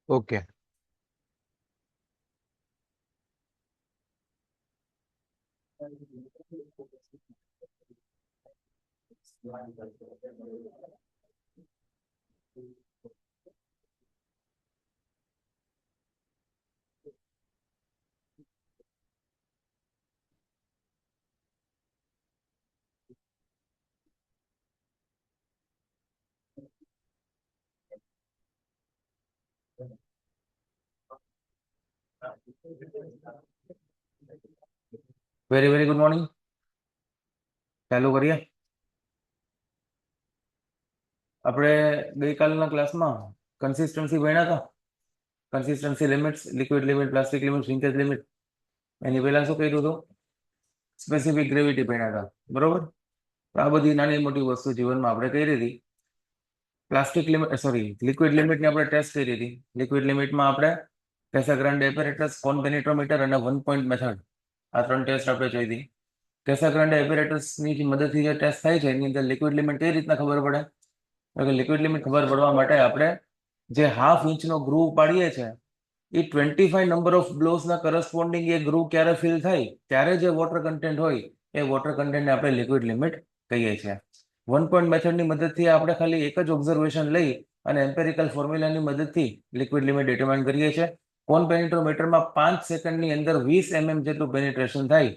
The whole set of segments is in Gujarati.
Okay. Very very good morning. ચાલુ કરીએ. આપણે ગઈકાલના ક્લાસમાં કન્સિસ્ટન્સી ભણ્યા હતા. Consistency limits, liquid limit, plastic limit, shrinkage limit. એની પહેલા શું કર્યું હતું? સ્પેસિફિક ગ્રેવિટી ભણ્યા હતા, બરોબર? આ બધી નાની મોટી વસ્તુ જીવનમાં આપણે કરી હતી. પ્લાસ્ટિક લિમિટ, સોરી, લિક્વિડ લિમિટની આપણે ટેસ્ટ કરી હતી. લિક્વિડ લિમિટમાં આપણે કેસાગ્રાન્ડે એપેરેટસ, કોન પેનિટ્રોમીટર અને 1 પોઈન્ટ મેથડ, આ 3 ટેસ્ટ આપણે જોઈ હતી. કેસાગ્રાન્ડે એપેરેટસની મદદથી જે ટેસ્ટ થાય છે એની અંદર લિક્વિડ લિમિટ કઈ રીતના ખબર પડે? લિક્વિડ લિમિટ ખબર પડવા માટે આપણે જે હાફ ઇંચનો ગ્રુવ પાડીએ છીએ એ 25 નંબર ઓફ બ્લોસના કરસ્પોન્ડિંગ એ ગ્રુવ ક્યારે ફિલ થાય ત્યારે જે વોટર કન્ટેન્ટ હોય એ વોટર કન્ટેન્ટને આપણે લિક્વિડ લિમિટ કહીએ છીએ. 1 પોઈન્ટ મેથડની મદદથી આપણે ખાલી એક જ ઓબ્ઝર્વેશન લઈ અને એમ્પેરિકલ ફોર્મ્યુલાની મદદથી લિક્વિડ લિમિટ ડિટરમાઇન કરીએ છીએ. કોન પેનિટ્રોમીટરમાં 5 સેકન્ડની અંદર 20 mm જેટલું પેનિટ્રેશન થાય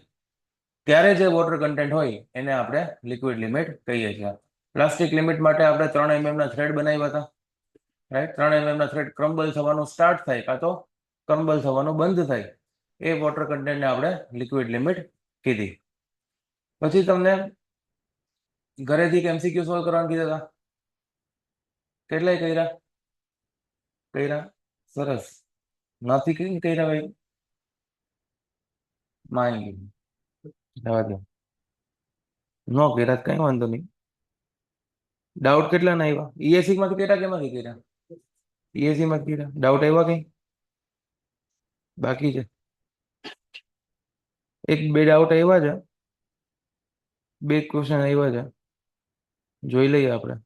ત્યારે જે વોટર કન્ટેન્ટ હોય એને આપણે લિક્વિડ લિમિટ કહીએ છીએ. પ્લાસ્ટિક લિમિટ માટે આપણે 3 mm ના થ્રેડ બનાવ્યા હતા, રાઈટ? 3 mm ના થ્રેડ ક્રમ્બલ થવાનું સ્ટાર્ટ થાય કાં તો ક્રમ્બલ થવાનું બંધ થાય એ વોટર કન્ટેન્ટને આપણે લિક્વિડ લિમિટ કીધી. પછી તમને ઘરેથી MCQ સોલ્વ કરવાનું કીધા હતા. કેટલાય કર્યા? સરસ. નથી કર્યા ભાઈ? માહિતી જવા દો. નો કર્યા કઈ વાંધો નહીં. ડાઉટ કેટલા ના આવ્યા? ESC માંથી કેટલા કેમાંથી કર્યા? ESC માં કર્યા. ડાઉટ આવ્યા કઈ? બાકી છે? એક બે ડાઉટ આવ્યા છે, બે ક્વેશ્ચન આવ્યા છે, જોઈ લઈએ આપણે.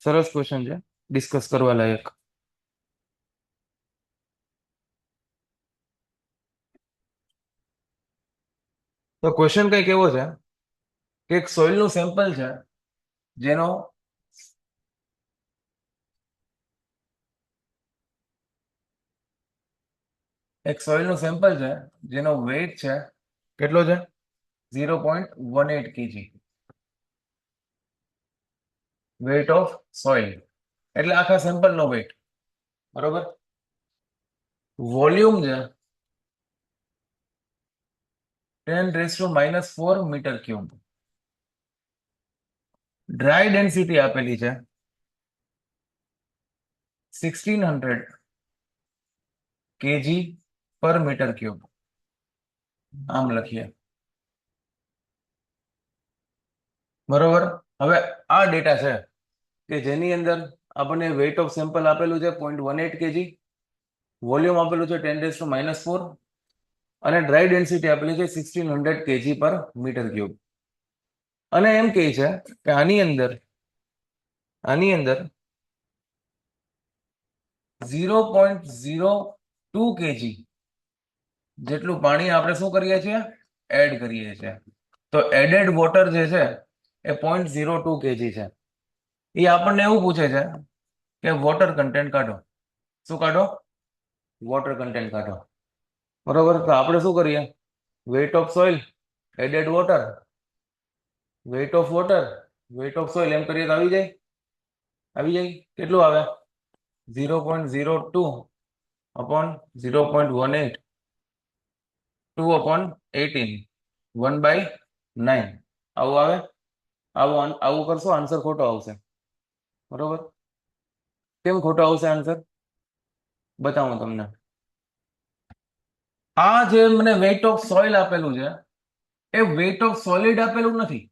સરસ ક્વેશ્ચન છે, ડિસ્કસ કરવા લાયક. તો ક્વેશ્ચન કઈક એવો છે કે એક સોઇલનું સેમ્પલ છે જેનો વેઇટ છે કેટલો છે? 0.18 kg. વેઇટ ઓફ સોઇલ એટલે આખા સેમ્પલનો વેઇટ, બરોબર? વોલ્યુમ છે 10⁻⁻⁴ મીટર ક્યુબ. ડ્રાય ડેન્સિટી આપેલી છે 1600 kg પર મીટર ક્યુબ. આમ લખીએ, બરોબર? હવે આ ડેટા છે કે જેની અંદર આપણને વેઇટ ઓફ સેમ્પલ આપેલું છે 0.18 kg, વોલ્યુમ આપેલું છે 10⁻⁴ અને ડ્રાય ડેન્સિટી આપેલી છે 1600 kg પર મીટર ક્યુબ. અને એમ કહે છે કે આની અંદર 0.02 kg જેટલું પાણી આપણે શું કરીએ છીએ? એડ કરીએ છીએ. તો એડેડ વોટર જે છે એ 0.02 kg છે. એ આપણને એવું પૂછે છે કે વોટર કન્ટેન્ટ કાઢો. શું કાઢો? વોટર કન્ટેન્ટ કાઢો, બરોબર? તો આપણે શું કરીએ? Weight of soil, added water, weight of water, weight of soil, એમ કરીએ તો આવી જાય. કેટલું આવે? 0.02 upon 0.18, 2/18, 1/9. આવું આવે. આવું કરશો આન્સર ખોટો આવશે, બરોબર? કેમ ખોટો આવશે આન્સર? બતાવું તમને. આ જે મને વેઇટ ઓફ સોઇલ આપેલું છે એ વેઇટ ઓફ સોલિડ આપેલું નથી.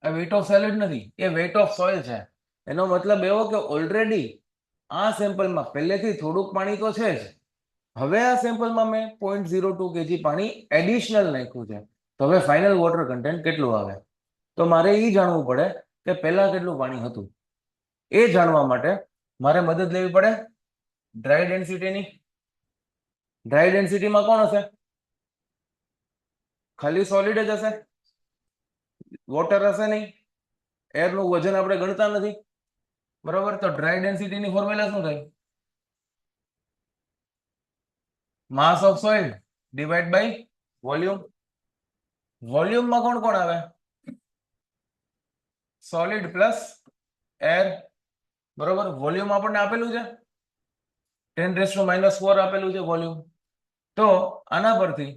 એ વેઇટ ઓફ સોલિડ નથી, એ વેઇટ ઓફ સોઇલ છે. એનો મતલબ એવો કે ઓલરેડી આ સેમ્પલમાં પહેલેથી થોડુંક પાણી તો છે જ. હવે આ સેમ્પલમાં મેં 0.02 kg પાણી એડિશનલ નાખ્યું છે. તો હવે ફાઇનલ વોટર કન્ટેન્ટ કેટલું આવે? તો મારે એ જાણવું પડે કે પહેલા કેટલું પાણી હતું. એ જાણવા માટે મારે મદદ લેવી પડે ડ્રાય ડેન્સિટીની. ડ્રાય ડેન્સિટીમાં કોણ હશે? ખાલી સોલિડ જ હશે, વોટર હશે નહીં. એરનું વજન આપણે ગણતા નથી, બરોબર? તો ડ્રાય ડેન્સિટીની ફોર્મ્યુલા શું થાય? Mass of soil divide by volume. વોલ્યુમમાં કોણ કોણ આવે? સોલિડ પ્લસ એર, બરોબર? વોલ્યુમ આપણને આપેલું છે 10⁻⁴ આપેલું છે વોલ્યુમ. તો આના પરથી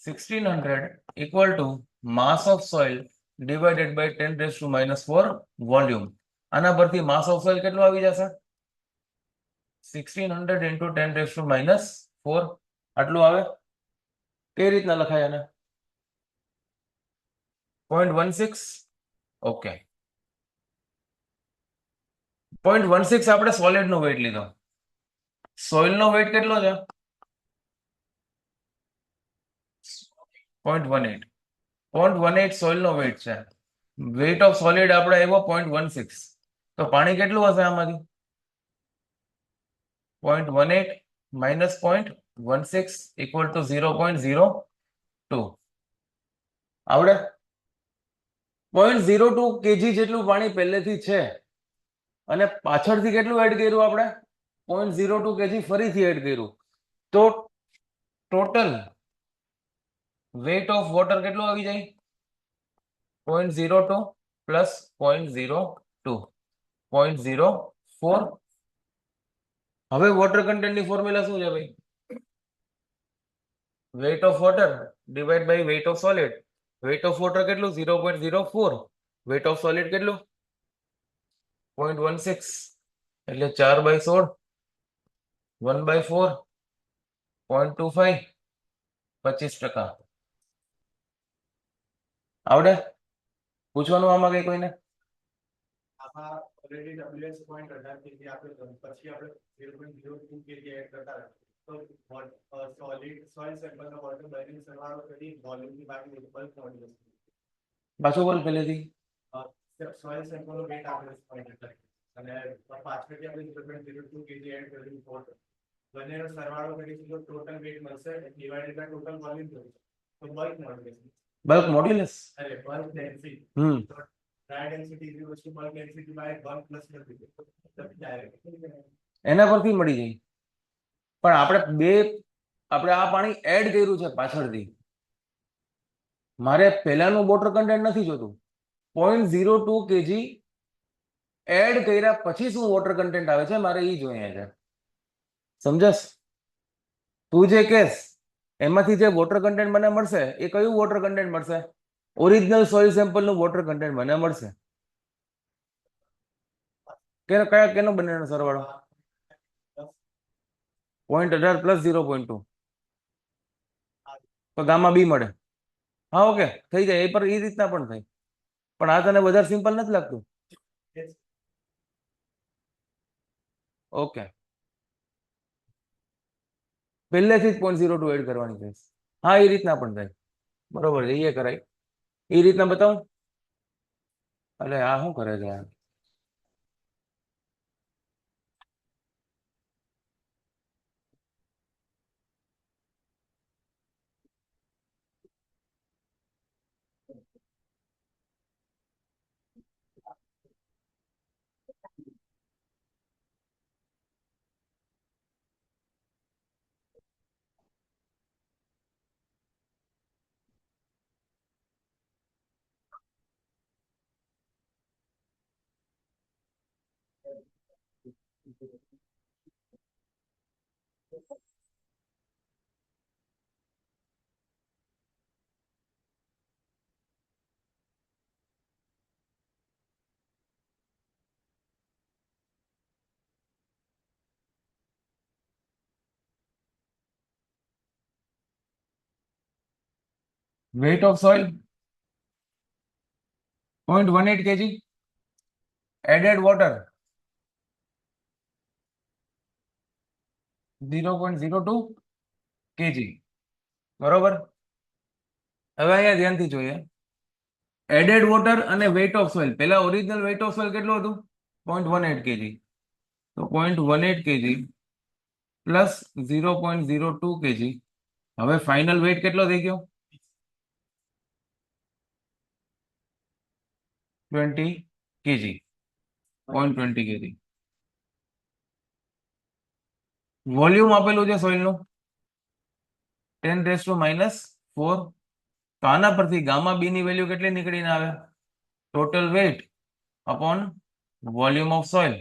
1600 equal to mass of soil divided by 10⁻⁴ volume. આના પરથી માસ ઓફ સોઇલ કેટલું આવી જશે? 1600 ઇન્ટુ 10⁻⁴ આટલું આવે. કઈ રીતના લખાય આને? 0.16. ઓકે, 0.16 આપણે સોલિડ નો વેઇટ લીધો. સોઇલ નો વેઇટ કેટલો છે? 0.18. 0.18 સોઇલ નો વેઇટ છે. વેઇટ ઓફ સોલિડ આપણે આવ્યો 0.16. તો પાણી કેટલું હશે આમાંથી? 0.18 માઇનસ 0.16 ઇક્વલ ટુ 0.02. આવડે? 0.02 kg જેટલું પાણી પહેલેથી છે અને પાછળથી કેટલું એડ કર્યું આપણે? 0.02 kg ફરીથી એડ કર્યું. તો ટોટલ વેઇટ ઓફ વોટર કેટલું આવી જાય? 0.02 પ્લસ 0.02 0.04. હવે વોટર કન્ટેન્ટની ફોર્મ્યુલા શું છે ભાઈ? Weight of water divide by weight of solid. Weight of water કેટલું? 0.04. વેઇટ ઓફ સોલિડ કેટલું? 0.16. એટલે 4/16 1/4 0.25 25%. આવડે? પૂછવાનું આમાં કઈ કોઈને? આમાં ઓલરેડી WS 0.18 kg આપ્યો તો પછી આપણે 0.02 kg એડ કરતા તો સોલિડ સોઇલ સેમ્પલનો વોટર બેરિંગ સરવાળો કરી વોલ્યુમની બાકી બલ્ક મોડ્યુલસ. પાછો બોલ પહેલેથી. સોઇલ સેમ્પલનો વેટ આપણે 0.18 અને પાછળથી આપણે 0.02 kg એડ કર્યું વોટર. બંનેનો સરવાળો કરીશું તો ટોટલ વેટ મળશે ડિવાઇડેડ બાય ટોટલ વોલ્યુમ કરીશું તો બલ્ક મોડ્યુલસ. Bulk modulus. અરે bulk density. Dry density is equal to bulk density by 1 plus density. એના પરથી મળી જાય. પણ આપણે આ પાણી એડ કર્યું છે પાછળથી. મારે પહેલાનું વોટર કન્ટેન્ટ નથી જોતું. 0.02 kg એડ કર્યા પછી શું વોટર કન્ટેન્ટ આવે છે મારે એ જોઈએ છે. સમજસ? તું જે કેસ એમાંથી જે વોટર કન્ટેન્ટ મને મળશે એ કયું વોટર કન્ટેન્ટ મળશે? ઓરિજિનલ સોઇલ સેમ્પલ નું વોટર કન્ટેન્ટ મને મળશે. કેનો બંનેનો સરવાળો? 0.18 પ્લસ 0.2 તો ગામા બી મળે. હા, ઓકે, થઈ જાય. એ પર એ રીતના પણ થાય. પણ આ તને વધારે સિમ્પલ નથી લાગતું? ઓકે, પહેલેથી જ 0.02 એડ કરવાની છે. હા, એ રીતના પણ થાય. બરોબર, એ કરાય. એ રીતના બતાવું. અરે આ શું કરે છે? Weight of soil 0.18 kg. Added water 0.02 kg. બરોબર. હવે અહીંયા ધ્યાનથી જોઈએ. એડેડ વોટર અને વેઇટ ઓફ સોઇલ. પહેલા ઓરિજિનલ વેઇટ ઓફ સોઇલ કેટલું હતું? 0.18 kg. તો 0.18 kg પ્લસ 0.02 kg. હવે ફાઇનલ વેઇટ કેટલો થઈ ગયો? 20 kg, 0.20 kg. વોલ્યુમ આપેલું છે સોઇલનું 10⁻⁻⁴. તો આના પરથી ગામા બી ની વેલ્યુ કેટલી નીકળીને આવે? Total weight upon volume of soil,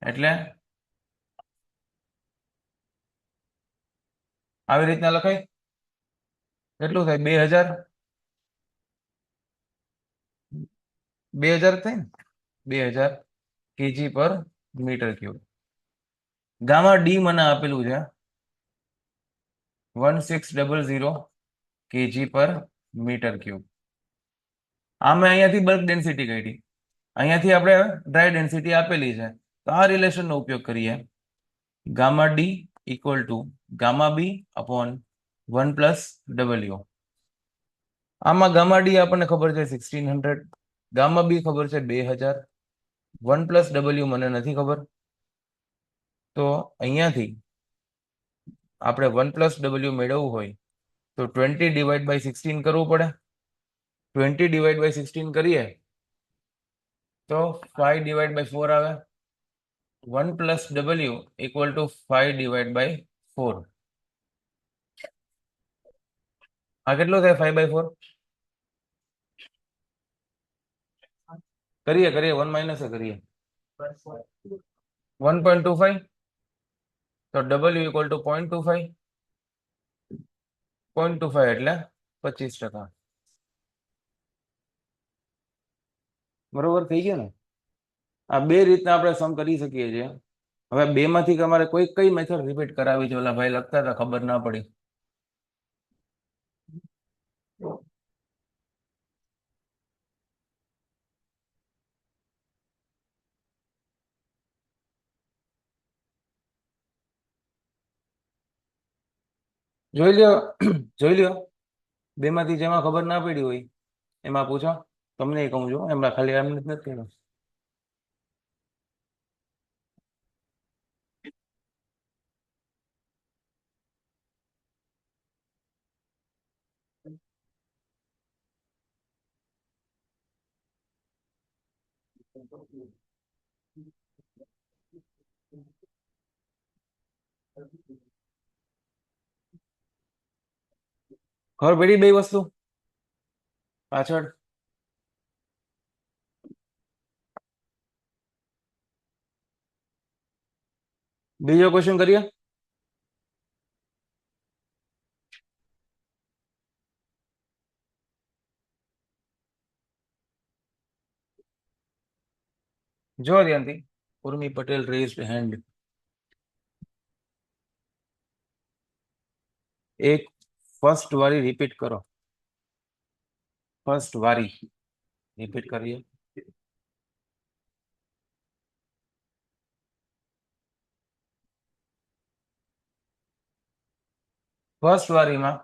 એટલે આવી રીતના લખાય. કેટલું થાય? 2000 થાય ને, 2000 kg પર મીટર ક્યુબ. ગામા ડી મને આપેલું છે 1600 kg પર મીટર ક્યુબ. આમે અહીંયાથી બલ્ક ડેન્સિટી કાઢી, અહીંયાથી આપણે ડ્રાય ડેન્સિટી આપેલી છે, તો આ રિલેશનનો ઉપયોગ કરીએ. Gamma D equal to gamma B upon 1 + W. આમાં ગામા ડી આપણને ખબર છે 1600, ગામા બી ખબર છે 2000, 1 + W મને નથી ખબર. તો અહીંયાથી આપણે 1 + W મેળવવું હોય તો 20/16 કરવું પડે. 20/16 કરીએ તો 5/4 આવે. 1 + W ઇક્વલ ટુ 5/4. આ કેટલો થાય? 5/4 કરીએ 1 માઇનસ કરીએ 1.25. તો W ઇક્વલ ટુ 0.25. 0.25 એટલે 25%. બરોબર થઈ ગયો ને? આ બે રીતના આપણે સમ કરી શકીએ છીએ. હવે બે માંથી તમારે કઈ મેથડ રિપીટ કરાવી છે? ઓલા ભાઈ લખતા હતા, ખબર ના પડી. જોઈ લ્યો બે માંથી જેમાં ખબર ના પડી હોય એમાં પૂછો. તમને કહું છું, એમાં ખાલી એમ નથી કહેવાનું. ખબર પડી બે વસ્તુ પાછળ? બીજો ક્વેશ્ચન કરીએ. જો ધ્યાનથી. ઉર્મી પટેલ રેઝ્ડ હેન્ડ. એક ફર્સ્ટ વારી રિપીટ કરો. ફર્સ્ટ વારી રિપીટ કરીએ. ફર્સ્ટ વારીમાં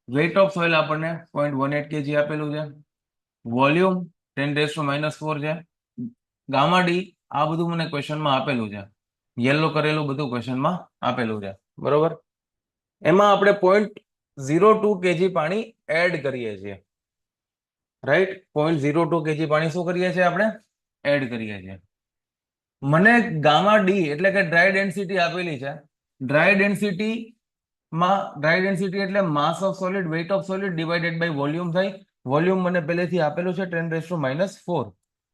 વેઇટ ઓફ સોઇલ આપણને 0.18 kg આપેલું છે. વોલ્યુમ 10⁻⁴ છે. ગામા ડી આ બધું મને ક્વેશ્ચનમાં આપેલું છે. યલો કરેલું બધું ક્વેશ્ચનમાં આપેલું છે. બરોબર. એમાં આપણે 0.02 kg પાણી એડ કરીએ છીએ. રાઈટ? 0.02 kg પાણી શું કરીએ છીએ? આપણે એડ કરીએ છીએ. મને ગામા ડી એટલે કે ડ્રાય ડેન્સિટી આપેલી છે. ડ્રાય ડેન્સિટી એટલે mass of solid, weight of solid divided by volume થાય. વોલ્યુમ મને પહેલેથી આપેલું છે 10⁻⁴.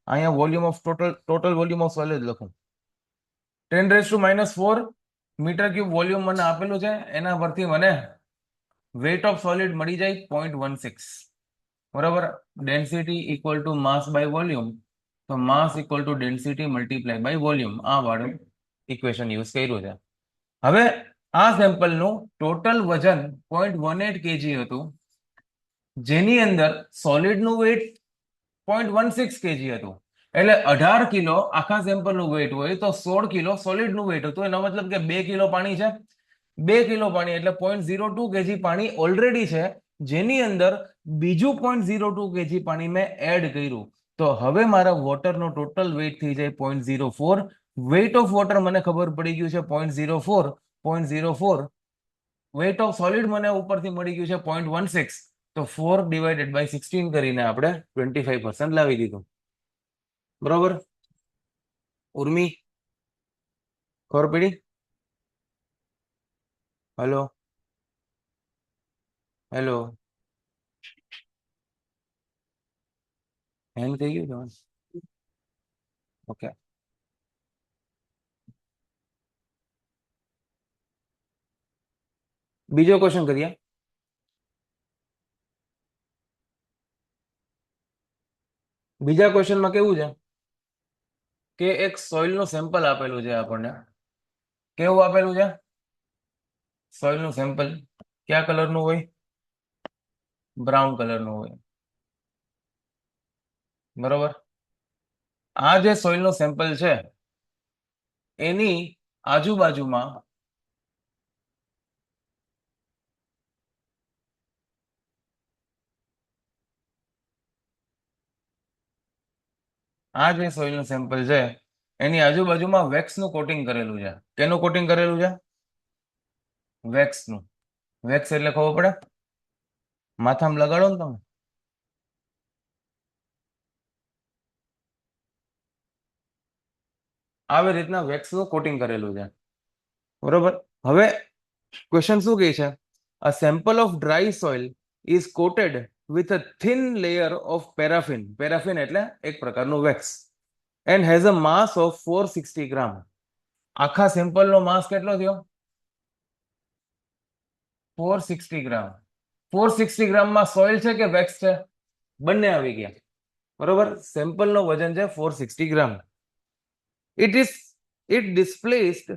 અહીંયા volume of total volume of solid લખું. 10⁻⁴ મીટર ક્યુબ વોલ્યુમ મને આપેલું છે. એના પરથી મને વેઇટ ઓફ સોલિડ મળી જાય 0.16. બરાબર. Density equal to mass by volume. તો mass equal to density multiply by volume. આ વાળું ઇક્વેશન યુઝ કર્યું છે. હવે આ સેમ્પલનું ટોટલ વજન 0.18 kg હતું, જેની અંદર સોલિડનું વેઇટ 0.16 kg હતું. એટલે 18 કિલો આખા સેમ્પલનું વેઇટ હોય તો 16 કિલો સોલિડનું વેઇટ હતું. એનો મતલબ કે 2 કિલો પાણી છે. 2 કિલો પાણી એટલે 0.02 kg પાણી ઓલરેડી છે, જેની અંદર બીજું 0.02 kg પાણી મેં એડ કર્યું. તો હવે મારા વોટરનો ટોટલ વેઇટ થઈ જાય 0.04. વેઇટ ઓફ વોટર મને ખબર પડી ગયું છે 0.04 વેઇટ ઓફ સોલિડ મને ઉપરથી મળી ગયું છે 0.16 તો 4/16 કરીને આપણે 25% લાવી દીધું બરોબર ઉર્મી ખબર પડી હેલો હેલો હેંગ થઈ ગયું ઓકે બીજો ક્વેશ્ચન કરીએ બીજા ક્વેશ્ચનમાં કેવું છે કે એક સોઇલ નું સેમ્પલ આપેલું છે આપણને કેવું આપેલું છે સોઇલ નું સેમ્પલ કયા કલરનું હોય બ્રાઉન કલરનું હોય બરોબર આ જે સોઇલ નું સેમ્પલ છે એની આજુબાજુમાં આ જે સોઇલ નું સેમ્પલ છે એની આજુબાજુમાં વેક્સ નું કોટિંગ કરેલું છે કેનું કોટિંગ કરેલું છે વેક્સ નું વેક્સ એટલે ખબર પડે માથામાં લગાડો ને તમે આવી રીતના વેક્સ નું કોટિંગ કરેલું છે બરોબર હવે ક્વેશ્ચન શું કહે છે a sample of dry soil is coated with a thin layer of paraffin paraffin એટલે એક પ્રકારનું wax and has a mass of 460 ગ્રામ આખા સેમ્પલ નો માસ કેટલો થયો 460 ગ્રામ 460 ગ્રામમાં સોઇલ છે કે વેક્સ છે બંને આવી ગયા બરોબર સેમ્પલ નો વજન છે 460 ગ્રામ it displaced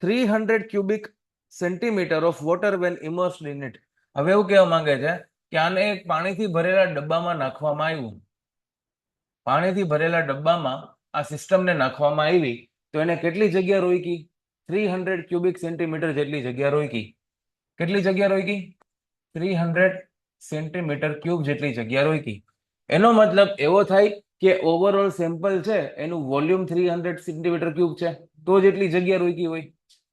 300 cubic centimeter of water when immersed in it હવે એવું કહેવા માંગે છે કે આને એક પાણીથી ભરેલા ડબ્બામાં નાખવામાં આવ્યું પાણીથી ભરેલા ડબ્બામાં આ સિસ્ટમને નાખવામાં આવી તો એને કેટલી જગ્યા રોકી 300 ક્યુબિક સેન્ટીમીટર જેટલી જગ્યા રોકી કેટલી જગ્યા રોકી 300 સેન્ટીમીટર ક્યુબ જેટલી જગ્યા રોકી એનો મતલબ એવો થાય કે ઓવરઓલ સેમ્પલ છે એનું વોલ્યુમ 300 સેન્ટીમીટર ક્યુબ છે તો જેટલી જગ્યા રોકી હોય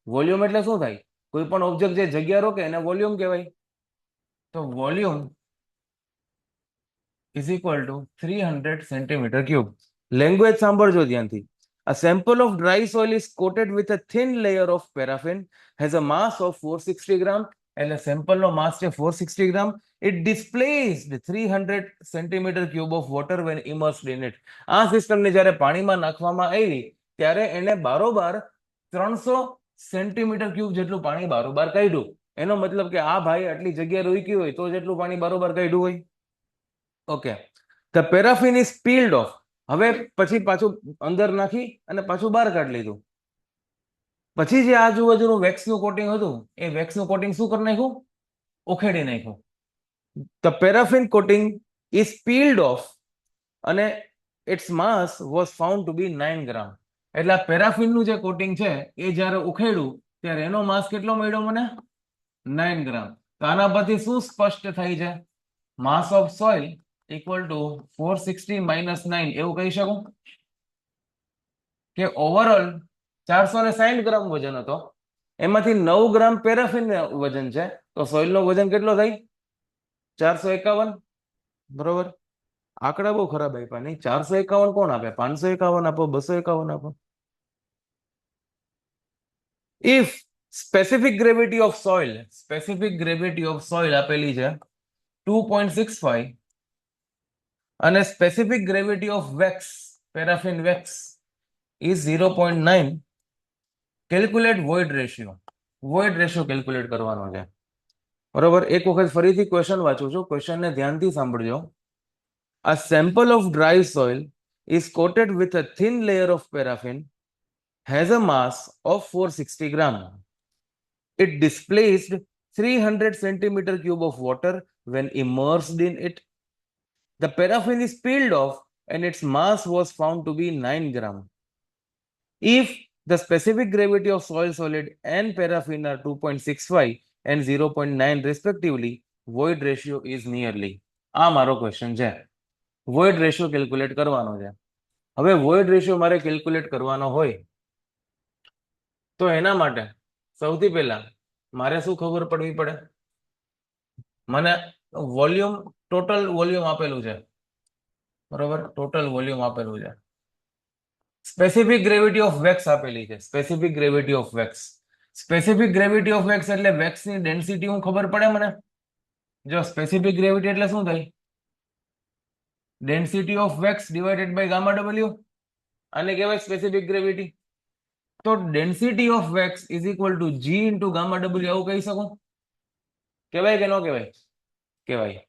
વોલ્યુમ એટલે શું થાય કોઈ પણ ઓબ્જેક્ટ જે જગ્યા રોકે એને વોલ્યુમ કહેવાય તો volume is equal to 300 centimeter cube. Language સાંભળજો ધ્યાનથી. A sample of dry soil is coated with a thin layer of paraffin, has a mass of 460 gram, એટલે sample નો mass છે 460 gram. It displaced 300 centimeter cube of water when immersed in it. આ સિસ્ટમને જ્યારે પાણીમાં નાખવામાં આવી ત્યારે એને બારોબાર 300 સેન્ટીમીટર ક્યુબ જેટલું પાણી બારોબાર કાઢ્યું એનો મતલબ કે આ ભાઈ આટલી જગ્યા રોકી હોય તો જેટલું પાણી બારોબાર કાઢ્યું હોય okay the paraffin is peeled off હવે પછી પાછું અંદર નાખી અને પાછું બહાર કાઢી લીધું પછી જે આજુબાજુનું વેક્સનું કોટિંગ હતું એ વેક્સનું કોટિંગ શું કરી નાખ્યું ઉખેડી નાખ્યું the paraffin coating is peeled off અને its mass was found to be 9 gram એટલે આ પેરાફિનનું જે કોટિંગ છે એ જ્યારે ઉખેડ્યું ત્યારે એનો માસ કેટલો મળ્યો મને 9 ગ્રામ તો આના પરથી શું સ્પષ્ટ થાય છે mass of soil equal to 460 minus 9 એવું કહી શકું કે ઓવરઓલ 460 ગ્રામ વજન હતો એમાંથી 9 ગ્રામ પેરાફિન વજન છે તો સોઇલ નો વજન કેટલો થાય 451 બરોબર આંકડા બહુ ખરાબ આપ્યા નહીં 451 કોણ આપે 551 આપો 251 આપો if specific gravity of soil આપેલી છે 2.65 અને specific gravity of wax paraffin wax is 0.9 calculate void ratio calculate કરવાનો છે બરોબર એક વખત ફરીથી ક્વેશ્ચન વાંચું છું ક્વેશ્ચનને ધ્યાનથી સાંભળજો A sample of dry soil is coated with a thin layer of paraffin, has a mass of 460 gram. It displaced 300 centimeter cube of water when immersed in it. The paraffin is peeled off and its mass was found to be 9 gram. If the specific gravity of soil solid and paraffin are 2.65 and 0.9 respectively, void ratio is nearly. આ મારો ક્વેશ્ચન છે વોઇડ રેશિયો કેલ્ક્યુલેટ કરવાનો છે હવે વોઇડ રેશિયો મારે કેલ્ક્યુલેટ કરવાનો હોય તો એના માટે સૌથી પહેલા મારે શું ખબર પડવી પડે? મને વોલ્યુમ, ટોટલ વોલ્યુમ આપેલું છે, બરોબર, ટોટલ વોલ્યુમ આપેલું છે. સ્પેસિફિક ગ્રેવિટી ઓફ વેક્સ આપેલી છે, specific gravity of wax. Specific gravity of wax એટલે વેક્સની ડેન્સિટી હું ખબર પડે મને. જો સ્પેસિફિક ગ્રેવિટી એટલે શું થાય? Density of wax divided by gamma W. આને કહેવાય સ્પેસિફિક ગ્રેવિટી. તો density of wax is equal to G into gamma W, આવું કહી શકું? કહેવાય કે ન કહેવાય? કહેવાય.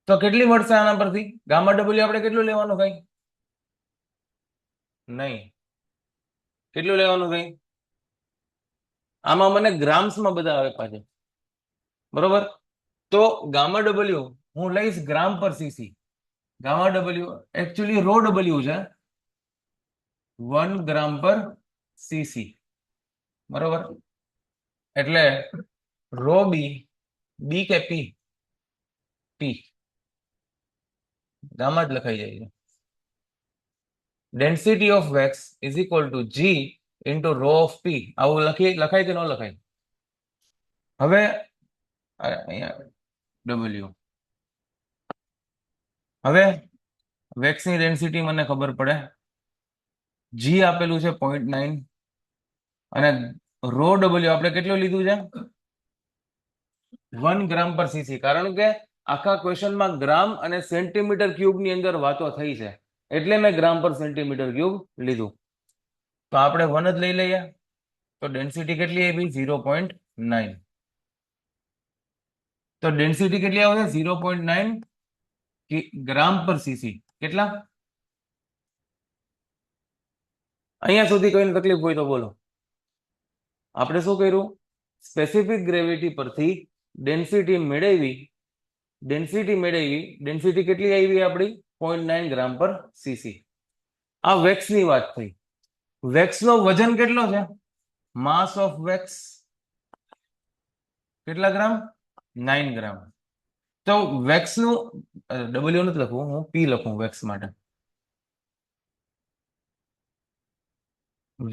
તો કેટલી મળશે આના પરથી? ગામા ડબલ્યુ આપણે કેટલું લેવાનું ભાઈ? નહીં, કેટલું લેવાનું ભાઈ? આમાં મને ગ્રામ્સમાં બધા આપ્યા છે, બરોબર. તો ગામા ડબલ્યુ હું લઈશ ગ્રામ પર CC. Gamma W actually rho W છે, 1 ગ્રામ પર સીસી, બરોબર. એટલે રો બી, બી કે પી? પી. ગામા જ લખાઈ જાય છે. Density of wax is equal to G into rho of P. આવું લખાય કે ન લખાય? હવે અહીંયા ડબલ્યુ. હવે વેક્સની ડેન્સિટી મને ખબર પડે, જી આપેલું છે 0.9 અને રો ડબલ્યુ આપણે કેટલું લીધું છે? 1 ગ્રામ પર સીસી. કારણ કે આખા ક્વેશ્ચનમાં ગ્રામ અને સેન્ટીમીટર ક્યુબ ની અંદર વાતો થઈ છે, એટલે મેં ગ્રામ પર સેન્ટીમીટર ક્યુબ લીધું. તો આપણે 1 જ લઈ લઈએ. તો ડેન્સિટી કેટલી આવી? 0.9. તો ડેન્સિટી કેટલી આવશે? 0.9 ગ્રામ પર સીસી. કેટલા? અહીંયા સુધી કોઈને તકલીફ હોય તો બોલો. આપણે શું કર્યું? સ્પેસિફિક ગ્રેવિટી પરથી ડેન્સિટી મેળવી. ડેન્સિટી કેટલી આવી આપણી? 0.9 ગ્રામ પર સીસી. આ વેક્સની વાત થઈ. વેક્સનો વજન કેટલો છે? માસ ઓફ વેક્સ કેટલા ગ્રામ? 9 ગ્રામ. તો વેક્સનું ડબલ્યુ નથી લખવું, હું પી લખું વેક્સ માટે.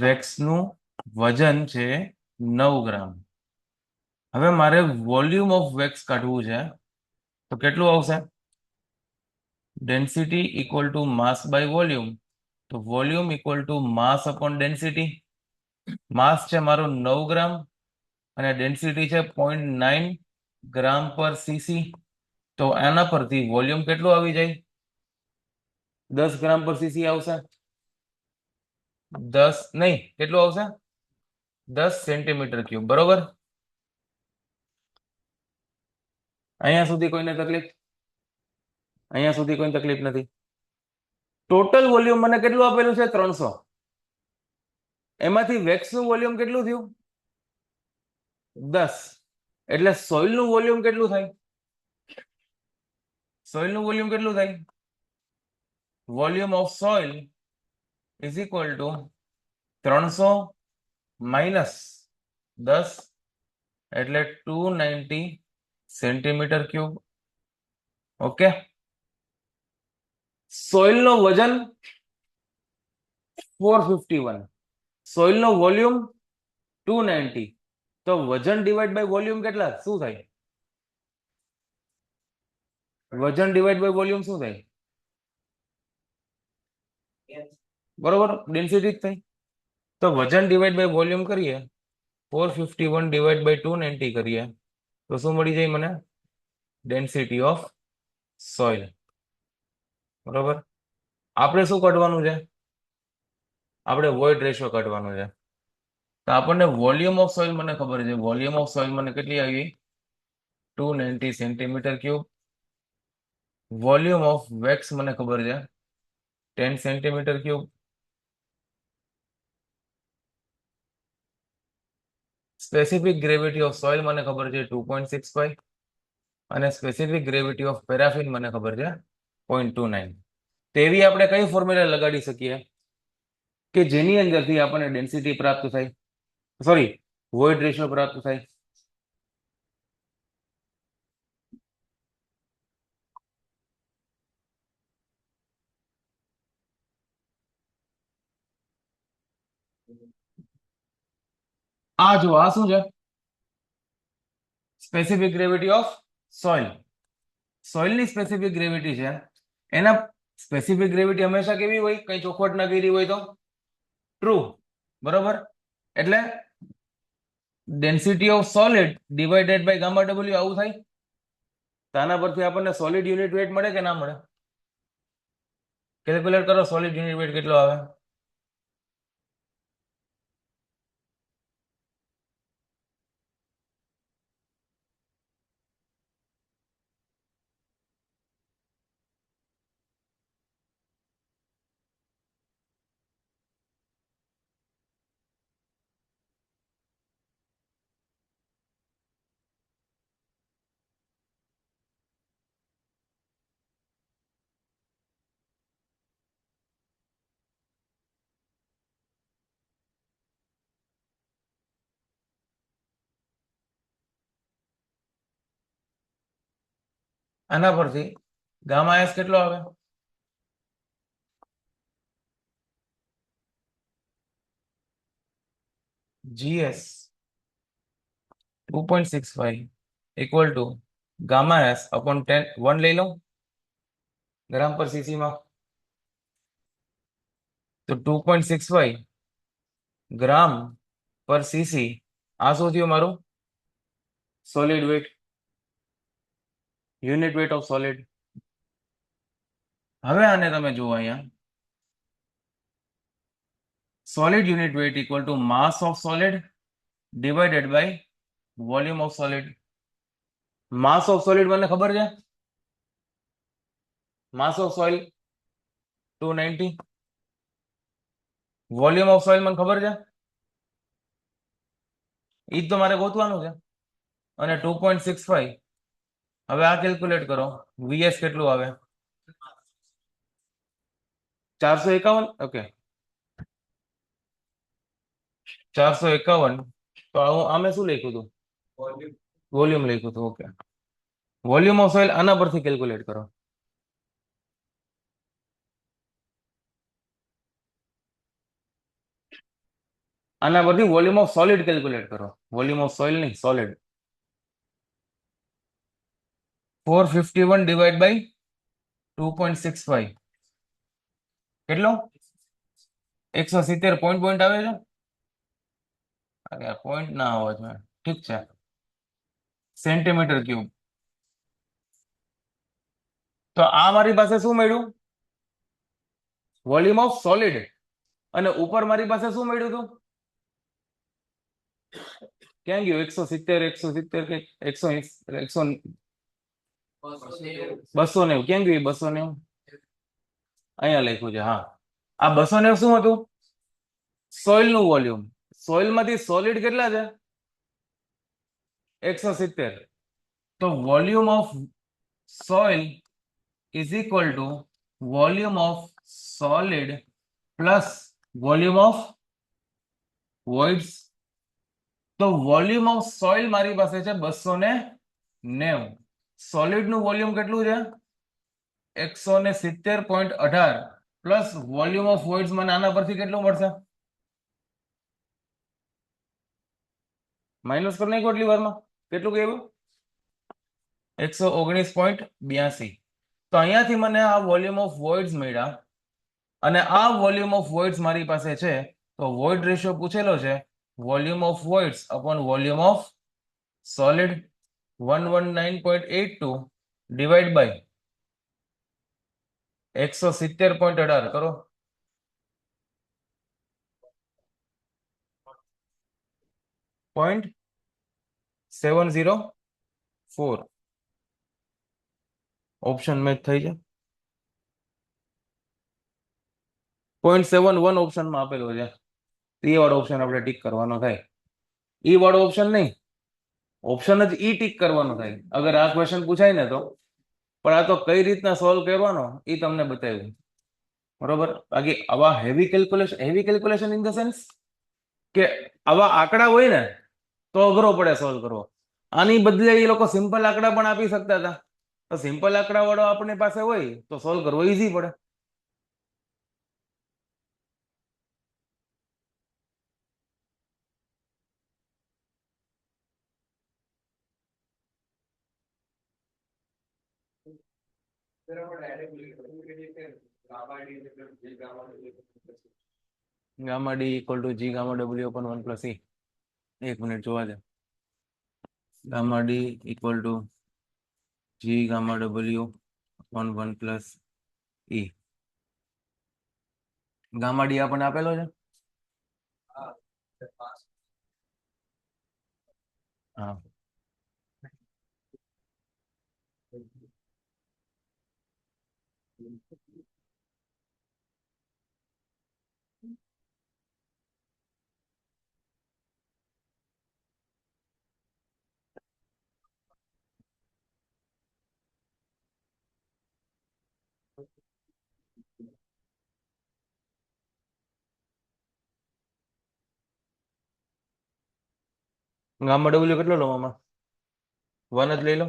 વેક્સનું વજન છે 9 ગ્રામ. હવે મારે વોલ્યુમ ઓફ વેક્સ કાઢવું છે, તો કેટલું આવશે? Density equal to mass by volume. તો volume equal to mass upon density. Mass છે મારો 9 ગ્રામ અને ડેન્સિટી છે 0.9 ગ્રામ પર સીસી. તો આના પરથી વોલ્યુમ કેટલું આવી જાય? 10 ગ્રામ પર સીસી આવશે. 10 નહીં, કેટલું આવશે? 10 સેન્ટીમીટર ક્યુબ, બરોબર. અહીંયા સુધી કોઈને તકલીફ? અહીંયા સુધી કોઈ તકલીફ નથી. ટોટલ વોલ્યુમ મને કેટલું આપેલું છે? 300. એમાંથી વેક્સનું વોલ્યુમ કેટલું થયું? 10. એટલે સોઇલનું વોલ્યુમ કેટલું થાય? સોઇલનું વોલ્યુમ કેટલું થાય? Volume of soil is equal two 300 minus 10 એટલે 290 સેન્ટીમીટર ક્યુબ. ઓકે. સોઇલનો વજન 451, સોઇલનો વોલ્યુમ 290. તો વજન ડિવાઈડ બાય વોલ્યુમ કેટલા? શું થાય? વજન ડિવાઈડ બાય વોલ્યુમ શું થાય? બરોબર, ડેન્સિટી જ થઈ. તો વજન ડિવાઈડ બાય વોલ્યુમ કરીએ, 451 ડિવાઈડ બાય 290 કરીએ તો શું મળી જાય મને? Density of soil. બરોબર. આપણે શું કાઢવાનું છે? આપણે વોઇડ રેશિયો કાઢવાનું છે. તો આપણને વોલ્યુમ ઓફ સોઇલ મને ખબર છે. વોલ્યુમ ઓફ સોઇલ મને કેટલી આવી? 290 centimetre cube. Volume of wax મને ખબર છે 10 centimetre cube. Specific gravity of soil મને ખબર છે 2.65 અને સ્પેસિફિક ગ્રેવિટી ઓફ પેરાફિન મને ખબર છે 0.29. તેવી આપણે કઈ ફોર્મ્યુલા લગાડી શકીએ કે જેની અંદરથી આપણને ડેન્સિટી પ્રાપ્ત થાય, સોરી, વોઇડ રેશિયો પ્રાપ્ત થાય? આ જો આ શું છે? Specific gravity of soil. સોઇલની સ્પેસિફિક ગ્રેવિટી છે, એના સ્પેસિફિક ગ્રેવિટી હંમેશા કેવી હોય? કઈ ચોખવટ ના કરી હોય તો ટ્રુ, બરોબર? એટલે density of solid divided by gamma W આવું થાય. તો આના પરથી આપણને સોલિડ યુનિટ વેટ મળે કે ના મળે? કેલ્ક્યુલેટ કરો સોલિડ યુનિટ વેટ કેટલો આવે. આના પરથી ગામા એસ કેટલો આવે? GS 2.65 equal to gamma S upon 10 1 લઈ લઉં ગ્રામ પર સીસી માં. તો 2.65 ગ્રામ પર સીસી. આ શું થયું મારું? Solid weight, unit weight of solid. હવે આને તમે જુઓ અહીંયા, solid unit weight equal to mass of solid divided by volume of solid. Mass of solid મને ખબર છે, mass of soil 290. Volume of soil મને ખબર છે, ઈ જ તો મારે ગોતવાનું છે. અને 2.65. હવે આ કેલ્ક્યુલેટ કરો, વીએસ કેટલું આવે? 451. ઓકે, 451. તો આમે શું લખ્યું હતું? વોલ્યુમ લખ્યું હતું. ઓકે, વોલ્યુમ ઓફ સોઇલ આના પરથી કેલ્ક્યુલેટ કરો. આના પરથી વોલ્યુમ ઓફ સોલિડ કેલ્ક્યુલેટ કરો. વોલ્યુમ ઓફ સોઇલ નહીં, સોલિડ. 451 ડિવાઈડ બાય 2.65 કેટલો? 170. પોઈન્ટ આવે છે? અરે પોઈન્ટ ના આવે છે, ઠીક છે. Centimetre cube. તો આ મારી પાસે શું મળ્યું? Volume of solid. અને ઉપર મારી પાસે શું મળ્યું હતું? ક્યાં ગયું? 170 કે 290. ક્યાં ગયું? 290 અહીંયા લખ્યું છે. હા, આ 290 શું હતું? સોઇલ નું વોલ્યુમ. સોઇલ માંથી સોલિડ કેટલા છે? 170. તો volume of soil is equal to volume of solid plus volume of voids. તો વોલ્યુમ ઓફ સોઇલ મારી પાસે છે 290. સોલિડ નું વોલ્યુમ કેટલું છે? 170.18 પ્લસ વોલ્યુમ ઓફ વોઇડ્સ મને આના પરથી કેટલું મળશે? માઇનસ કરી નાખો એટલી વારમાં. કેટલું કહેવું? 119.82. તો અહીંયાથી મને આ વોલ્યુમ ઓફ વોઇડ્સ મળ્યા. અને આ વોલ્યુમ ઓફ વોઇડ્સ મારી પાસે છે, તો વોઇડ રેશિયો પૂછેલો છે. Volume of voids upon volume of solid 119.82 divide by 170.18 કરો. .704 ઓપ્શન મેચ થઈ છે. 0.71 ઓપ્શનમાં આપેલો છે. એ વાળો ઓપ્શન આપણે ટીક કરવાનો થાય. ઈ વાળો ઓપ્શન નહીં, ઓપ્શન જ ઈ ટીક કરવાનો થાય અગર આ ક્વેશ્ચન પૂછાય ને તો. પણ આ તો કઈ રીતના સોલ્વ કરવાનો એ તમને બતાવ્યું, બરોબર. બાકી આવા heavy calculation in the sense કે આવા આંકડા હોય ને તો અઘરો પડે સોલ્વ કરવો. આની બદલે એ લોકો સિમ્પલ આંકડા પણ આપી શકતા હતા. તો સિમ્પલ આંકડા વાળો આપણી પાસે હોય તો સોલ્વ કરવો ઈઝી પડે. સર આપણે ડાયરેક્ટ ગામા ડી જે gamma gamma D equal to G gamma W upon 1 plus E. એક મિનિટ જોવા દે. Gamma D equal to G gamma W upon 1 plus E. Gamma D આપણને આપેલો છે. હા, ગામા ડબલ્યુ કેટલો લો આમાં? 1 જ લઈ લો.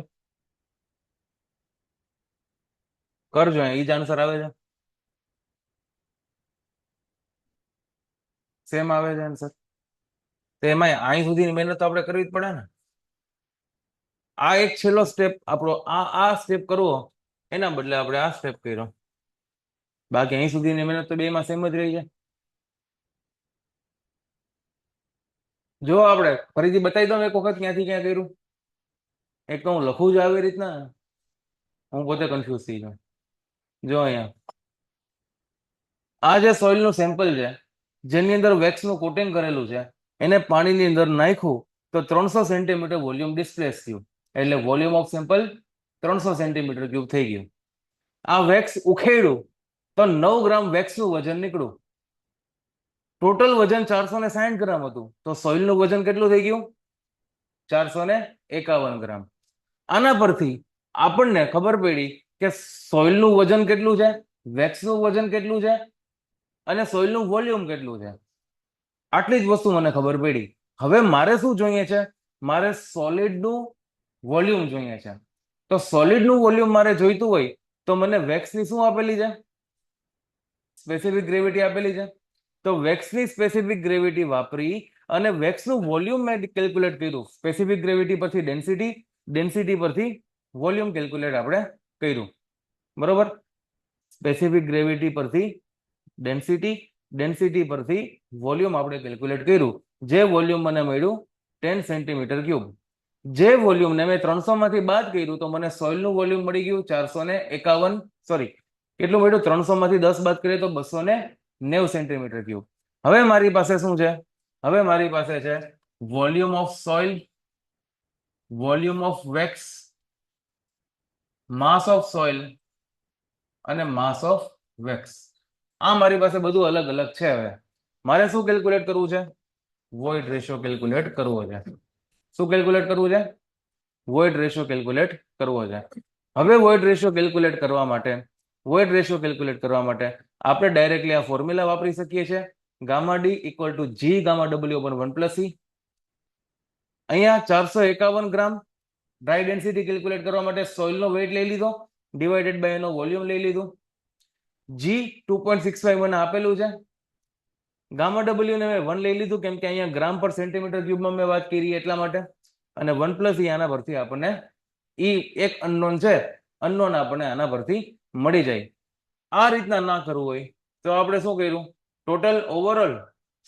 કરજો, ઈ જ આન્સર આવે છે. સેમ આવે છે આન્સર. તો એમાં અહીં સુધીની મહેનત તો આપણે કરવી જ પડે ને. આ એક છેલ્લો સ્ટેપ આપણો, આ સ્ટેપ કરવો એના બદલે આપણે આ સ્ટેપ કર્યો. બાકી અહીં સુધીની મહેનત તો બેમાં સેમ જ રહી છે. જો આપણે ફરીથી બતાવી દઉં એક વખત ક્યાંથી ક્યાં કર્યું. એક તો હું લખું જ આવી રીતના, હું પોતે કન્ફ્યુઝ થઈ જાઉં. જો અહીંયા આ જે સોઇલનું સેમ્પલ છે જેની અંદર વેક્સનું કોટિંગ કરેલું છે, એને પાણીની અંદર નાખ્યું તો 300 સેન્ટીમીટર વોલ્યુમ ડિસ્પ્લેસ થયું. એટલે volume of sample 300 centimetre cube થઈ ગયું. આ વેક્સ ઉખેડ્યું તો 9 ગ્રામ વેક્સનું વજન નીકળ્યું. ટોટલ વજન 460 ગ્રામ હતું, તો સોઇલનું વજન કેટલું થઈ ગયું? 451 ગ્રામ. આના પરથી આપણને ખબર પડી કે સોઇલનું વજન કેટલું છે, વેક્સનું વજન કેટલું છે અને સોઇલનું વોલ્યુમ કેટલું છે. આટલી જ વસ્તુ મને ખબર પડી. હવે મારે શું જોઈએ છે? મારે સોલિડનું વોલ્યુમ જોઈએ છે. તો સોલિડનું વોલ્યુમ મારે જોઈતું હોય તો મને વેક્સની શું આપેલી છે? સ્પેસિફિક ગ્રેવિટી આપેલી છે. તો વેક્સની સ્પેસિફિક ગ્રેવિટી વાપરી અને વેક્સનું વોલ્યુમ મેં કેલ્ક્યુલેટ કર્યું. સ્પેસિફિક ગ્રેવિટી પરથી ડેન્સિટી, ડેન્સિટી પરથી વોલ્યુમ કેલ્ક્યુલેટ આપણે કર્યું. બરોબર? સ્પેસિફિક ગ્રેવિટી પરથી ડેન્સિટી, ડેન્સિટી પરથી વોલ્યુમ આપણે કેલ્ક્યુલેટ કર્યું. જે વોલ્યુમ મને મળ્યું 10 સેન્ટીમીટર ક્યુબ. જે વોલ્યુમને મેં 300 માંથી બાદ કર્યું તો મને સોઇલનું વોલ્યુમ મળી ગયું 451, સોરી કેટલું મળ્યું? 300 માંથી 10 બાદ કરીએ તો 290 સેન્ટીમીટર ક્યુબ. હવે મારી પાસે શું છે? હવે મારી પાસે છે volume of soil, volume of wax, mass of soil અને માસ ઓફ વેક્સ. આ મારી પાસે બધું અલગ અલગ છે. હવે મારે શું કેલ્ક્યુલેટ કરવું છે? વોઇડ રેશિયો કેલ્ક્યુલેટ કરવો છે. શું કેલ્ક્યુલેટ કરવું છે? વોઇડ રેશિયો કેલ્ક્યુલેટ કરવો છે. હવે વોઇડ રેશિયો કેલ્ક્યુલેટ કરવા માટે, વોઇડ રેશિયો કેલ્ક્યુલેટ કરવા માટે આપણે ડાયરેક્ટલી આ ફોર્મ્યુલા વાપરી શકીએ છીએ. Gamma D equal to G gamma W upon 1 plus E. અહીંયા 451 ગ્રામ ડ્રાય ડેન્સિટી કેલ્ક્યુલેટ કરવા માટે સોઇલનો વેઇટ લઈ લીધો, ડિવાઇડેડ બાય એનો વોલ્યુમ લઈ લીધું. જી 2.65 મને આપેલું છે. ગામા ડબલ્યુ ને મેં 1 લઈ લીધું કેમ કે અહીંયા ગ્રામ પર સેન્ટીમીટર ક્યુબમાં મેં વાત કરી એટલા માટે. અને 1 પ્લસ ઈ આના પરથી આપણને ઈ એક અનનોન છે, અનનોન આપણને આના પરથી મળી જાય. આ રીતના ના કરવું હોય તો આપણે શું કર્યું? ટોટલ ઓવરઓલ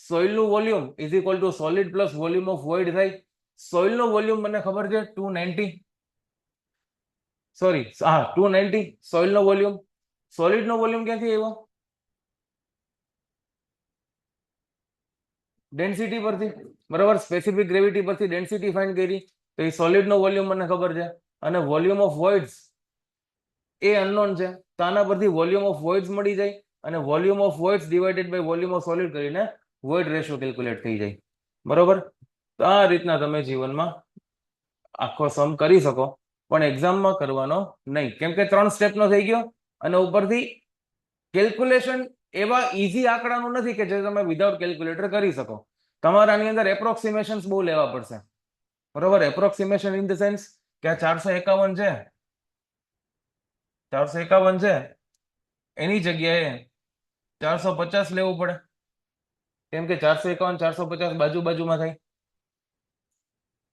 સોઇલનું volume is equal to solid plus volume of void થાય. સોઇલનો વોલ્યુમ મને ખબર છે 290, સોરી હા 290 સોઇલનો વોલ્યુમ. સોલિડનો વોલ્યુમ ક્યાંથી આવ્યો? ડેન્સિટી પરથી. બરાબર? સ્પેસિફિક ગ્રેવિટી પરથી ડેન્સિટી ફાઇન્ડ કરી તો એ સોલિડનો વોલ્યુમ મને ખબર છે અને વોલ્યુમ ઓફ વોઇડ્સ એ અનનોન છે. તો આના પરથી વોલ્યુમ ઓફ વોઇડ્સ મળી જાય અને volume of voids divided by volume of solid કરીને વોઇડ રેશિયો કેલ્ક્યુલેટ થઈ જાય. બરોબર? તો આ રીતના તમે જીવનમાં આખો સમ કરી શકો, પણ એક્ઝામમાં કરવાનો નહીં કેમ કે 3 સ્ટેપનો થઈ ગયો અને ઉપરથી કેલ્ક્યુલેશન એવા ઈઝી આંકડાનું નથી કે જે તમે વિધાઉટ કેલ્ક્યુલેટર કરી શકો. તમારે આની અંદર એપ્રોક્સિમેશન્સ બહુ લેવા પડશે. બરોબર? એપ્રોક્સિમેશન ઇન ધ સેન્સ કે આ 451 છે, 451 છે એની જગ્યાએ 450 લેવું પડે કેમ કે 451 450 બાજુ બાજુમાં થાય.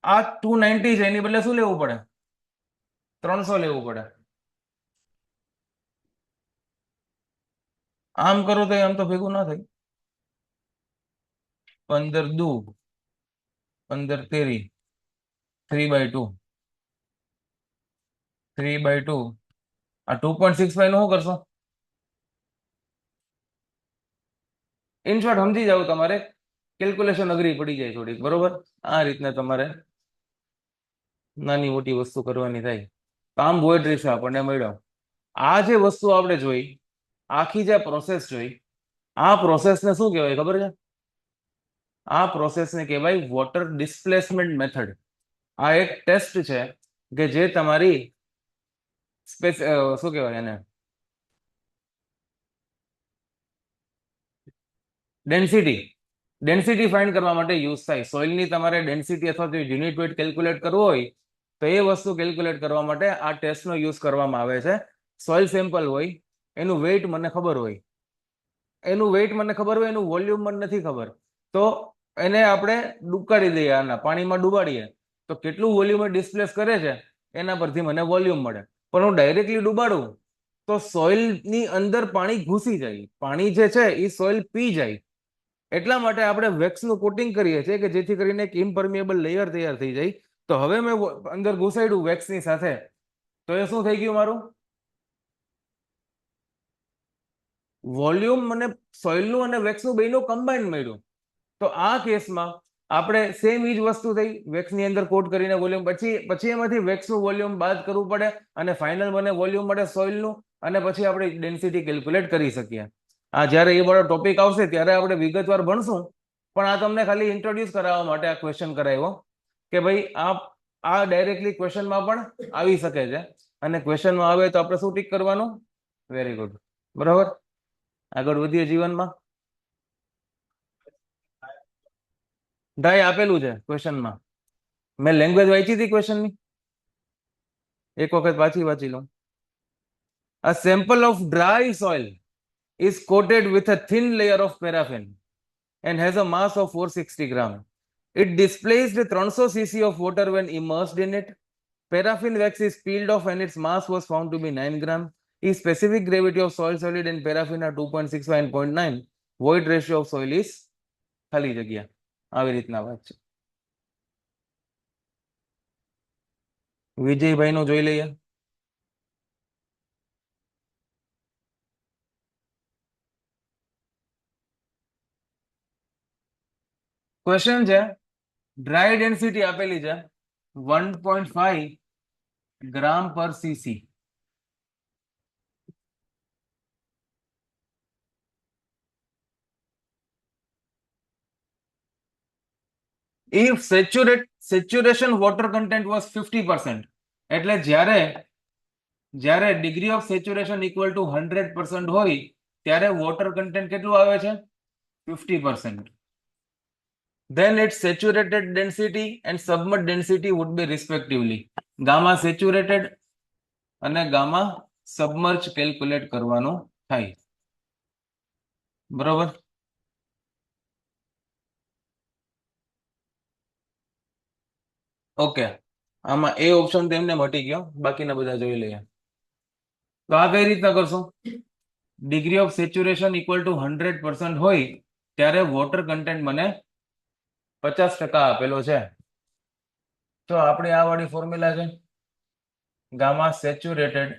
આ 290 છે એની બદલે શું લેવું પડે? 300 લેવું પડે. આમ કરો તો આમ તો ભેગું ના થાય. 15 દુ 15 તેરી 3/2 3/2 આ 2.65 નું શું કરશો? ઇન શોર્ટ સમજી જાવ, તમારે કેલ્ક્યુલેશન અઘરી પડી જાય થોડીક, બરોબર. આ રીતના તમારે નાની મોટી વસ્તુ કરવાની થાય. આમ વોઇડ રેશિયો આપણને મળ્યો. આ જે વસ્તુ આપણે જોઈ, આખી જે પ્રોસેસ જોઈ, આ પ્રોસેસને શું કહેવાય ખબર છે? આ પ્રોસેસને કહેવાય વોટર ડિસ્પ્લેસમેન્ટ મેથડ. આ એક ટેસ્ટ છે કે જે તમારી શું કહેવાય એને, ડેન્સિટી ફાઇન્ડ કરવા માટે યુઝ થાય. સોઇલની તમારે ડેન્સિટી અથવા તો યુનિટ વેટ કેલ્ક્યુલેટ કરવો હોય તો એ વસ્તુ કેલ્ક્યુલેટ કરવા માટે આ ટેસ્ટનો યુઝ કરવામાં આવે છે. સોઇલ સેમ્પલ હોય, એનું વેઇટ મને ખબર હોય, એનું વોલ્યુમ મને નથી ખબર, તો એને આપણે ડૂબકાડી દઈએ, આના પાણીમાં ડૂબાડીએ તો કેટલું વોલ્યુમ ડિસ્પ્લેસ કરે છે એના પરથી મને વોલ્યુમ મળે. પણ હું ડાયરેક્ટલી ડૂબાડું તો સોઇલની અંદર પાણી ઘૂસી જાય, પાણી જે છે એ સોઇલ પી જાય. એટલા માટે આપણે વેક્સનું કોટિંગ કરીએ છીએ કે જેથી કરીને એક ઇમ્પર્મિએબલ લેયર તૈયાર થઈ જાય. તો હવે મેં અંદર ઘૂસાડ્યું વેક્સની સાથે, તો એ શું થઈ ગયું? મારું વોલ્યુમ મને સોઇલનું અને વેક્સનું બેયનું કમ્બાઈન મળ્યું. તો આ કેસમાં આપણે સેમ ઈ જ વસ્તુ થઈ, વેક્સની અંદર કોટ કરીને વોલ્યુમ, પછી એમાંથી વેક્સનું વોલ્યુમ બાદ કરવું પડે અને ફાઇનલ મને વોલ્યુમ મળે સોઇલનું, અને પછી આપણે ડેન્સિટી કેલ્ક્યુલેટ કરી શકીએ. આ જ્યારે એ બધો ટોપિક આવશે ત્યારે આપણે વિગતવાર ભણશું, પણ આ તમને ખાલી ઇન્ટ્રોડ્યુસ કરાવવા માટે આ ક્વેશ્ચન કરાવ્યો કે ભાઈ આ ડાયરેક્ટલી ક્વેશ્ચનમાં પણ આવી શકે છે, અને ક્વેશ્ચનમાં આવે તો આપણે શું ટીક કરવાનું? વેરી ગુડ, બરાબર. આગળ વધીએ જીવનમાં. ડાય આપેલું છે ક્વેશ્ચનમાં, મેં લેંગ્વેજ વાંચી હતી ક્વેશ્ચનની, એક વખત પાછી વાંચી લો. A sample of dry soil is coated with a thin layer of paraffin and has a mass of 460 gram. It displaced 300 cc of water when immersed in it. Paraffin wax is peeled off and its mass was found to be 9 gram. Its specific gravity of soil solid and paraffin are 2.65 and 0.9. Void ratio of soil is ખાલી જગ્યા. આવી રીતના વાત છે. વિજયભાઈ નું જોઈ લઈએ. ક્વેશ્ચન છે, ડ્રાય ડેન્સિટી આપેલી છે 1.5 ગ્રામ પર CC. If saturation water content was 50%, એટલે જ્યારે degree of saturation equal to 100% હોય ત્યારે વોટર કન્ટેન્ટ કેટલું આવે છે? 50%. Then its saturated density and submerged density would be respectively gamma saturated અને gamma submerged કેલ્ક્યુલેટ કરવાનું થાય, બરોબર. ઓકે, આમાં એ ઓપ્શન તેમને મટી ગયો, બાકીના બધા જોઈ લઈએ. તો આ કઈ રીતના કરશું? Degree of saturation equal to 100% હોય ત્યારે વોટર કન્ટેન્ટ મને 50% આપેલો છે. તો આપણે આ વાળી ફોર્મ્યુલા છે, gamma saturated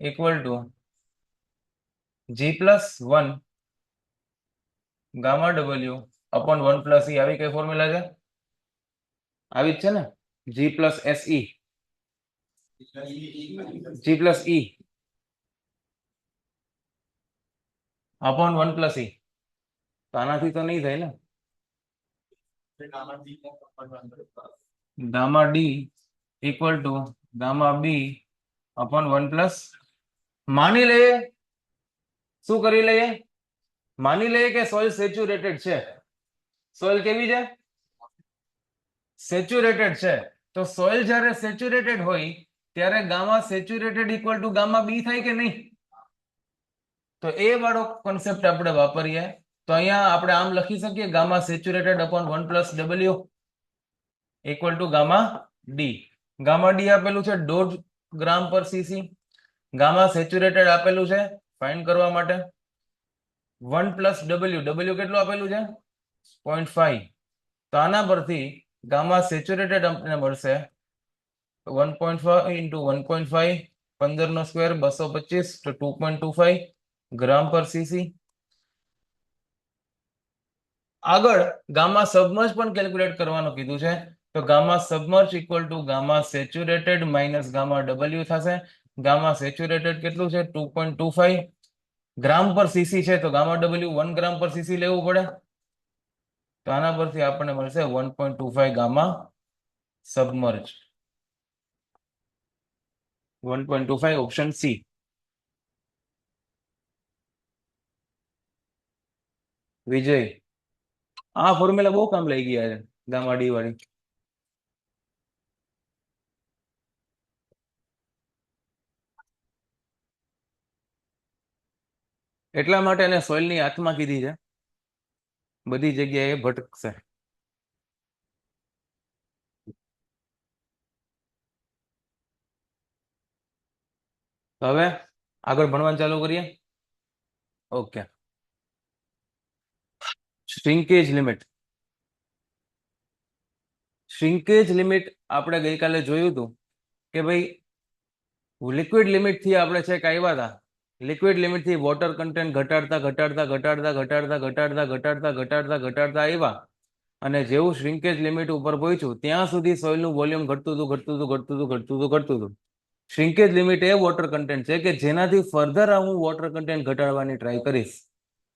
equal two G+1 gamma W upon 1 + E. આવી કઈ ફોર્મ્યુલા છે? આવી જ છે ને, G+SE, G+E અપોન 1 + E. તો આનાથી તો નહીં થાય ને. Gamma D equal to gamma B upon 1 + માની લઈએ, શું કરી લઈએ? માની લઈએ કે સોઇલ સેચ્યુરેટેડ છે. સોઇલ કેવી છે? સેચ્યુરેટેડ છે. તો સોઇલ જ્યારે સેચ્યુરેટેડ હોય ત્યારે gamma saturated equal to gamma B થાય કે નહીં? તો એ વાળો કોન્સેપ્ટ આપણે વાપરીએ તો અહીંયા આપણે આમ લખી શકીએ, gamma saturated upon 1 + W equal to gamma D. Gamma D આપેલું છે 1.5 ગ્રામ પર સીસી. ગામા સેચ્યુરેટેડ આપેલું છે ફાઇન્ડ કરવા માટે 1 પ્લસ ડબલ્યુ, ડબલ્યુ કેટલું આપેલું છે 0.5. તો આના પરથી ગામા સેચ્યુરેટેડ આપણને મળશે 1.5 ઇન્ટુ 1.5, 15 નો સ્ક્વેર 225, તો 2.25 ગ્રામ પર સીસી. આગળ ગામા સબમર્જ પણ કેલ્ક્યુલેટ કરવાનું કીધું છે, તો gamma submerged equal to gamma saturated minus gamma W થશે. ગામા સેચ્યુરેટેડ કેટલું છે 2.25 ગ્રામ પર સીસી છે, તો ગામા ડબલ્યુ 1 ગ્રામ પર સીસી લેવું પડે, તો આના પરથી આપણને મળશે 1.25 gamma submerged. 1.25 option C. Vijay, આ ફોર્મ્યુલા બહુ કામ લઈ ગયા છે ગામા ડી વાળી. એટલા માટે એને સોઇલની આત્મા કીધી છે, બધી જગ્યાએ ભટકશે. હવે આગળ ભણવાનું ચાલુ કરીએ. Okay, shrinkage limit. Shrinkage limit આપણે ગઈકાલે જોયું હતું કે ભાઈ લિક્વિડ લિમિટ થી આપણે છેક આવ્યા હતા. લિક્વિડ લિમિટ થી વોટર કન્ટેન્ટ ઘટાડતા ઘટાડતા ઘટાડતા ઘટાડતા ઘટાડતા ઘટાડતા ઘટાડતા ઘટાડતા આવ્યા, અને જેવું શ્રિંકેજ લિમિટ ઉપર પહોંચ્યું ત્યાં સુધી સોઇલનું વોલ્યુમ ઘટતું હતું ઘટતું હતું ઘટતું હતું ઘટતું હતું ઘટતું હતું. શ્રિંકેજ લિમિટ એ વોટર કન્ટેન્ટ છે કે જેનાથી ફર્ધર હું વોટર કન્ટેન્ટ ઘટાડવાની ટ્રાય કરીશ.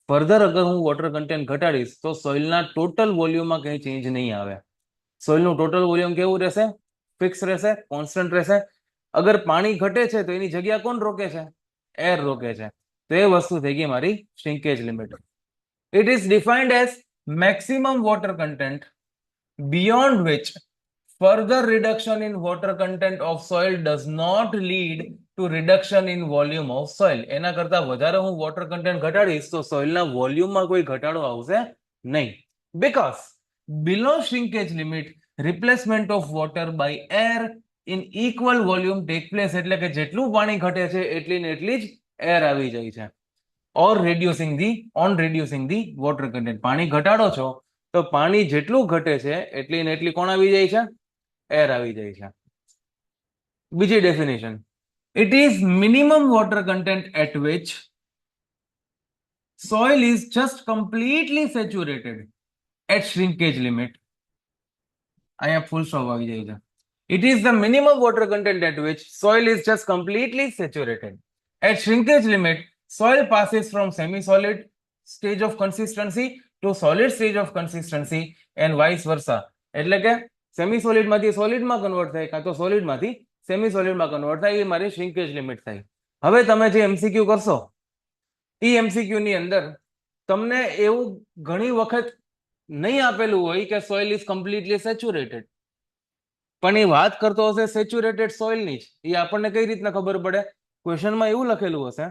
ફર્ધર અગર હું વોટર કન્ટેન્ટ ઘટાડીશ તો સોઇલના ટોટલ વોલ્યુમમાં કંઈ ચેન્જ નહીં આવે. સોઇલનું ટોટલ વોલ્યુમ કેવું રહેશે? ફિક્સ રહેશે, કોન્સ્ટન્ટ રહેશે. અગર પાણી ઘટે છે તો એની જગ્યા કોણ રોકે છે? એર રોકે છે. તો એ વસ્તુ થઈ ગઈ મારી shrinkage limit. It is defined as maximum water content beyond which further reduction in water content of soil does not lead to reduction in volume of soil. એના કરતા વધારે હું વોટર કન્ટેન્ટ ઘટાડીશ તો સોઇલના વોલ્યુમમાં કોઈ ઘટાડો આવશે નહીં. Because below shrinkage limit replacement of water by air in equal volume take place, એટલે કે જેટલું પાણી ઘટે છે એટલી ને એટલી જ એર આવી જાય છે. ઓર reducing the water content. પાણી ઘટાડો છો તો પાણી જેટલું ઘટે છે એટલી ને એટલી કોણ આવી જાય છે? એર આવી જાય છે. બીજી definition, it is minimum water content at which soil is just completely saturated at shrinkage limit. અહીંયા ફૂલ સ્ટોપ આવી જાય છે. It is the minimum water content at which soil is just completely saturated. At shrinkage limit, soil passes from semi-solid stage of consistency to solid stage of consistency and vice versa. એટલે કે સેમી સોલિડ માંથી સોલિડ માં કન્વર્ટ થાય કાં તો સોલિડ માંથી સેમી સોલિડ માં કન્વર્ટ થાય, એ મારી શ્રિંકેજ લિમિટ થાય. હવે તમે જે એમસીક્યુ કરશો એ એમસીક્યુ ની અંદર તમને એવું ઘણી વખત નહીં આપેલું હોય કે સોઇલ ઇઝ કમ્પ્લીટલી સેચ્યુરેટેડ, પણ એ વાત કરતો હશે સેચ્યુરેટેડ સોઇલની જ. એ આપણને કઈ રીતના ખબર પડે? ક્વેશ્ચનમાં એવું લખેલું હશે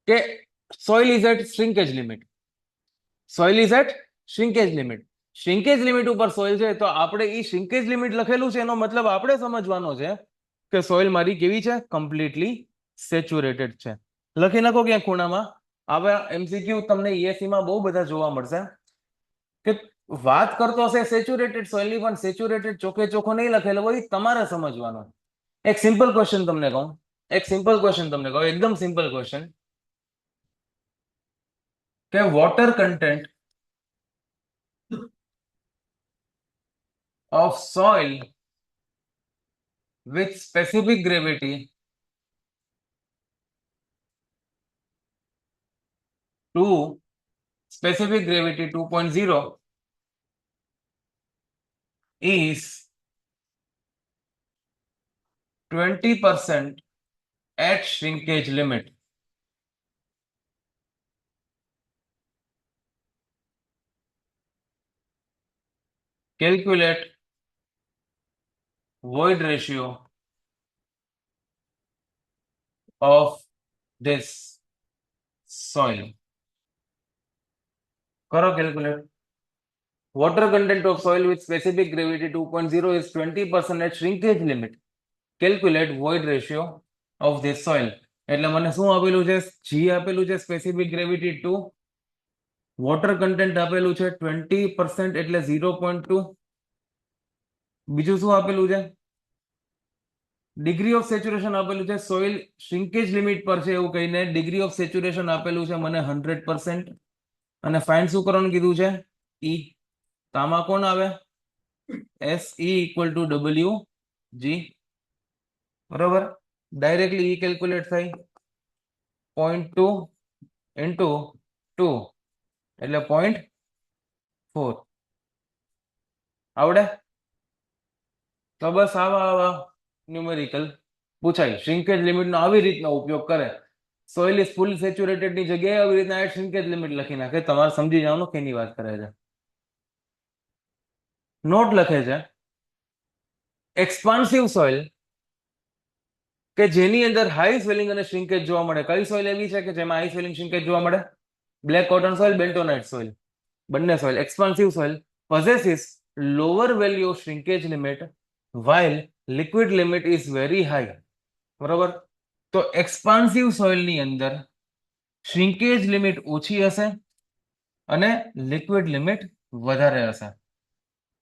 કે soil is at shrinkage limit, soil is at shrinkage limit. Shrinkage limit ઉપર સોઇલ છે તો આપણે એ શ્રિંકેજ લિમિટ લખેલું છે એનો મતલબ આપણે સમજવાનો છે કે સોઇલ મારી કેવી છે? કમ્પ્લીટલી સેચ્યુરેટેડ છે. લખી નાખો ક્યાંક ખૂણામાં. આવા એમસીક્યુ તમને ઈએસસી માં બહુ બધા જોવા મળશે કે વાત કરતો હશે સેચ્યુરેટેડ સોઇલની, પણ સેચ્યુરેટેડ ચોકે ચોખ્ખો નહીં લખેલો હોય, તમારે સમજવાનો. એક સિમ્પલ ક્વેશ્ચન તમને કહું, એકદમ સિમ્પલ ક્વેશ્ચન કે water content of soil with specific gravity to specific gravity 2.0 is 20% at shrinkage limit. Calculate void ratio of this soil. करो calculate. Water content of soil with specific gravity 2.0 is 20% at shrinkage limit. Calculate void ratio of this soil. એટલે મને શું આપેલું છે? જી આપેલું છે સ્પેસિફિક ગ્રેવિટી 2, વોટર કન્ટેન્ટ આપેલું છે 20% એટલે 0.2. બીજું શું આપેલું છે? ડિગ્રી ઓફ સેચ્યુરેશન આપેલું છે, સોઇલ શ્રિંકેજ લિમિટ પર છે એવું કહીને ડિગ્રી ઓફ સેચ્યુરેશન આપેલું છે મને 100%. અને ફાઇન્ડ શું કરવાનું કીધું છે? ઈ. તો આમાં કોણ આવે? SE equal to WG. બરોબર, ડાયરેક્ટલી ઈ કેલ્ક્યુલેટ થાય 0.2 ઇન્ટુ 2 એટલે 0.4. આવડે? તો બસ આવા ન્યુમેરિકલ પૂછાય. શ્રિંકેજ લિમિટનો આવી રીતનો ઉપયોગ કરે. સોઇલ ઇઝ ફૂલ સેચ્યુરેટેડ ની જગ્યાએ આવી રીતના શ્રિંકેજ લિમિટ લખી નાખે. તમારે સમજી જવાનું કેની વાત કરે છે. નોટ લખે છે એક્સપાન્સિવ સોઇલ કે જેની અંદર હાઈ સ્વેલિંગ અને શ્રિંકેજ જોવા મળે. કઈ સોઇલ એવી છે કે જેમાં હાઈ સ્વેલિંગ શ્રિંકેજ જોવા મળે? Black cotton soil, bentonite soil, બંને soil. Expansive soil possesses lower value of shrinkage limit while liquid limit is very high. બરોબર, તો એક્સપાન્સિવ સોઇલની અંદર શ્રિંકેજ લિમિટ ઓછી હશે અને લિક્વિડ લિમિટ વધારે હશે.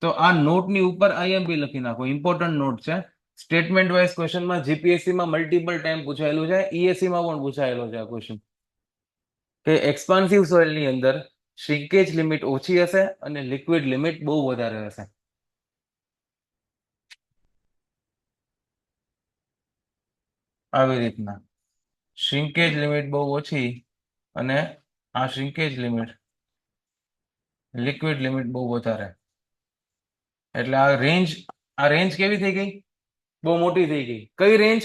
તો આ નોટની ઉપર આઈએમપી લખી નાખો. ઇમ્પોર્ટન્ટ નોટ છે. સ્ટેટમેન્ટ વાઇઝ ક્વેશ્ચનમાં જીપીએસસીમાં મલ્ટિપલ ટાઈમ પૂછાયેલું છે, ઈએસસીમાં પણ પૂછાયેલો છે આ ક્વેશ્ચન કે એક્સપાન્સિવ સોઇલની અંદર શ્રિંકેજ લિમિટ ઓછી હશે અને લિક્વિડ લિમિટ બહુ વધારે હશે. આવી રીતના શ્રિંકેજ લિમિટ બહુ ઓછી અને આ શ્રિંકેજ લિમિટ, લિક્વિડ લિમિટ બહુ વધારે. એટલે આ રેન્જ કેવી થઈ ગઈ? બહુ મોટી થઈ ગઈ. કઈ રેન્જ?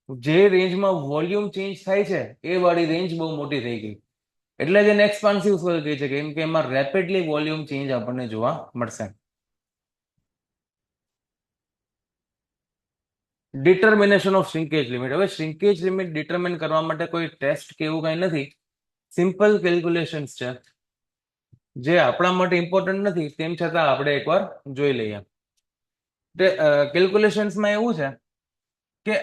જે રેન્જમાં વોલ્યુમ ચેન્જ થાય છે એ વાળી રેન્જ બહુ મોટી થઈ ગઈ. એટલે જ એને એક્સપાન્સિવ સોઇલ કહે છે, કેમ કે એમાં રેપિડલી વોલ્યુમ ચેન્જ આપણને જોવા મળશે. Determination of shrinkage limit. હવે શ્રિંકેજ લિમિટ ડિટર્મિન કરવા માટે કોઈ ટેસ્ટ કે એવું કઈ નથી, સિમ્પલ કેલ્ક્યુલેશન્સ છે જે આપણા માટે ઇમ્પોર્ટન્ટ નથી, તેમ છતાં આપણે એકવાર જોઈ લઈએ. કેલ્ક્યુલેશન્સમાં એવું છે કે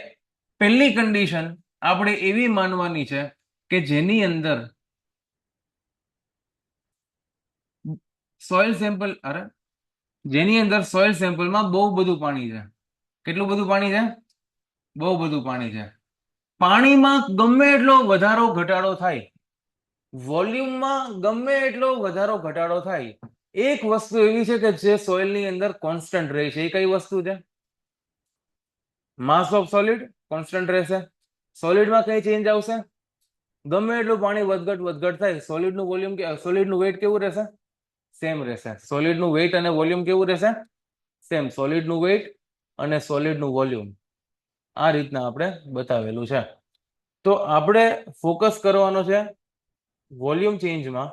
પહેલી કન્ડિશન આપણે એવી માનવાની છે કે જેની અંદર સોઇલ સેમ્પલ સેમ્પલમાં બહુ બધું પાણી છે. કેટલું બધું પાણી છે? બહુ બધું પાણી છે. પાણીમાં ગમે એટલો વધારો ઘટાડો થાય, વોલ્યુમમાં ગમે એટલો વધારો ઘટાડો થાય, એક વસ્તુ એવી છે કે જે સોઇલની અંદર કોન્સ્ટન્ટ રહે છે. એ કઈ વસ્તુ છે? માસ ઓફ સોલિડ કોન્સ્ટન્ટ રહેશે. સોલિડમાં કઈ ચેન્જ આવશે? ગમે એટલું પાણી વધઘટ થાય, સોલિડનું વોલ્યુમ, સોલિડનું વેઇટ કેવું રહેશે? સેમ રહેશે. સોલિડનું વેઇટ અને વોલ્યુમ કેવું રહેશે? સેમ. સોલિડનું વેઇટ અને સોલિડનું વોલ્યુમ આ રીતના આપણે બતાવેલું છે. તો આપણે ફોકસ કરવાનો છે વોલ્યુમ ચેન્જમાં,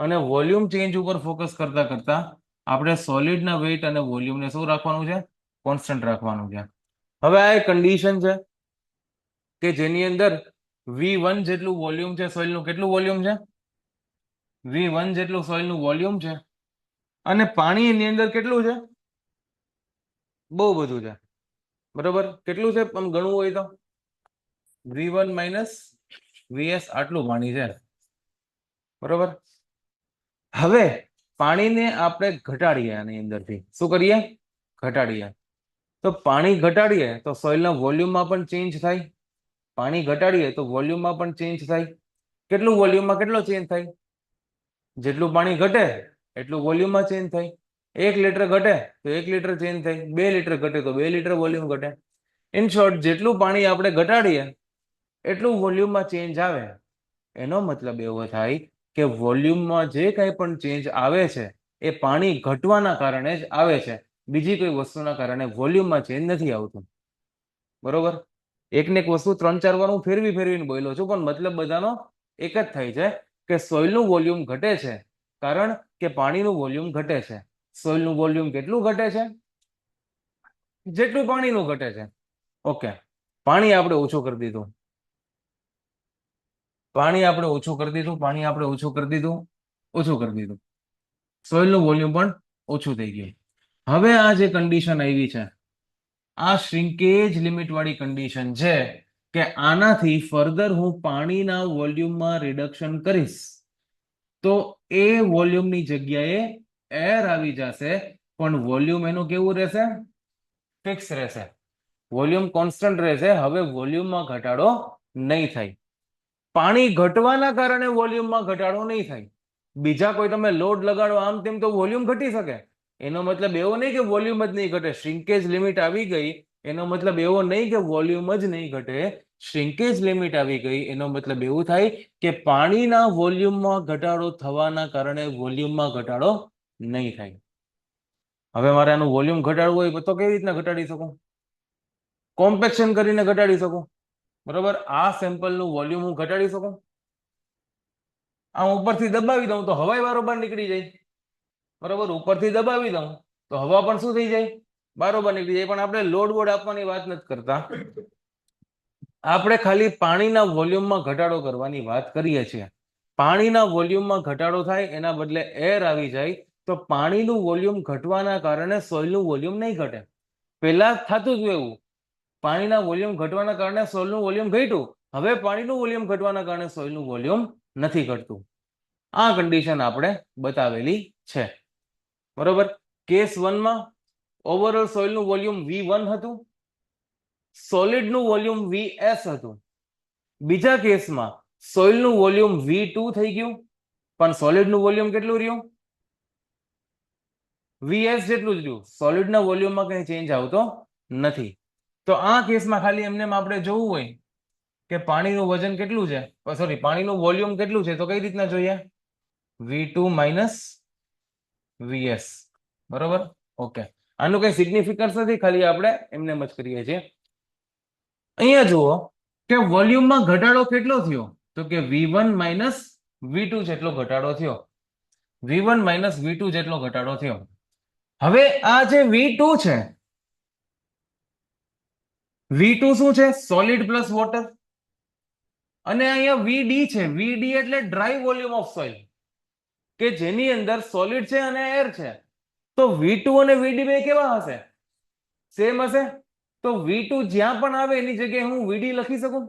અને વોલ્યુમ ચેન્જ ઉપર ફોકસ કરતા કરતા આપણે સોલિડના વેઇટ અને વોલ્યુમને શું રાખવાનું છે? કોન્સ્ટન્ટ રાખવાનું છે. હવે આ એક કન્ડિશન છે કે જેની અંદર V1 જેટલું વોલ્યુમ છે સોઇલનું. કેટલું વોલ્યુમ છે? V1 જેટલું સોઇલનું વોલ્યુમ છે. અને પાણી એની અંદર કેટલું છે? બહુ બધું છે. બરોબર, કેટલું છે આમ ગણવું હોય તો? V1 માઇનસ VS આટલું પાણી છે. બરોબર, હવે પાણીને આપણે ઘટાડીએ, આની અંદરથી શું કરીએ? ઘટાડીએ. તો પાણી ઘટાડીએ તો સોઇલના વોલ્યુમમાં પણ ચેન્જ થાય. પાણી ઘટાડીએ તો વોલ્યુમમાં પણ ચેન્જ થાય. કેટલું વોલ્યુમમાં કેટલો ચેન્જ થાય? જેટલું પાણી ઘટે એટલું વોલ્યુમમાં ચેન્જ થાય. 1 લિટર ઘટે તો 1 લિટર ચેન્જ થાય. 2 લિટર ઘટે તો 2 લિટર વોલ્યુમ ઘટે. ઇન શોર્ટ, જેટલું પાણી આપણે ઘટાડીએ એટલું વોલ્યુમમાં ચેન્જ આવે. એનો મતલબ એવો થાય કે વોલ્યુમમાં જે કંઈ પણ ચેન્જ આવે છે એ પાણી ઘટવાના કારણે જ આવે છે. બીજી કોઈ વસ્તુના કારણે વોલ્યુમમાં ચેન્જ નથી આવતું. બરોબર, એકને એક વસ્તુ 3-4 વાર હું ફેરવીને બોલ્યો છું, પણ મતલબ બધાનો એક જ થાય છે કે સોઇલનું વોલ્યુમ ઘટે છે કારણ કે પાણીનું વોલ્યુમ ઘટે છે. સોઇલનું વોલ્યુમ કેટલું ઘટે છે? જેટલું પાણીનું ઘટે છે. ઓકે, પાણી આપણે ઓછું કરી દીધું. સોઇલનું વોલ્યુમ પણ ઓછું થઈ ગયું. હવે આ જે કન્ડિશન આવી છે, આ શ્રિંકેજ લિમિટ વાળી કન્ડિશન છે, કે આનાથી ફર્ધર હું પાણીના વોલ્યુમમાં રિડક્શન કરીશ તો એ વોલ્યુમની જગ્યાએ એર આવી જશે, પણ વોલ્યુમ એનું કેવું રહેશે? ફિક્સ રહેશે. વોલ્યુમ કોન્સ્ટન્ટ રહેશે. હવે વોલ્યુમમાં ઘટાડો નહીં થાય. પાણી ઘટવાના કારણે વોલ્યુમમાં ઘટાડો નહીં થાય. બીજા કોઈ તમે લોડ લગાડો આમ તેમ તો વોલ્યુમ ઘટી શકે. એનો મતલબ એવો નહીં કે વોલ્યુમ જ નહીં ઘટે. શ્રિંકેજ લિમિટ આવી ગઈ એનો મતલબ એવો નહીં કે વોલ્યુમ જ નહીં ઘટે. શ્રિંકેજ લિમિટ આવી ગઈ એનો મતલબ એવું થાય કે પાણીના વોલ્યુમમાં ઘટાડો થવાના કારણે વોલ્યુમમાં ઘટાડો નહીં થાય. હવે મારે આનું વોલ્યુમ ઘટાડવું હોય તો કેવી રીતના ઘટાડી શકું? કોમ્પેક્શન કરીને ઘટાડી શકું. બરોબર, આ સેમ્પલનું વોલ્યુમ હું ઘટાડી શકું. આમ ઉપરથી દબાવી દઉં તો હવાઈ બારોબાર નીકળી જાય. બરોબર, ઉપરથી દબાવી દઉં તો હવા પણ શું થઈ જાય? બારોબાર નીકળી જાય. પણ આપણે લોડ બોર્ડ આપવાની વાત નથી કરતા. આપણે ખાલી પાણીના વોલ્યુમમાં ઘટાડો કરવાની વાત કરીએ છીએ. પાણીના વોલ્યુમમાં ઘટાડો થાય એના બદલે એર આવી જાય તો પાણીનું વોલ્યુમ ઘટવાના કારણે સોઇલનું વોલ્યુમ નહીં ઘટે. પહેલા થતું જ એવું, પાણીના વોલ્યુમ ઘટવાના કારણે સોઇલનું વોલ્યુમ ઘટ્યું. હવે પાણીનું વોલ્યુમ ઘટવાના કારણે સોઇલનું વોલ્યુમ નથી ઘટતું. આ કન્ડિશન આપણે બતાવેલી છે. બરોબર, કેસ 1 માં ઓવરઓલ સોઇલનું વોલ્યુમ V1 હતું, સોલિડનું વોલ્યુમ Vs હતું. બીજા કેસમાં સોઇલનું વોલ્યુમ V2 થઈ ગયું, પણ સોલિડનું વોલ્યુમ કેટલું રહ્યું? Vs જેટલું જ રહ્યું. સોલિડના વોલ્યુમમાં કંઈ ચેન્જ આવતો નથી. તો આ કેસમાં ખાલી એમને આપણે જોવું હોય કે પાણીનું વજન કેટલું છે, સોરી પાણીનું વોલ્યુમ કેટલું છે, તો કઈ રીતના જોઈએ? V2 minus Vs. બરોબર, ઓકે. આનું કઈ સિગ્નિફિકન્સ નથી, ખાલી આપણે એમને જ કરીએ છીએ. અહીંયા જુઓ કે વોલ્યુમમાં ઘટાડો કેટલો થયો, તો કે V1 માઇનસ V2 જેટલો ઘટાડો થયો. V1 માઇનસ V2 જેટલો ઘટાડો થયો. હવે આ જે V2 છે, V2 શું છે? Solid plus water. અને અહીંયા VD છે. VD એટલે ડ્રાય વોલ્યુમ ઓફ સોઇલ, કે જેની અંદર સોલિડ છે અને એર છે. તો V2 અને VD બે કેવા હશે? સેમ હશે. તો V2 જ્યાં પણ આવે એની જગ્યાએ હું VD લખી શકું.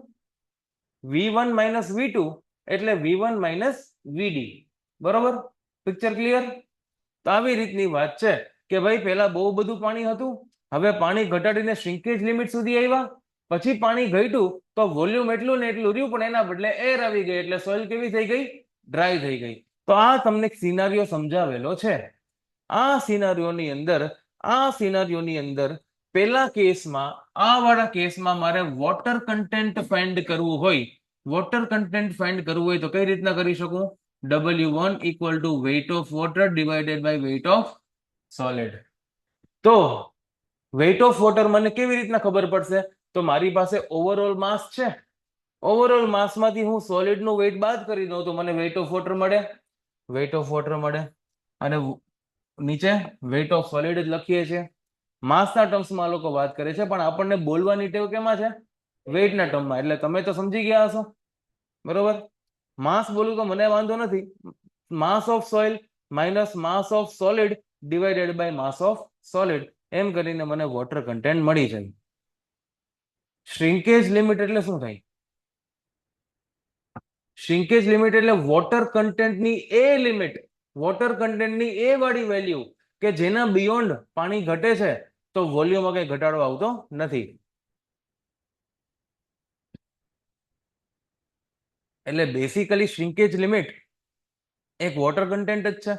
V1 માઇનસ V2 એટલે V1 માઇનસ VD. બરોબર, પિક્ચર ક્લિયર? તો આવી રીતની વાત છે કે ભાઈ પહેલા બહુ બધું પાણી હતું, હવે પાણી ઘટાડીને શ્રિંકેજ લિમિટ સુધી આવ્યા, પછી પાણી ઘટ્યું તો વોલ્યુમ એટલું ને એટલું રહ્યું, પણ એના બદલે એર આવી ગઈ એટલે સોઇલ કેવી થઈ ગઈ? ડ્રાય થઈ ગઈ. તો આ તમને સિનારીઓ સમજાવેલો છે. આ સિનારીઓની અંદર પહેલા કેસમાં, આ વાળા કેસમાં મારે વોટર કન્ટેન્ટ ફાઇન્ડ કરવું હોય, વોટર કન્ટેન્ટ ફાઇન્ડ કરવું હોય તો કઈ રીતના કરી શકું? W1 equal to weight of water divided by weight of solid. તો weight of water મને કેવી રીતના ખબર પડશે? તો મારી પાસે ઓવરઓલ માસ છે. ઓવરઓલ માસમાંથી હું સોલિડનું વેઇટ બાદ કરી દઉં તો મને weight of water મળે. weight of water મળે. અને નીચે weight of solid જ લખીએ છીએ. માસના ટર્મ્સમાં લોકો વાત કરે છે, પણ આપણને બોલવાની ટેવ કેમાં છે? વેઇટના ટર્મમાં. એટલે તમે તો સમજી ગયા હશો. બરોબર, માસ બોલું તો મને વાંધો નથી. Mass of soil minus mass of solid divided by mass of solid, એમ કરીને મને વોટર કન્ટેન્ટ મળી જાય. શ્રિંકેજ લિમિટ એટલે શું થાય? શ્રિંકેજ લિમિટ એટલે વોટર કન્ટેન્ટની એ લિમિટ, વોટર કન્ટેન્ટની એ વાળી વેલ્યુ કે જેના બિયોન્ડ પાણી ઘટે છે તો વોલ્યુમમાં કઈ ઘટાડો આવતો નથી. એટલે બેસિકલી શ્રિંકેજ લિમિટ એક વોટર કન્ટેન્ટ જ છે.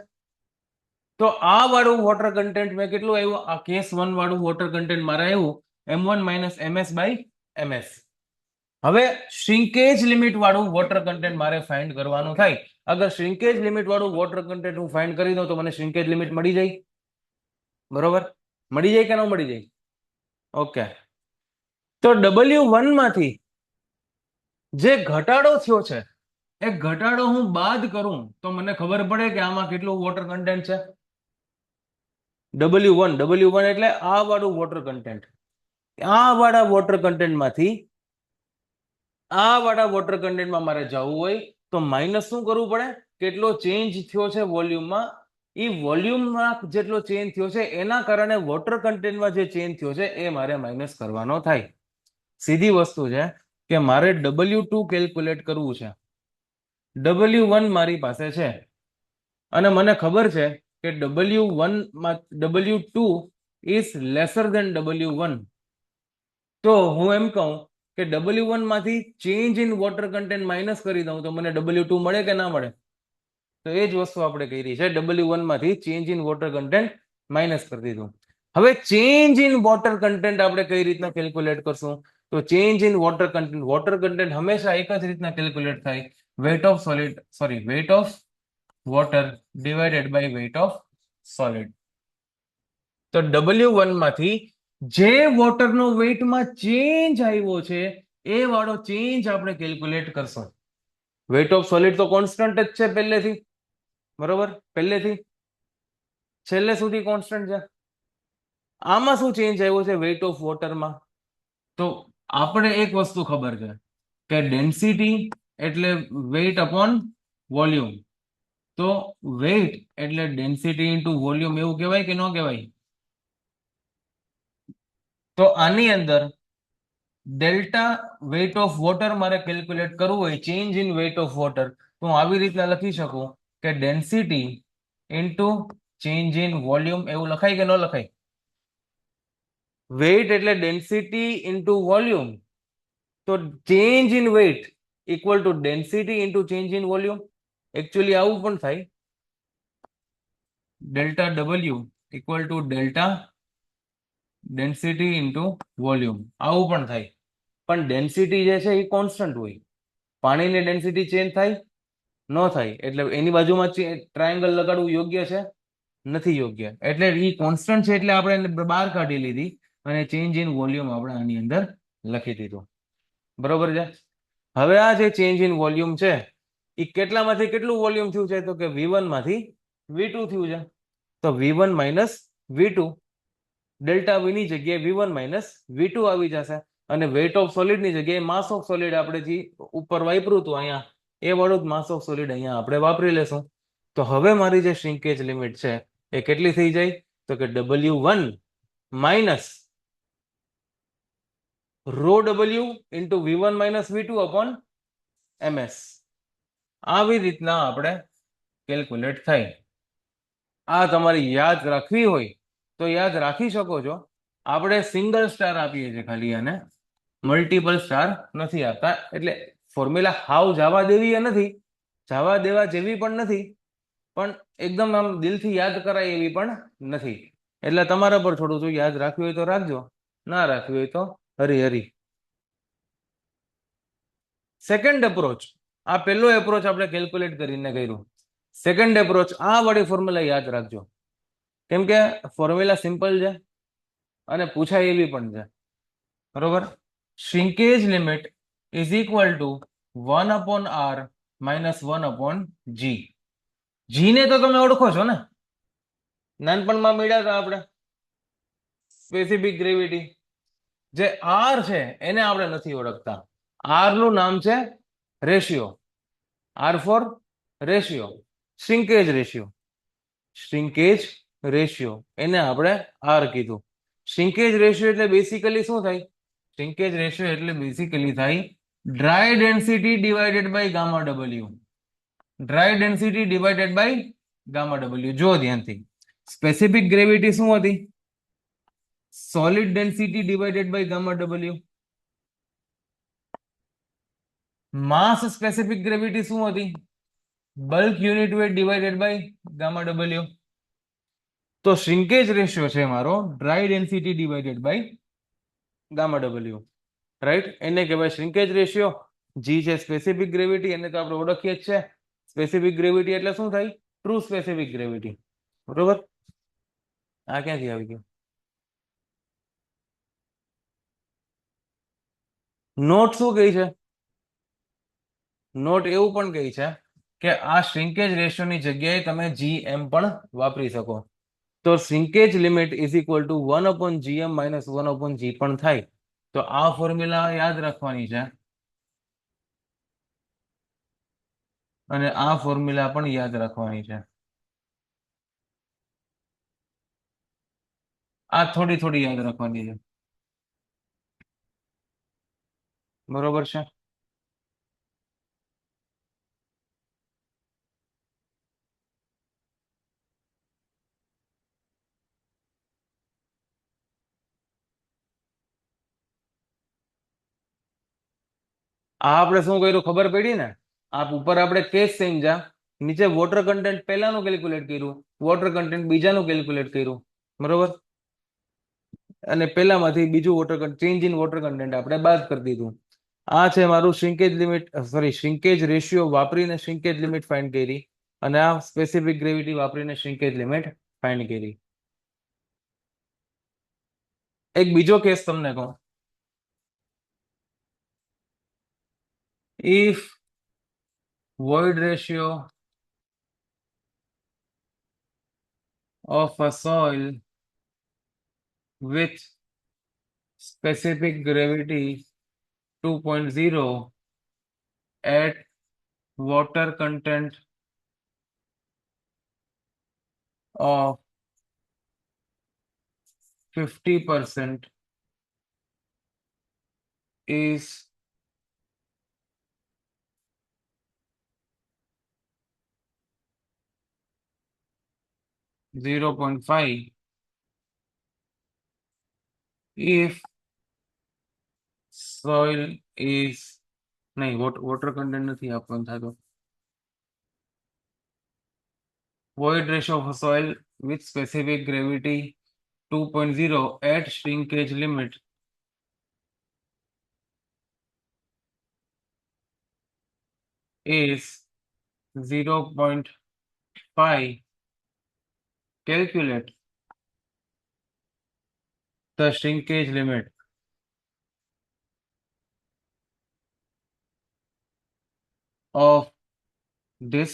તો આ વાળું વોટર કન્ટેન્ટ મેં કેટલું આવ્યું? આ કેસ 1 વાળું વોટર કન્ટેન્ટ મારે આવ્યું M1 minus MS by MS. હવે શ્રિંકેજ લિમિટ વાળું વોટર કન્ટેન્ટ મારે ફાઇન્ડ કરવાનું થાય. અગર શ્રિંકેજ લિમિટ વાળું વોટર કન્ટેન્ટ હું ફાઇન્ડ કરી દઉં તો મને શ્રિંકેજ લિમિટ મળી જાય. બરોબર, મળી જાય કે ન મળી જાય? ઓકે. તો W1 માંથી જે ઘટાડો થયો છે એ ઘટાડો હું બાદ કરું તો મને ખબર પડે કે આમાં કેટલું વોટર કન્ટેન્ટ છે. W1 એટલે આ વાળું વોટર કન્ટેન્ટ. આ વાળા વોટર કન્ટેન્ટમાંથી આ વાળા વોટર કન્ટેન્ટમાં મારે જવું હોય તો માઇનસ શું કરવું પડે? કેટલો ચેન્જ થયો છે વોલ્યુમમાં, એ વોલ્યુમમાં જેટલો ચેન્જ થયો છે એના કારણે વોટર કન્ટેન્ટમાં જે ચેન્જ થયો છે એ મારે માઇનસ કરવાનો થાય. સીધી વસ્તુ છે કે મારે W2 કેલ્ક્યુલેટ કરવું છે. W1 મારી પાસે છે અને મને ખબર છે કે W1 માં W2 is lesser than W1. તો હું એમ કહું કે W1 માંથી change in water content minus કરી દઉં તો મને W2 મળે કે ના મળે? તો એ જ વસ્તુ આપણે કરી છે. W1 માંથી change in water content minus કરી દીધું. હવે ચેન્જ ઇન વોટર કન્ટેન્ટ આપણે કઈ રીતના કેલ્ક્યુલેટ કરશું? તો ચેન્જ ઇન વોટર કન્ટેન્ટ હંમેશા એક જ રીતના કેલ્ક્યુલેટ થાય, weight of water divided by weight of solid. તો W1 માંથી જે વોટરનો વેટમાં ચેન્જ આવ્યો છે એ વાળો ચેન્જ આપણે કેલ્ક્યુલેટ કરશું. વેટ ઓફ સોલિડ તો કોન્સ્ટન્ટ જ છે પહેલેથી, બરોબર? પહેલેથી છેલ્લે સુધી કોન્સ્ટન્ટ છે. આમાં શું ચેન્જ આવ્યો છે વેટ ઓફ વોટરમાં? તો આપણે એક વસ્તુ ખબર છે કે ડેન્સિટી એટલે વેટ અપોન વોલ્યુમ. તો વેટ એટલે ડેન્સિટી ઇન્ટુ વોલ્યુમ એવું કહેવાય કે ન કહેવાય? તો આની અંદર ડેલ્ટા વેટ ઓફ વોટર મારે કેલ્ક્યુલેટ કરવું હોય, change in weight of water, તો હું આવી રીતના લખી શકું કે density into change in volume. એવું લખાય કે ન લખાય? વેટ એટલે ડેન્સિટી ઇન્ટુ વોલ્યુમ, તો change in weight equal to density into change in volume. Actually આવું પણ થાય, delta W equal to delta density into volume, આવું પણ થાય. પણ ડેન્સિટી જે છે એ કોન્સ્ટન્ટ હોય. પાણીની ડેન્સિટી ચેન્જ થાય? ન થાય. એટલે એની બાજુમાં ટ્રાયેંગલ લગાડવું યોગ્ય છે? નથી યોગ્ય. એટલે એ કોન્સ્ટન્ટ છે એટલે આપણે એને બહાર કાઢી લીધી અને ચેન્જ ઇન વોલ્યુમ આપણે આની અંદર લખી દીધું. બરોબર છે? હવે આ જે ચેન્જ ઇન વોલ્યુમ છે એ કેટલામાંથી કેટલું વોલ્યુમ થયું છે? તો કે V1 માંથી V2 થયું છે. તો V1 minus V2, delta V ની જગ્યાએ V1 માઇનસ V2 આવી જશે અને વેટ ઓફ સોલિડ ની જગ્યાએ માસ ઓફ સોલિડ આપણે જે ઉપર વાપર્યું હતું અહીંયા એ વાળું જ માસ ઓફ સોલિડ અહીંયા આપણે વાપરી લેશું. તો હવે મારી જે શ્રિંકેજ લિમિટ છે એ કેટલી થઈ જાય? તો કે W1 minus rho W into V1 minus V2 upon MS. આવી રીતના આપણે કેલ્ક્યુલેટ થાય. આ તમારે યાદ રાખવી હોય તો યાદ રાખી શકો છો. આપણે સિંગલ સ્ટાર આપીએ છીએ ખાલી, અને મલ્ટિપલ સ્ટાર નથી આપતા. એટલે ફોર્મ્યુલા હાવ જવા દેવી એ નથી, જવા દેવા જેવી પણ નથી, પણ એકદમ આમ દિલથી યાદ કરાય એવી પણ નથી. એટલે તમારા પર થોડું જો યાદ રાખ્યું હોય તો રાખજો, ના રાખ્યું હોય તો હરી હરી. સેકન્ડ એપ્રોચ, આ પહેલો એપ્રોચ આપણે કેલ્ક્યુલેટ કરીને કર્યું. સેકન્ડ એપ્રોચ, આ વળી ફોર્મ્યુલા યાદ રાખજો, કેમ કે ફોર્મ્યુલા સિમ્પલ છે અને પૂછાય એવી પણ છે. બરોબર? Shrinkage limit is equal to 1 upon R minus 1 upon G. G ને તો તમે ઓળખો છો ને, નાનપણમાં મળ્યા હતા આપણે, સ્પેસિફિક ગ્રેવિટી. જે R છે એને આપણે નથી ઓળખતા. R નું નામ છે ratio. R for ratio, shrinkage ratio. Shrinkage ratio એને આપણે R કીધું. શ્રિંકેજ રેશિયો એટલે બેસિકલી શું થાય? શ્રિંકેજ રેશિયો એટલે બેસિકલી થાય dry density divided by gamma W. Dry density divided by gamma W. જો ધ્યાનથી, સ્પેસિફિક ગ્રેવિટી શું હતી? Solid density divided by gamma W. Mass specific gravity શું હતી? Bulk unit weight divided by gamma W. તો શ્રિંકેજ રેશિયો છે મારો dry density divided by gamma W, right? એને કહેવાય શ્રિંકેજ રેશિયો. G છે સ્પેસિફિક ગ્રેવિટી, એને તો આપણે ઓળખીએ જ છે. સ્પેસિફિક ગ્રેવિટી એટલે શું થાય? True specific gravity. બરોબર? આ ક્યાંથી આવી ગયું? નોટ શું કહે છે? નોટ એવું પણ કહે છે કે આ શ્રિંકેજ રેશિયોની જગ્યાએ તમે GM પણ વાપરી શકો. તો shrinkage limit is equal to 1 upon GM minus 1 upon G પણ થાય. તો આ ફોર્મ્યુલા યાદ રાખવાની છે અને આ ફોર્મ્યુલા પણ યાદ રાખવાની છે. આ થોડી થોડી યાદ રાખવાની છે. બરોબર છે. આ આપણે શું કર્યું ખબર પડી ને? આ ઉપર આપણે કેસ સમજ્યા, નીચે વોટર કન્ટેન્ટ પહેલાનું કેલ્ક્યુલેટ કર્યું, વોટર કન્ટેન્ટ બીજાનું કેલ્ક્યુલેટ કર્યું, બરોબર? અને પહેલામાંથી બીજું water change in water content આપણે બાદ કરી દીધું. આ છે મારું શ્રિંકેજ લિમિટ, સોરી શ્રિંકેજ રેશિયો વાપરીને શ્રિંકેજ લિમિટ ફાઇન્ડ કરી, અને આ સ્પેસિફિક ગ્રેવિટી વાપરીને શ્રિંકેજ લિમિટ ફાઇન્ડ કરી. એક બીજો કેસ તમને કહું. if void ratio of a soil with specific gravity 2.0 at water content of 50% is .5 if soil is નહીં, વોટર કન્ટેન્ટ નથી આપવાનું થતું. void ratio of a soil with specific gravity 2.0 at shrinkage limit is 0.5. Calculate the shrinkage limit of this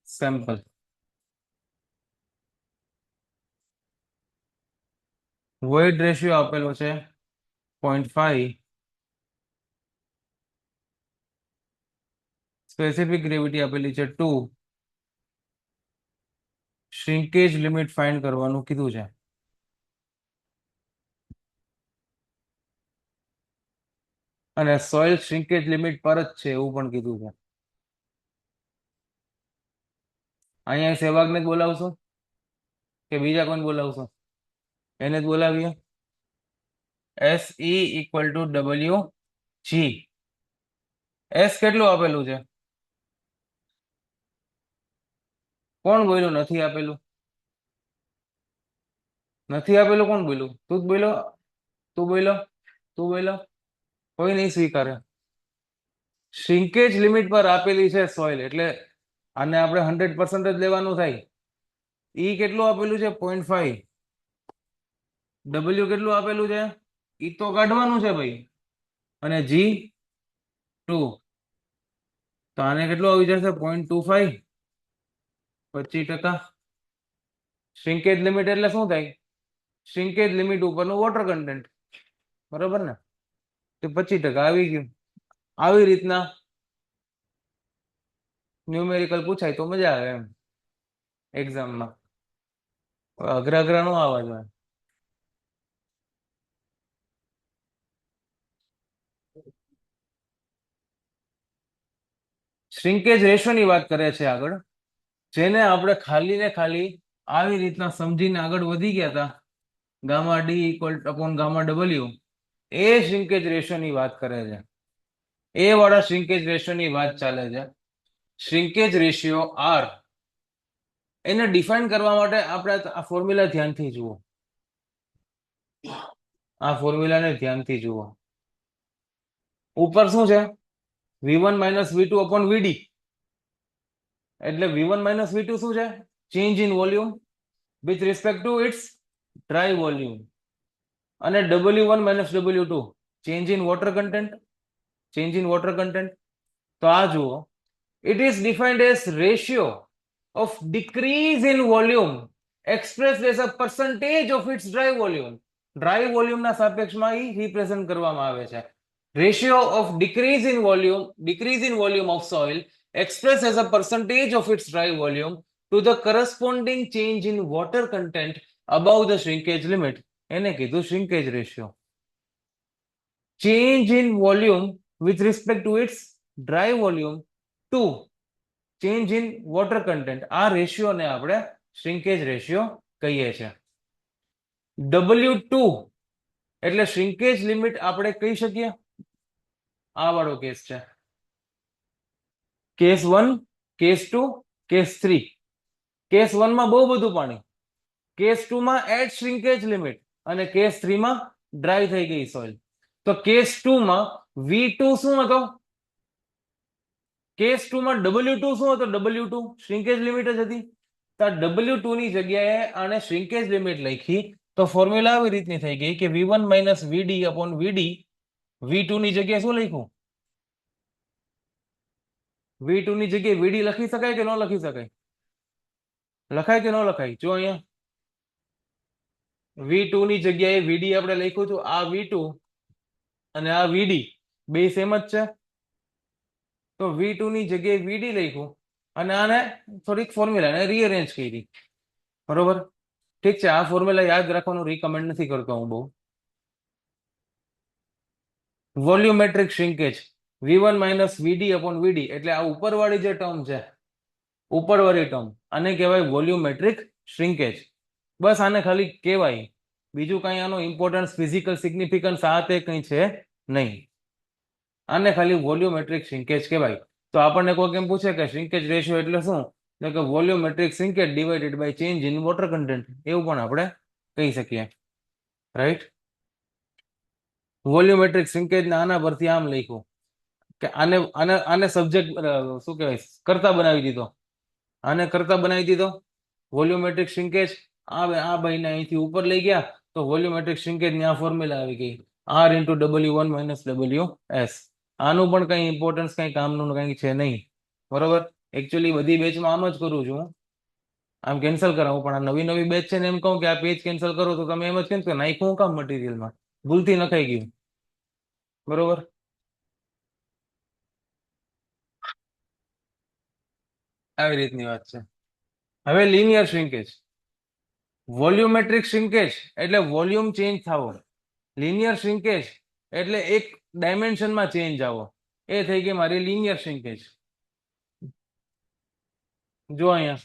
sample. void ratio આપેલો છે 0.5, સ્પેસિફિક ગ્રેવિટી આપેલી છે 2, શ્રિંકેજ લિમિટ ફાઇન્ડ કરવાનું કીધું છે. અને સોઇલ શ્રિંકેજ લિમિટ પર જ છે એવું પણ કીધું છે. અહીંયા સહેવાગને જ બોલાવશો કે બીજા કોઈને બોલાવશો? એને જ બોલાવીએ. SE = WG. S કેટલું આપેલું છે? કોણ બોલ્યું નથી આપેલું? નથી આપેલું કોણ બોલ્યું? તું જ બોલ્યો, તું બોલ્યો, તું બોલ્યો. કોઈ નહીં સ્વીકારે. શ્રિંકેજ લિમિટ પર આપેલી છે સોઇલ, એટલે આને આપણે 100% જ લેવાનું થાય. E કેટલું આપેલું છે? 0.5. W કેટલું આપેલું છે? E તો કાઢવાનું છે ભાઈ. અને G 2. તો આને કેટલું આવી જશે? 0.25. 25%. શ્રિંકેજ લિમિટ એટલે શું થાય? શ્રિંકેજ લિમિટ ઉપરનું વોટર કન્ટેન્ટ, બરોબર ને? તો 25% આવી ગયું. આવી રીતના ન્યુમેરિકલ પૂછાય તો મજા આવે એમ એક્ઝામમાં. અઘરા અઘરા નો આવવા જોઈએ. શ્રિંકેજ રેશિયોની વાત કરે છે આગળ, જેને આપણે ખાલી ને ખાલી આવી રીતના સમજીને આગળ વધી ગયા હતા, ગામા D = ગામા W. એ શ્રિંકેજ રેશિયોની વાત કરે છે. એ વાળા શ્રિંકેજ રેશિયોની વાત ચાલે છે. શ્રિંકેજ રેશિયો R, એને ડિફાઇન કરવા માટે આપણે આ ફોર્મ્યુલા ધ્યાનથી જુઓ. આ ફોર્મ્યુલાને ધ્યાનથી જુઓ. ઉપર શું છે? V1 - V2 / VD. એટલે V1 - V2 શું છે? Change in volume with respect to its dry volume. અને W1 - W2 change in water content, change in water content. તો આ જુઓ, it is defined as ratio of decrease in volume expressed as a percentage of its dry volume. Dry વોલ્યુમના સાપેક્ષમાં ઈ રિપ્રેઝન્ટ કરવામાં આવે છે. Ratio of decrease in volume of soil expressed as a percentage of its dry volume to the corresponding change in water content above the shrinkage limit. એને કીધું shrinkage ratio. Change in volume with respect to its dry volume to change in water content. આ રેશિયોને આપણે શ્રિંકેજ રેશિયો કહીએ છીએ. W2 એટલે શ્રિંકેજ લિમિટ આપણે કહી શકીએ. આ વાળો કેસ છે. Case 1, case 2, case 3. કેસ 1 માં બહુ બધું પાણી, કેસ 2 માં એટ શ્રિંકેજ લિમિટ અને કેસ 3 માં ડ્રાય થઈ ગઈ સોઇલ. તો કેસ 2 માં V2 શું હતો? કેસ 2 માં W2 શું હતો? W2 શ્રિંકેજ લિમિટ જ હતી. તો W2 ની જગ્યાએ આને શ્રિંકેજ લિમિટ લખી તો ફોર્મ્યુલા આવી રીતની થઈ ગઈ કે V1 minus VD upon VD. V2 ની જગ્યાએ શું લખ્યું? V2 ની જગ્યાએ VD લખી શકાય કે ન લખી શકાય? લખાય કે ન લખાય? જો અહીંયા V2 ની જગ્યાએ VD આપણે લખ્યું હતું. આ V2 અને આ VD બે સેમ જ છે. તો V2 ની જગ્યાએ VD લખ્યું અને આને થોડીક ફોર્મ્યુલાને રીઅરેન્જ કરી. બરોબર, ઠીક છે. આ ફોર્મ્યુલા યાદ રાખવાનું રિકમેન્ડ નથી કરતો હું બહુ. Volumetric shrinkage V1 minus VD upon VD એટલે આ ઉપરવાળી જે ટર્મ છે, ઉપરવાળી ટર્મ, આને કહેવાય વોલ્યુમેટ્રિક શ્રિંકેજ. બસ આને ખાલી કહેવાય, બીજું કઈ આનો ઇમ્પોર્ટન્સ ફિઝિકલ સિગ્નિફિકન્સ આ તે કઈ છે નહીં. આને ખાલી વોલ્યુમેટ્રિક શ્રિંકેજ કહેવાય. તો આપણને કોઈ એમ પૂછે કે શ્રિંકેજ રેશિયો એટલે શું, એટલે કે volumetric shrinkage divided by change in water content, એવું પણ આપણે કહી શકીએ. રાઈટ. વોલ્યુમેટ્રિક શ્રિંકેજ ને આના પરથી આમ લખ્યું કે આને આને આને સબ્જેક્ટ શું કહેવાય, કરતા બનાવી દીધો. આને કરતા બનાવી દીધો. વોલ્યુમેટ્રિક શ્રિંકેજ આ ભાઈને અહીંથી ઉપર લઈ ગયા તો વોલ્યુમેટ્રિક શ્રિંકેજ ની આ ફોર્મ્યુલા આવી ગઈ, R into W1 minus WS. આનું પણ કઈ ઇમ્પોર્ટન્સ કઈ કામનું કઈ છે નહીં. બરોબર, એકચ્યુઅલી બધી બેચમાં આમ જ કરું છું, આમ કેન્સલ કરાવું. પણ આ નવી નવી બેચ છે ને એમ કહું કે આ પેજ કેન્સલ કરો તો તમે એમ જ કેમ કે નાખ્યું કામ મટીરિયલમાં, ભૂલથી નખાઈ ગયું. બરોબર, આવી રીતની વાત છે. હવે લિનિયર શ્રિંકેજ. વોલ્યુમેટ્રિક શ્રિંકેજ એટલે વોલ્યુમ ચેન્જ થવો. લિનિયર શ્રિંકેજ એટલે એક ડાયમેન્શનમાં ચેન્જ આવો. એ થઈ ગઈ મારી લિનિયર શ્રિંકેજ. જો અહીંયા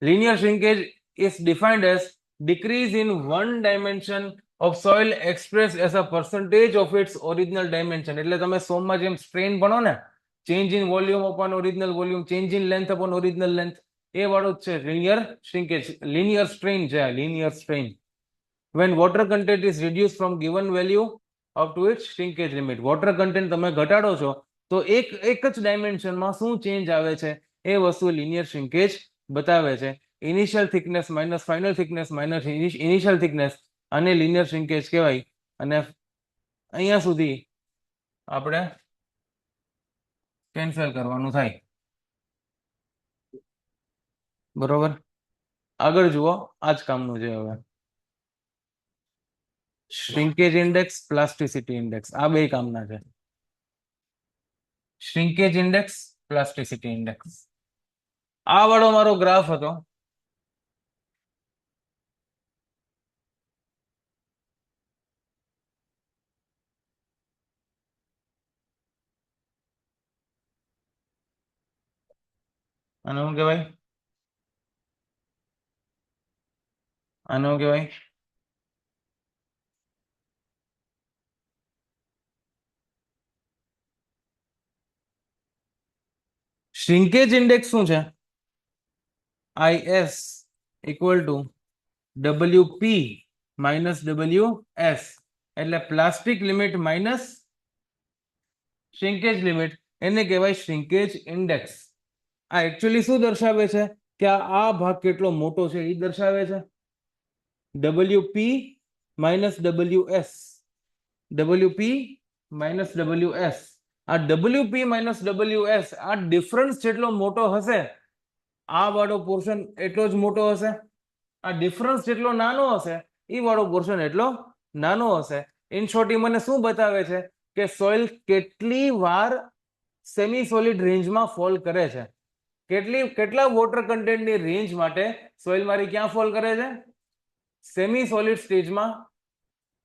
linear shrinkage is defined as decrease in one dimension of soil expressed as a percentage of its original dimension. એટલે તમે સોમમાં જેમ સ્ટ્રેન ભણો ને, change in volume upon original volume, change in length upon original length, એ વાળું જ છે linear shrinkage. linear strain છે, linear strain. when water content is reduced from given value up to its shrinkage limit. water content તમે ઘટાડો છો તો એક જ ડાયમેન્શનમાં શું ચેન્જ આવે છે એ વસ્તુ linear shrinkage બતાવે છે. Initial thickness minus final thickness minus initial thickness, આને linear shrinkage કહેવાય. અને અહીંયા સુધી આપણે કેન્સલ કરવાનું થાય. બરોબર, આગળ જુઓ, આ જ કામનું છે. હવે શ્રિંકેજ ઇન્ડેક્સ, પ્લાસ્ટિસિટી ઇન્ડેક્સ, આ બે કામના છે. શ્રિંકેજ ઇન્ડેક્સ, પ્લાસ્ટિસિટી ઇન્ડેક્સ. આ વાળો મારો ગ્રાફ હતો. આને શું કહેવાય? આને શું કહેવાય? શ્રિંકેજ ઇન્ડેક્સ શું છે? IS equal to WP minus WS, એટલે પ્લાસ્ટિક લિમિટ માઇનસ શ્રિંકેજ લિમિટ, એને કહેવાય શ્રિંકેજ ઇન્ડેક્સ. આ એકચ્યુઅલી શું દર્શાવે છે કે આ ભાગ કેટલો મોટો છે એ દર્શાવે છે. WP minus WS, WP minus WS. આ WP minus WS, આ ડિફરન્સ જેટલો મોટો હશે, આ વાળો પોર્શન એટલો જ મોટો હશે. આ ડિફરન્સ જેટલો નાનો હશે એ વાળો પોર્શન એટલો નાનો હશે. ઇન શોર્ટ એ મને શું બતાવે છે કે સોઇલ કેટલી વાર સેમી સોલિડ રેન્જમાં ફોલ કરે છે, કેટલા વોટર કન્ટેન્ટની રેન્જ માટે સોઇલ મારી ક્યાં ફોલ કરે છે? સેમી સોલિડ સ્ટેજમાં.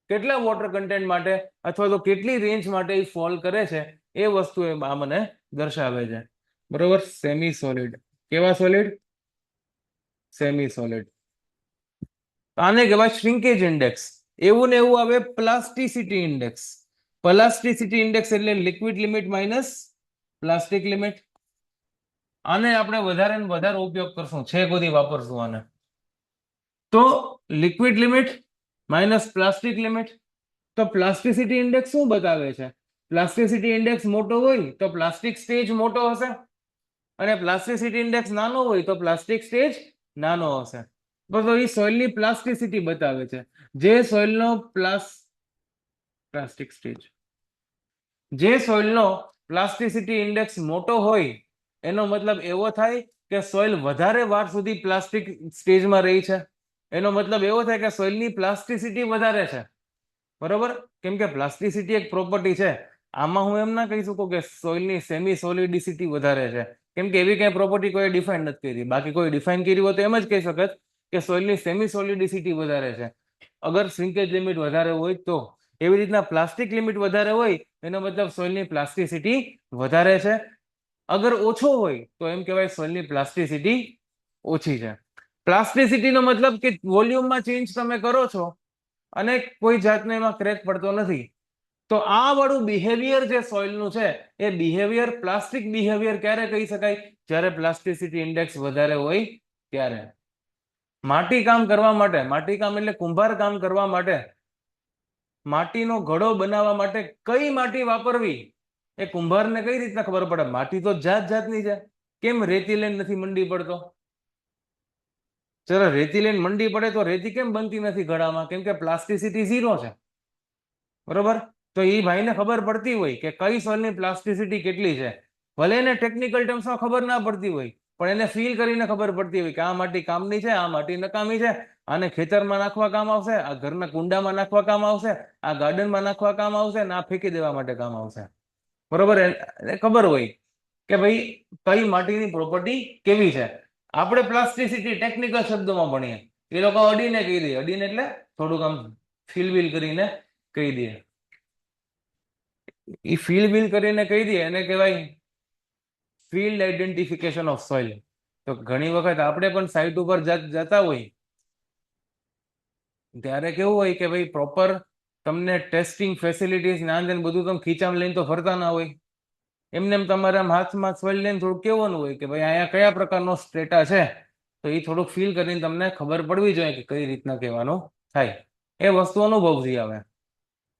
કેટલા વોટર કન્ટેન્ટ માટે અથવા તો કેટલી રેન્જ માટે એ ફોલ કરે છે એ વસ્તુ એ આ મને દર્શાવે છે. બરોબર, સેમી સોલિડ. કેવા સોલિડ? Semi solid. આને કહેવાય શ્રિંકેજ ઇન્ડેક્સ. એવું ને એવું આવે પ્લાસ્ટિસિટી ઇન્ડેક્સ. પ્લાસ્ટિસિટી ઇન્ડેક્સ એટલે liquid limit minus plastic limit. આને આપણે વધારે ને વધારે ઉપયોગ કરશું, છે બધી વાપરશું આને. તો liquid limit minus plastic limit. તો પ્લાસ્ટિસિટી ઇન્ડેક્સ શું બતાવે છે? પ્લાસ્ટિસિટી ઇન્ડેક્સ મોટો હોય તો પ્લાસ્ટિક સ્ટેજ મોટો હશે, અને પ્લાસ્ટિસિટી ઇન્ડેક્સ નાનો હોય તો પ્લાસ્ટિક સ્ટેજ નાનો હશે. તો એ સોઇલની પ્લાસ્ટિસિટી બતાવે છે. જે સોઇલનો પ્લાસ્ટિક સ્ટેજ, જે સોઇલનો પ્લાસ્ટિસિટી ઇન્ડેક્સ મોટો હોય એનો મતલબ એવો થાય કે સોઇલ વધારે વાર સુધી પ્લાસ્ટિક સ્ટેજમાં રહી છે. એનો મતલબ એવો થાય કે સોઇલની પ્લાસ્ટિસિટી વધારે છે. બરોબર, કેમ કે પ્લાસ્ટિસિટી એક પ્રોપર્ટી છે. આમાં હું એમ ના કહી શકું કે સોઇલની સેમી સોલિડિસિટી વધારે છે, કેમ કે એવી કઈ પ્રોપર્ટી કોઈ ડિફાઇન નથી કરી. બાકી કોઈ ડિફાઇન કરી હોય તો એમ જ કહી શકત કે સોઇલની સેમી સોલિડિસિટી વધારે છે, અગર શ્રિંકેજ લિમિટ વધારે હોય તો. એવી રીતના પ્લાસ્ટિક લિમિટ વધારે હોય એનો મતલબ સોઇલની પ્લાસ્ટિસિટી વધારે છે. અગર ઓછો હોય તો એમ કહેવાય સોઇલની પ્લાસ્ટિસિટી ઓછી છે. પ્લાસ્ટિસિટીનો મતલબ કે વોલ્યુમમાં ચેન્જ તમે કરો છો અને કોઈ જાતનો એમાં ક્રેક પડતો નથી. તો આ વાળું બિહેવિયર જે સોઇલનું છે એ બિહેવિયર પ્લાસ્ટિક બિહેવિયર ક્યારે કહી શકાય? જ્યારે પ્લાસ્ટિસિટી ઇન્ડેક્સ વધારે હોય ત્યારે. માટી કામ કરવા માટે, માટી કામ એટલે કુંભાર કામ કરવા માટે, માટીનો ઘડો બનાવવા માટે કઈ માટી વાપરવી એ કુંભારને કઈ રીતના ખબર પડે? માટી તો જાત જાતની છે. કેમ રેતી લઈને નથી મંડી પડતો? ચલો રેતી લઈને મંડી પડે તો રેતી કેમ બનતી નથી ઘડામાં? કેમ કે પ્લાસ્ટિસિટી 0 છે. બરોબર, તો એ ભાઈને ખબર પડતી હોય કે કઈ સોઇલની પ્લાસ્ટિસિટી કેટલી છે. ભલે એને ટેકનિકલ ટર્મ્સમાં ખબર ના પડતી હોય, પણ એને ફીલ કરીને ખબર પડતી હોય કે આ માટી કામની છે, આ માટી નકામી છે, આને ખેતરમાં નાખવા કામ આવશે, આ ઘરના કુંડામાં નાખવા કામ આવશે, આ ગાર્ડનમાં નાખવા કામ આવશે, ને આ ફેંકી દેવા માટે કામ આવશે. બરોબર, એને ખબર હોય કે ભાઈ કઈ માટીની પ્રોપર્ટી કેવી છે. આપણે પ્લાસ્ટિસિટી ટેકનિકલ શબ્દોમાં ભણીએ, એ લોકો અડીને કહી દે. અડીને એટલે થોડુંક આમ ફીલ કરીને કહી દે. એ ફીલ કરીને કહી દે એને કહેવાય ફિલ્ડ આઈડેન્ટિફિકેશન ઓફ સોઇલ. તો ઘણી વખત આપણે પણ સાઇટ ઉપર જતા હોય ત્યારે કેવું હોય કે ભાઈ પ્રોપર તમને ટેસ્ટિંગ ફેસિલિટીઝ ના બધું તમે ખીચામાં લઈને તો ફરતા ના હોય. એમને એમ તમારા હાથમાં સોઇલ લઈને થોડુંક કહેવાનું હોય કે ભાઈ અહીંયા કયા પ્રકારનો સ્ટ્રેટા છે. તો એ થોડુંક ફીલ કરીને તમને ખબર પડવી જોઈએ કે કઈ રીતના કહેવાનું થાય. એ વસ્તુ અનુભવથી આવે.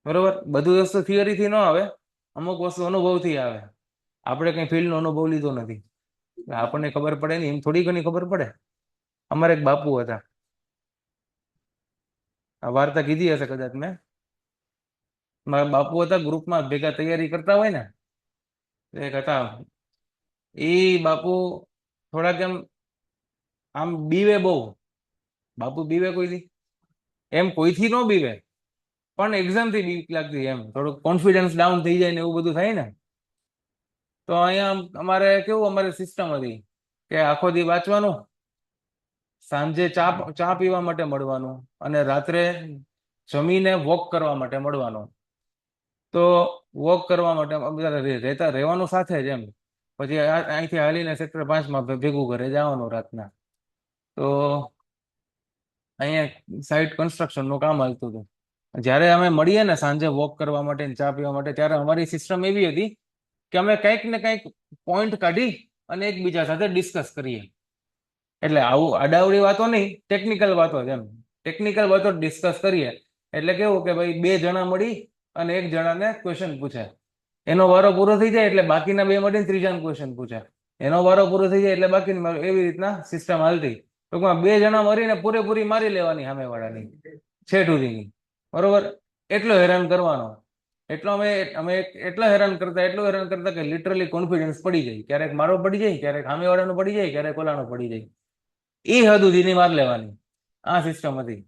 બરોબર, બધું વસ્તુ થિયરીથી ન આવે, અમુક વસ્તુ અનુભવથી આવે. આપણે કઈ ફિલ્ડનો અનુભવ લીધો નથી, આપણને ખબર પડે નહીં. એમ થોડી ઘણી ખબર પડે. અમારે એક બાપુ હતા, આ વાર્તા કીધી હશે કદાચ મેં. મારા બાપુ હતા, ગ્રુપમાં ભેગા તૈયારી કરતા હોય ને, એક હતા. એ બાપુ થોડાક આમ બીવે બહુ. બાપુ બીવે કોઈથી? એમ કોઈથી ન બીવે, પણ એક્ઝામથી બીક લાગતી. એમ થોડુંક કોન્ફિડન્સ ડાઉન થઈ જાય ને એવું બધું થાય ને. તો અહીંયા અમારે કેવું, અમારી સિસ્ટમ હતી કે આખો દી વાંચવાનું, સાંજે ચા પીવા માટે મળવાનું, અને રાત્રે જમીને વોક કરવા માટે મળવાનું. તો વોક કરવા માટે રહેવાનું સાથે જ એમ. પછી અહીંથી હાલીને સેક્ટર 5માં ભેગું ઘરે જવાનું રાતના. તો અહીંયા સાઇટ કન્સ્ટ્રક્શનનું કામ હાલતું હતું. જ્યારે અમે મળીએ ને સાંજે વોક કરવા માટે, ચા પીવા માટે, ત્યારે અમારી સિસ્ટમ એવી હતી કે અમે કંઈક ને કંઈક પોઈન્ટ કાઢી અને એકબીજા સાથે ડિસ્કસ કરીએ. એટલે આવું આડાવડી વાતો નહીં, ટેકનિકલ વાતો જ એમ. ટેકનિકલ વાતો ડિસ્કસ કરીએ એટલે કેવું કે ભાઈ 2 જણા મળી અને એક જણાને ક્વેશ્ચન પૂછે. એનો વારો પૂરો થઈ જાય એટલે બાકીના 2 મળીને ત્રીજાને ક્વેશ્ચન પૂછે. એનો વારો પૂરો થઈ જાય એટલે બાકીની, એવી રીતના સિસ્ટમ હાલતી. ટૂંકમાં 2 જણા મરીને પૂરેપૂરી મારી લેવાની સામેવાળાની, છેટ સુધીની. બરોબર, એટલો હેરાન કરવાનો. અમે એટલો હેરાન કરતા કે લિટરલી કોન્ફિડન્સ પડી જાય. ક્યારેક મારો પડી જાય, ક્યારેક સામેવાળાનો પડી જાય, ક્યારેક ઓલાનો પડી જાય. એ હદ સુધીની માર લેવાની. આ સિસ્ટમ હતી.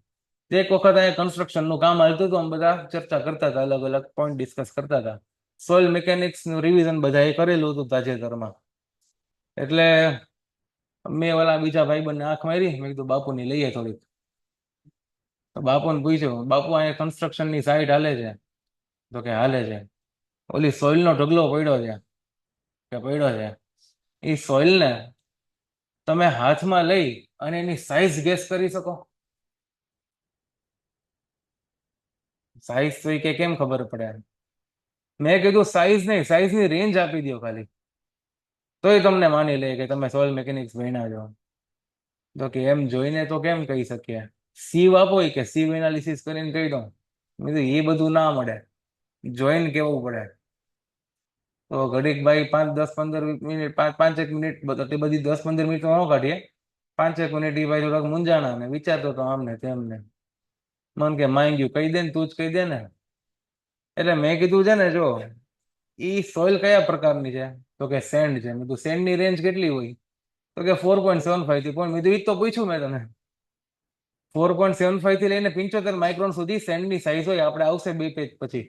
એક વખત અહીંયા કન્સ્ટ્રક્શનનું કામ હાલતું હતું, અમે બધા ચર્ચા કરતા હતા, અલગ અલગ પોઈન્ટ ડિસ્કસ કરતા હતા. સોઇલ મિકેનિક્સનું રિવિઝન બધાએ કરેલું હતું તાજેતરમાં. એટલે મેં ઓલા બીજા ભાઈબંધને આંખ મારી, મેં કીધું બાપુની લઈએ થોડીક. તો બાપુને પૂછ્યું, બાપુ અહીંયા કન્સ્ટ્રક્શનની સાઇટ હાલે છે? તો કે હાલે છે. ઓલી સોઇલ નો ઢગલો પડ્યો છે કે પડ્યો છે, એ સોઇલ ને તમે હાથમાં લઈ અને એની સાઈઝ ગેસ કરી શકો? સાઈઝ તો કે કેમ ખબર પડે? મેં કીધું સાઈઝ નહીં, સાઈઝ ની રેન્જ આપી દો ખાલી, તોય તમને માની લે કે તમે સોઇલ મિકેનિક્સ ભણ્યા છો. તો કે એમ જોઈને તો કેમ કહી શકીએ, સીવ આપો કે સીવ એનાલિસિસ કરીને કહી દઉં. મેં કીધું એ બધું ના મળે, જોઈને કેવું પડે. તો ઘડીક ભાઈ 5-10-15 મિનિટ, 5-5 મિનિટ, તે બધી 10-15 મિનિટ તો ન કાઢીએ, 5 મિનિટ એ ભાઈ થોડાક મૂંઝાણા ને વિચારતો તો આમને તેમને. મન કે માંગ્યું કહી દે ને, તું જ કહી દે ને. એટલે મેં કીધું છે ને, જો ઈ સોઇલ કયા પ્રકારની છે? તો કે સેન્ડ છે. મેં કીધું સેન્ડ ની રેન્જ કેટલી હોય? તો કે 4.75 થી પણ. મેં કીધું ઈ તો પૂછ્યું મેં તને. 4.75 થી લઈને 75 માઇક્રોન સુધી સેન્ડની સાઈઝ હોય. આપણે આવશે 2 પેજ પછી.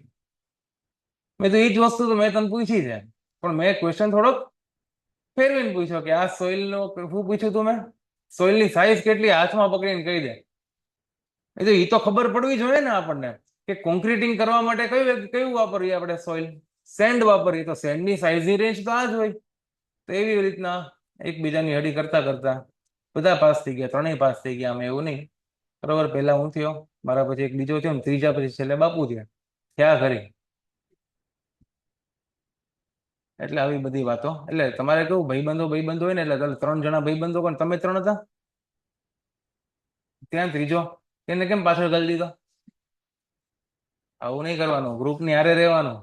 મેં તો એ જ વસ્તુ તો મેં તને પૂછી છે, પણ મેં ક્વેશ્ચન થોડોક ફેરવીને પૂછ્યો કે આ સોઇલ નો શું પૂછ્યું તું મેં? સોઇલ ની સાઈઝ કેટલી હાથમાં પકડીને કહી દે. એ તો ખબર પડવી જોઈએ ને આપણને કે કોન્ક્રીટિંગ કરવા માટે કયું વાપરીએ આપણે? સોઇલ સેન્ડ વાપરીએ, તો સેન્ડ ની સાઈઝ ની રેન્જ તો આ જ હોય. તો એવી રીતના એકબીજાની હડી કરતા કરતા બધા પાસ થઈ ગયા, ત્રણેય પાસ થઈ ગયા. અમે એવું નહીં, બરોબર. પહેલા હું થયો, મારા પછી એક બીજો થયો, ત્રીજા પછી છેલ્લે બાપુ થયા. ક્યાં ખરી? એટલે આવી બધી વાતો. એટલે તમારે કેવું, ભાઈબંધો હોય ને, એટલે 3 જણા ભાઈબંધો, પણ તમે 3 હતા, ત્યાં ત્રીજો એને કેમ પાછળ કરી દીધો? આવું નહીં કરવાનું, ગ્રુપ ની હારે રહેવાનું,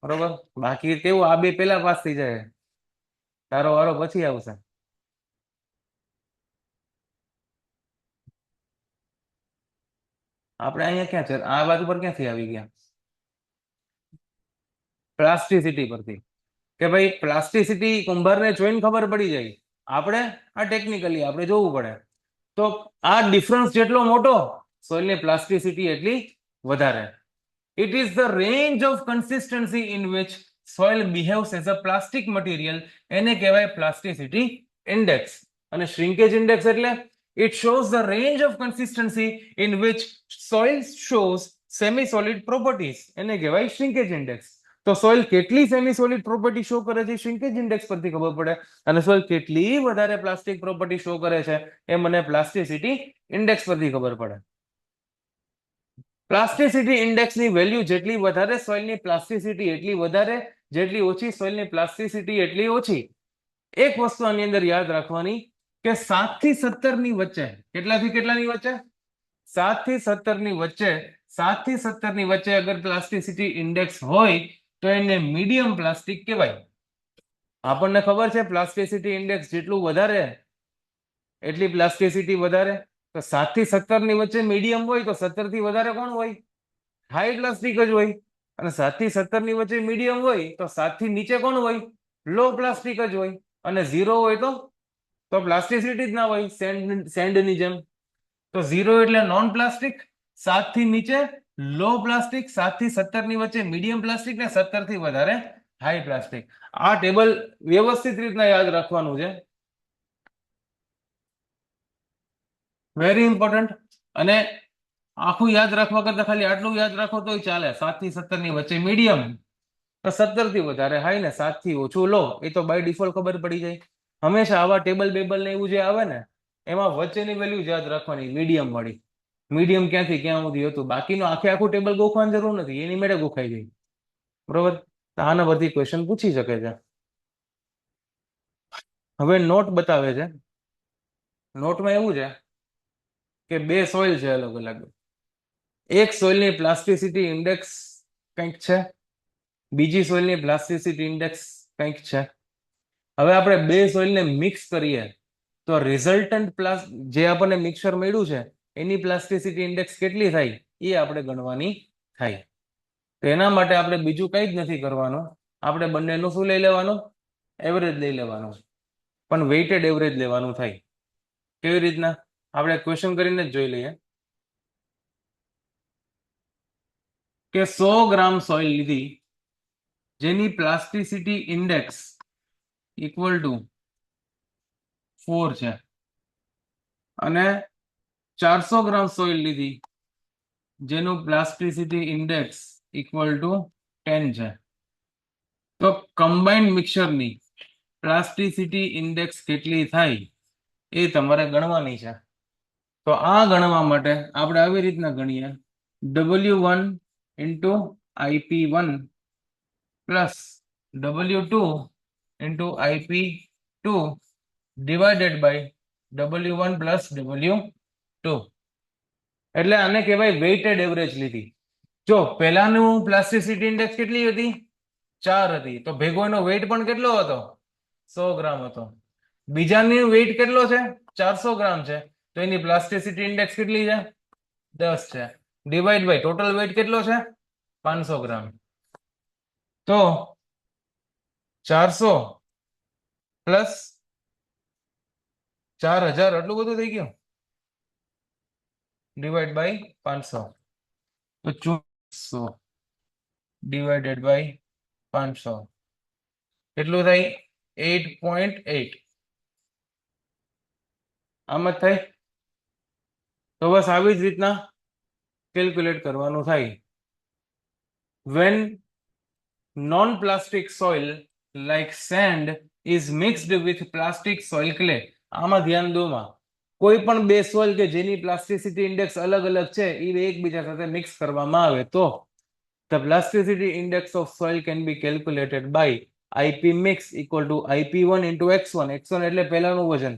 બરોબર. બાકી કેવું, આ બે પેલા પાસ થઈ જાય, તારો વારો પછી આવશે. આપણે અહીંયા ક્યાં છે? આ બાજુ પર ક્યાંથી આવી ગયા? પ્લાસ્ટિસિટી પરથી. કે ભાઈ પ્લાસ્ટિસિટી કુંભારને જોઈને ખબર પડી જાય, આપણે આ ટેકનિકલી આપણે જોવું પડે. તો આ ડિફરન્સ જેટલો મોટો, સોઇલની પ્લાસ્ટિસિટી એટલી વધારે. It is the range of consistency in which soil બિહેવ્સ as a plastic material, એને કહેવાય પ્લાસ્ટિસિટી ઇન્ડેક્સ. અને શ્રિંકેજ ઇન્ડેક્સ એટલે it shows the range of consistency in which soil shows semi solid properties, એને કહેવાય શ્રિંકેજ ઇન્ડેક્સ. તો સોઇલ કેટલી સેમી સોલિડ પ્રોપર્ટી શો કરે છે, શ્રિંકેજ ઇન્ડેક્સ પરથી ખબર પડે. અને સોઇલ કેટલી વધારે પ્લાસ્ટિક પ્રોપર્ટી શો કરે છે, એ મને પ્લાસ્ટિસિટી ઇન્ડેક્સ પરથી ખબર પડે. પ્લાસ્ટિસિટી ઇન્ડેક્સની વેલ્યુ જેટલી વધારે, સોઇલની પ્લાસ્ટિસિટી એટલી વધારે, જેટલી ઓછી, સોઇલની પ્લાસ્ટિસિટી એટલી ઓછી. એક વસ્તુ આની અંદર યાદ રાખવાની કે 7 થી 17 ની વચ્ચે, કેટલાથી કેટલાની વચ્ચે? 7 થી 17 ની વચ્ચે, 7 થી 17 ની વચ્ચે અગર પ્લાસ્ટિસિટી ઇન્ડેક્સ હોય તો એને મીડિયમ પ્લાસ્ટિક કહેવાય. આપણને ખબર છે પ્લાસ્ટિસિટી ઇન્ડેક્સ જેટલું વધારે એટલી પ્લાસ્ટિસિટી વધારે. તો 7 થી 17 ની વચ્ચે મીડિયમ હોય, તો 17 થી વધારે કોણ હોય? હાઈ પ્લાસ્ટિક જ હોય. અને 7 થી 17 ની વચ્ચે મીડિયમ હોય, તો 7 થી નીચે કોણ હોય? લો પ્લાસ્ટિક જ હોય. અને 0 હોય તો પ્લાસ્ટિસિટી જ ના હોય, સેન્ડની જેમ. તો 0 એટલે નોન પ્લાસ્ટિક, 7 થી નીચે લો પ્લાસ્ટિક, 7 થી 17 ની વચ્ચે મીડિયમ પ્લાસ્ટિક, ને 17 થી વધારે હાઈ પ્લાસ્ટિક. આ ટેબલ વ્યવસ્થિત રીતના યાદ રાખવાનું છે, વેરી ઇમ્પોર્ટન્ટ. અને આખું યાદ રાખવા કરતા ખાલી આટલું યાદ રાખો તો ચાલે. 7 થી 17 ની વચ્ચે મીડિયમ, તો 17 થી વધારે હાઈ, ને 7 થી ઓછું લો. એ તો બાય ડિફોલ્ટ ખબર પડી જાય. હંમેશા આવા ટેબલ બેબલ ને એવું જે આવે ને, એમાં વચ્ચેની વેલ્યુ યાદ રાખવાની, મીડિયમ વાળી. મીડિયમ ક્યાંથી ક્યાં સુધી હતું, બાકીનું આખું ટેબલ ગોખવાની જરૂર નથી, એની મેળે ગોખાઈ જાય, બરોબર. તો આના પરથી ક્વેશ્ચન પૂછી શકે છે. હવે નોટ બતાવે છે. નોટમાં એવું છે કે 2 સોઇલ છે અલગ અલગ. એક સોઇલની પ્લાસ્ટિસિટી ઇન્ડેક્સ કંઈક છે, બીજી સોઇલની પ્લાસ્ટિસિટી ઇન્ડેક્સ કંઈક છે. હવે આપણે 2 સોઇલને મિક્સ કરીએ તો રિઝલ્ટન્ટ જે આપણને મિક્સર મળ્યું છે એની પ્લાસ્ટિસિટી ઇન્ડેક્સ કેટલી થાય, એ આપણે ગણવાની થાય. તો એના માટે આપણે બીજું કંઈ જ નથી કરવાનું, આપણે બંનેનું શું લઈ લેવાનું? એવરેજ લઈ લેવાનું. પણ વેઇટેડ એવરેજ લેવાનું થાય. કેવી રીતના? આપણે ક્વેશ્ચન કરીને જ જોઈ લઈએ કે 100 ગ્રામ સોઇલ લીધી જેની પ્લાસ્ટિસિટી ઇન્ડેક્સ ઇક્વલ ટુ 4 છે, અને 400 ગ્રામ સોઇલ લીધી જેનું પ્લાસ્ટિસિટી ઇન્ડેક્સ ઇક્વલ ટુ 10 છે. તો કમ્બાઇન્ડ મિક્સરની પ્લાસ્ટિસિટી ઇન્ડેક્સ કેટલી થાય એ તમારે ગણવાની છે. તો આ ગણવા માટે આપણે આવી રીતના ગણીએ W1 into IP1 plus W2 into IP2 divided by W1 plus W2. એટલે આને કહેવાય વેઇટેડ એવરેજ લીધી. જો પહેલાનું પ્લાસ્ટિસિટી ઇન્ડેક્સ કેટલી હતી? 4 હતી. તો ભેગો એનો વેઇટ પણ કેટલો હતો? 100 ગ્રામ હતો. બીજાની વેઇટ કેટલો છે? 400 ગ્રામ છે. તો એની પ્લાસ્ટિસિટી ઇન્ડેક્સ કેટલી છે? 10 છે. ડિવાઈડ બાય ટોટલ વેઇટ કેટલો છે? 500 ગ્રામ. તો 400 પ્લસ 4000 આટલું બધું થઈ ગયું ડિવાઈડ બાય 500. તો 400 ડિવાઇડેડ બાય 500 કેટલું થાય? 8.8. આમ જ થાય. તો બસ આવી જ રીતના કેલ્ક્યુલેટ કરવાનું થાય. When non-plastic soil like sand is mixed with plastic soil clay. આમાં ધ્યાન દો માં કોઈ પણ બે સોઇલ કે જેની પ્લાસ્ટિસિટી ઇન્ડેક્સ અલગ અલગ છે એ એકબીજા સાથે મિક્સ કરવામાં આવે તો the plasticity index of soil can be calculated by IP mix equal to IP1 into X1. X1 એટલે પહેલાનું વજન,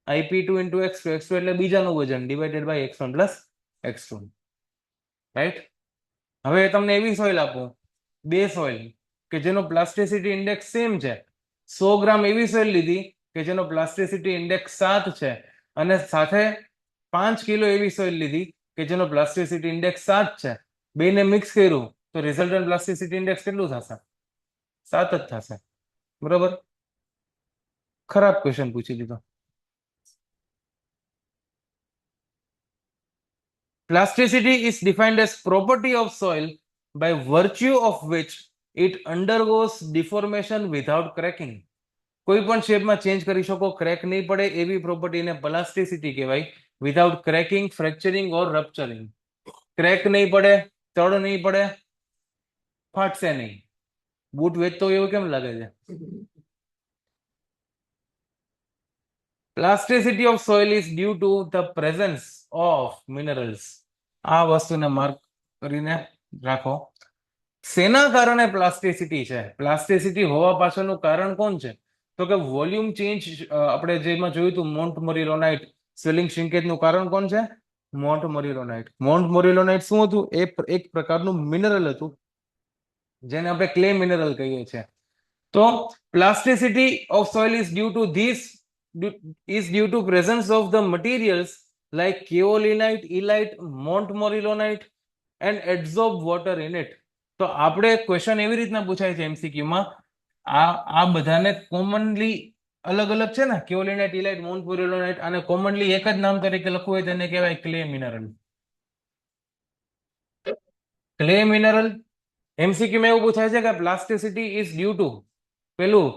IP2 into X2. X2 એટલે બીજાનું વજન divided by X1 plus X2. Right? હવે તમને એવી સોઇલ આપું, બે સોઇલ કે જેનો પ્લાસ્ટિસિટી ઇન્ડેક્સ સેમ છે. 100 ગ્રામ એવી સોઇલ લીધી કે જેનો પ્લાસ્ટિસિટી ઇન્ડેક્સ 7 છે અને સાથે 5 કિલો એવી સોઇલ લીધી કે જેનો પ્લાસ્ટિસિટી ઇન્ડેક્સ 7 છે. બેને મિક્સ કર્યું તો રિઝલ્ટન્ટ પ્લાસ્ટિસિટી ઇન્ડેક્સ કેટલું થશે? 7 જ થશે. બરોબર? ખરાબ ક્વેશ્ચન પૂછી દીધો. Plasticity is defined as property of soil by virtue of which it undergoes deformation without cracking. કોઈ પણ શેપમાં ચેન્જ કરી શકો, ક્રેક નહીં પડે એવી પ્રોપર્ટીને પ્લાસ્ટિસિટી કહેવાય. વિધાઉટ ક્રેકિંગ, ફ્રેક્ચરિંગ ઓર રપ્ચરિંગ. ક્રેક નહીં પડે, તડ નહીં પડે, ફાટશે નહીં. બૂટ વેચતો એવું કેમ લાગે છે? Plasticity of soil is due to the presence of minerals. આ વસ્તુને માર્ક કરીને રાખો. શેના કારણે પ્લાસ્ટિસિટી છે? પ્લાસ્ટિસિટી હોવા પાછળનું કારણ કોણ છે? તો કે વોલ્યુમ ચેન્જ. આપણે જેમાં જોયું હતું મોન્ટમોરિલોનાઇટ સ્વેલિંગ શ્રિંકેજનું કારણ કોણ છે? મોન્ટમોરિલોનાઇટ. મોન્ટમોરિલોનાઇટ શું હતું? એ એક પ્રકારનું મિનરલ હતું જેને આપણે ક્લે મિનરલ કહીએ છીએ. તો plasticity of soil is due to presence of the materials like kaolinite, illite, montmorillonite and adsorb water in it. તો આપણે ક્વેશ્ચન એવી રીતના પૂછાય છે MCQ માં, આ બધાને કોમનલી અલગ અલગ છે ને, કેઓલિનાઇટ, ઇલાઇટ, મોન્ટમોરિલોનાઇટ, અને કોમનલી એક જ નામ તરીકે લખવું હોય તેને કહેવાય clay mineral. Clay mineral MCQ માં એવું પૂછાય છે કે પ્લાસ્ટિસિટી ઇઝ ડ્યુ ટુ પેલું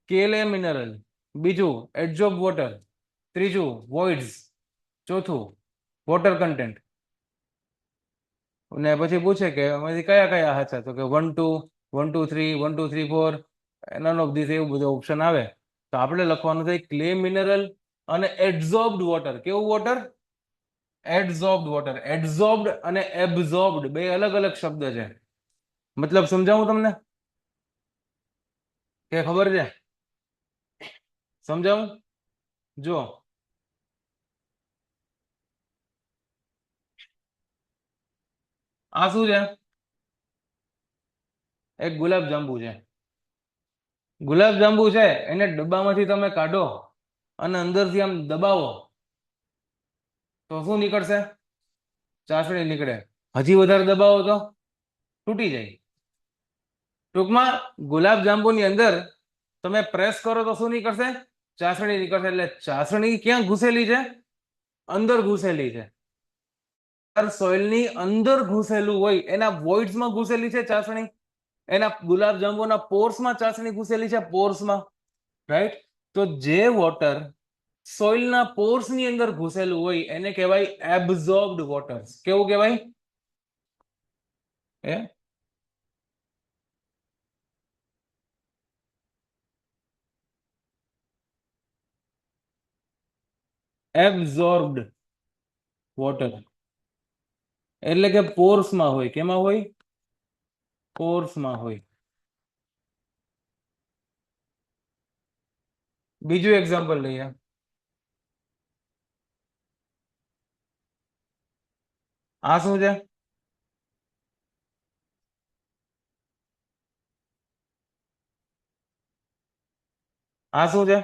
કેલે મિનરલ, બીજું એડઝોર્બ વોટર, ત્રીજું વોઇડ્સ, ચોથું વોટર કન્ટેન્ટ. અને પછી પૂછે કે એમાંથી કયા કયા સાચા? તો કે 1 2 1 2 3 1 2 3 4 નન ઓફ ધીસ, એવું બધું ઓપ્શન આવે. તો આપણે લખવાનું થાય ક્લે મિનરલ અને એડઝોર્બ્ડ વોટર. કેવું વોટર? એડઝોર્બ્ડ વોટર. એડઝોર્બ્ડ અને એબ્ઝોર્બ્ડ બે અલગ અલગ શબ્દ છે. મતલબ સમજાવું તમને કે ખબર છે? સમજાવું? જો આ શું છે? એક ગુલાબ જાંબુ છે. ગુલાબ જાંબુ છે એને ડબ્બામાંથી તમે કાઢો અને અંદરથી આમ દબાવો તો શું નીકળશે? ચાસણી નીકળે. હજી વધારે દબાવો તો તૂટી જાય. ટૂંકમાં ગુલાબ જાંબુની અંદર તમે પ્રેસ કરો તો શું નીકળશે? ચાસણી નીકળશે. એટલે ચાસણી ક્યાં ઘૂસેલી છે? અંદર ઘૂસેલી છે. સોઇલની અંદર ઘૂસેલું હોય એના વોઇડ્સમાં ઘૂસેલી છે ચાસણી, એના ગુલાબ જાંબુના પોર્સમાં ચાસણી ઘૂસેલી છે, પોર્સમાં. રાઈટ? તો જે વોટર સોઇલના પોર્સની અંદર ઘૂસેલું હોય એને કહેવાય એબ્ઝોર્બ્ડ વોટર. કેવું કહેવાય? એબ્ઝોર્બ્ડ વોટર એટલે કે પોર્સમાં હોય. કેમાં હોય? પોર્સમાં હોય. બીજું એક્ઝામ્પલ લઈએ. આ શું છે? આ શું છે?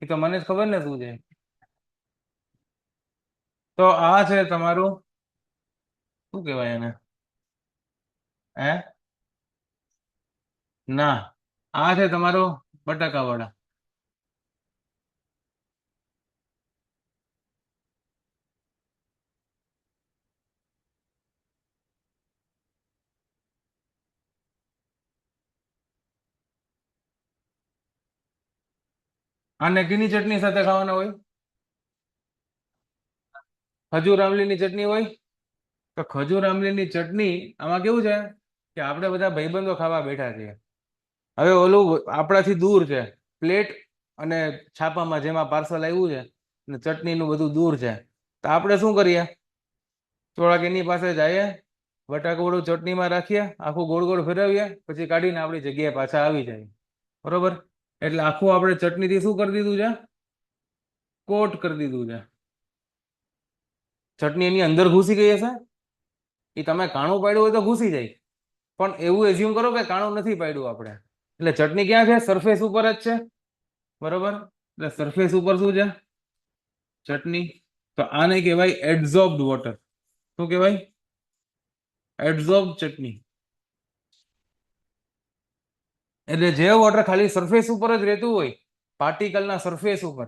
એ તો મને જ ખબર ને શું છે. તો આ છે તમારું, શું કહેવાય એને? હે? ના, આ છે તમારો બટાકા વડા. આને કીની ચટણી સાથે ખાવાના હોય? ખજૂર આમલીની ચટણી હોય. તો ખજૂર આમલીની ચટણી આમાં કેવું છે કે આપણે બધા ભાઈબંધો ખાવા બેઠા છીએ. હવે ઓલું આપણાથી દૂર છે, પ્લેટ અને છાપામાં જેમાં પાર્સલ આવ્યું છે ને ચટણીનું બધું દૂર છે. તો આપણે શું કરીએ? થોડાક એની પાસે જઈએ, બટાકુવડું ચટણીમાં રાખીએ, આખું ગોળ ગોળ ફેરવીએ, પછી કાઢીને આપણી જગ્યાએ પાછા આવી જાય. બરોબર? એટલે આખું આપણે ચટણીથી શું કરી દીધું છે? કોટ કરી દીધું છે. ચટણી એની અંદર ઘૂસી ગઈ હશે. એ તમે કાણું પાડ્યું હોય તો ઘૂસી જાય, પણ એવું એઝ્યુમ કરો કે કાણું નથી પાડ્યું આપણે. એટલે ચટણી ક્યાં છે? સરફેસ ઉપર જ છે. બરોબર? એટલે સરફેસ ઉપર શું છે? ચટણી. તો આને કહેવાય એડઝોર્બ્ડ વોટર. શું કહેવાય? એડઝોર્બ ચટણી. એટલે જે વોટર ખાલી સરફેસ ઉપર જ રહેતું હોય, પાર્ટિકલના સરફેસ ઉપર,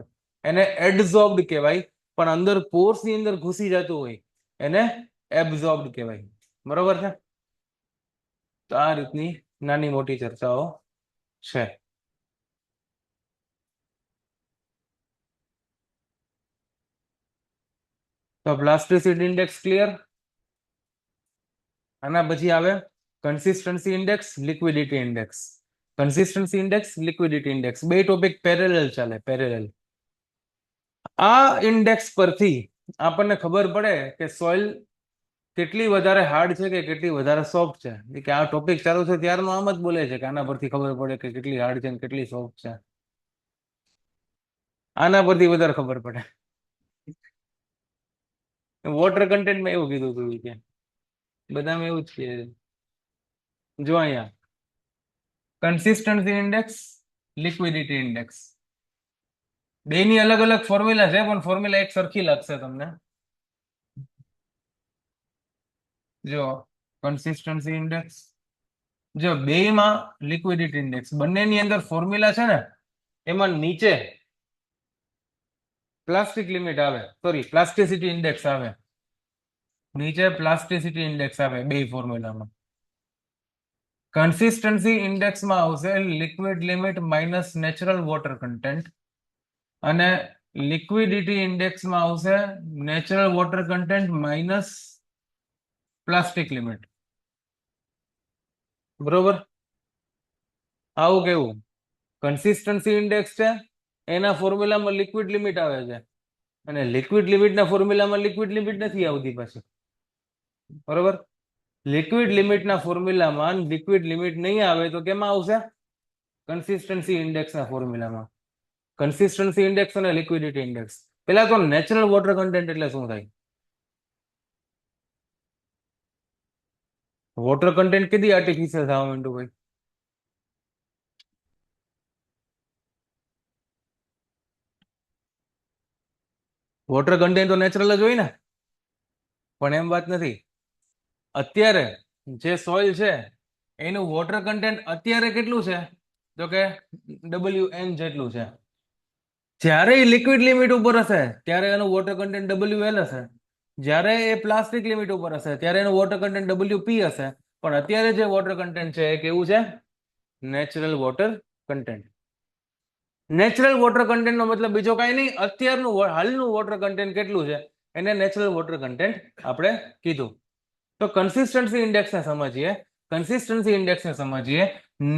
એને એડઝોર્બ્ડ કહેવાય. પણ અંદર પોર્સની અંદર ઘૂસી જતું હોય એને એબ્ઝોર્બ્ડ કહેવાય. બરોબર છે? તો આ રીતની નાની મોટી ચર્ચાઓ છે. તો પ્લાસ્ટિસિટી ઇન્ડેક્સ ક્લિયર. આના પછી આવે consistency index, liquidity index. Consistency index, liquidity index, બે ટોપિક પેરેલલ ચાલે, પેરેલલ. આ ઇન્ડેક્સ પરથી આપણને ખબર પડે કે સોઇલ કેટલી વધારે હાર્ડ છે કે કેટલી વધારે સોફ્ટ છે. કે આ ટોપિક ચાલુ છે ત્યારનો આમ જ બોલે છે કે આના પરથી ખબર પડે કે કેટલી હાર્ડ છે ને કેટલી સોફ્ટ છે. આના પરથી વધારે ખબર પડે. વોટર કન્ટેન્ટમાં એવું કીધું હતું કે બધામાં એવું જ છે. જો અહીંયા કન્સિસ્ટન્સી ઇન્ડેક્સ, લિક્વિડિટી ઇન્ડેક્સ, બેની અલગ અલગ ફોર્મ્યુલા છે, પણ ફોર્મ્યુલા એક સરખી લાગશે તમને. જો કન્સિસ્ટન્સી ઇન્ડેક્સ, જો બેમાં લિક્વિડિટી ઇન્ડેક્સ, બંનેની અંદર ફોર્મ્યુલા છે ને, એમાં નીચે પ્લાસ્ટિક લિમિટ આવે, સોરી પ્લાસ્ટિસિટી ઇન્ડેક્સ આવે. નીચે પ્લાસ્ટિસિટી ઇન્ડેક્સ આવે બે ફોર્મ્યુલામાં. કન્સિસ્ટન્સી ઇન્ડેક્સમાં આવશે liquid limit minus natural water content, અને લિક્વિડિટી ઇન્ડેક્સમાં આવશે natural water content minus plastic limit. બરોબર? આવું કેવું? કન્સિસ્ટન્સી ઇન્ડેક્સ છે એના ફોર્મ્યુલામાં લિક્વિડ લિમિટ આવે છે, અને લિક્વિડ લિમિટના ફોર્મ્યુલામાં લિક્વિડ લિમિટ નથી આવતી પાછી. બરોબર? લિક્વિડ લિમિટના ફોર્મ્યુલામાં લિક્વિડ લિમિટ નહીં આવે તો કેમાં આવશે? કન્સિસ્ટન્સી ઇન્ડેક્સના ફોર્મ્યુલામાં. કન્સિસ્ટન્સી ઇન્ડેક્સ અને લિક્વિડિટી ઇન્ડેક્સ. પેલા તો નેચરલ વોટર કન્ટેન્ટ એટલે શું થાય? વોટર કન્ટેન્ટ કેદી આર્ટિફિશિયલ થવા માંડ્યું ભાઈ? વોટર કન્ટેન્ટ તો નેચરલ જ હોય ને. પણ એમ વાત નથી. અત્યારે જે સોઇલ છે એનું વોટર કન્ટેન્ટ અત્યારે કેટલું છે? તો કે WN જેટલું છે. જ્યારે એ લિક્વિડ લિમિટ ઉપર હશે ત્યારે એનું વોટર કન્ટેન્ટ WL હશે. જ્યારે એ પ્લાસ્ટિક લિમિટ ઉપર હશે ત્યારે એનું વોટર કન્ટેન્ટ WP હશે. પણ અત્યારે જે વોટર કન્ટેન્ટ છે એ કેવું છે? Natural water content. Natural water કન્ટેન્ટનો મતલબ બીજો કાંઈ નહીં, અત્યારનું હાલનું વોટર કન્ટેન્ટ કેટલું છે એને નેચરલ વોટર કન્ટેન્ટ આપણે કીધું. તો કન્સિસ્ટન્સી ઇન્ડેક્સને સમજીએ. કન્સિસ્ટન્સી ઇન્ડેક્સને સમજીએ.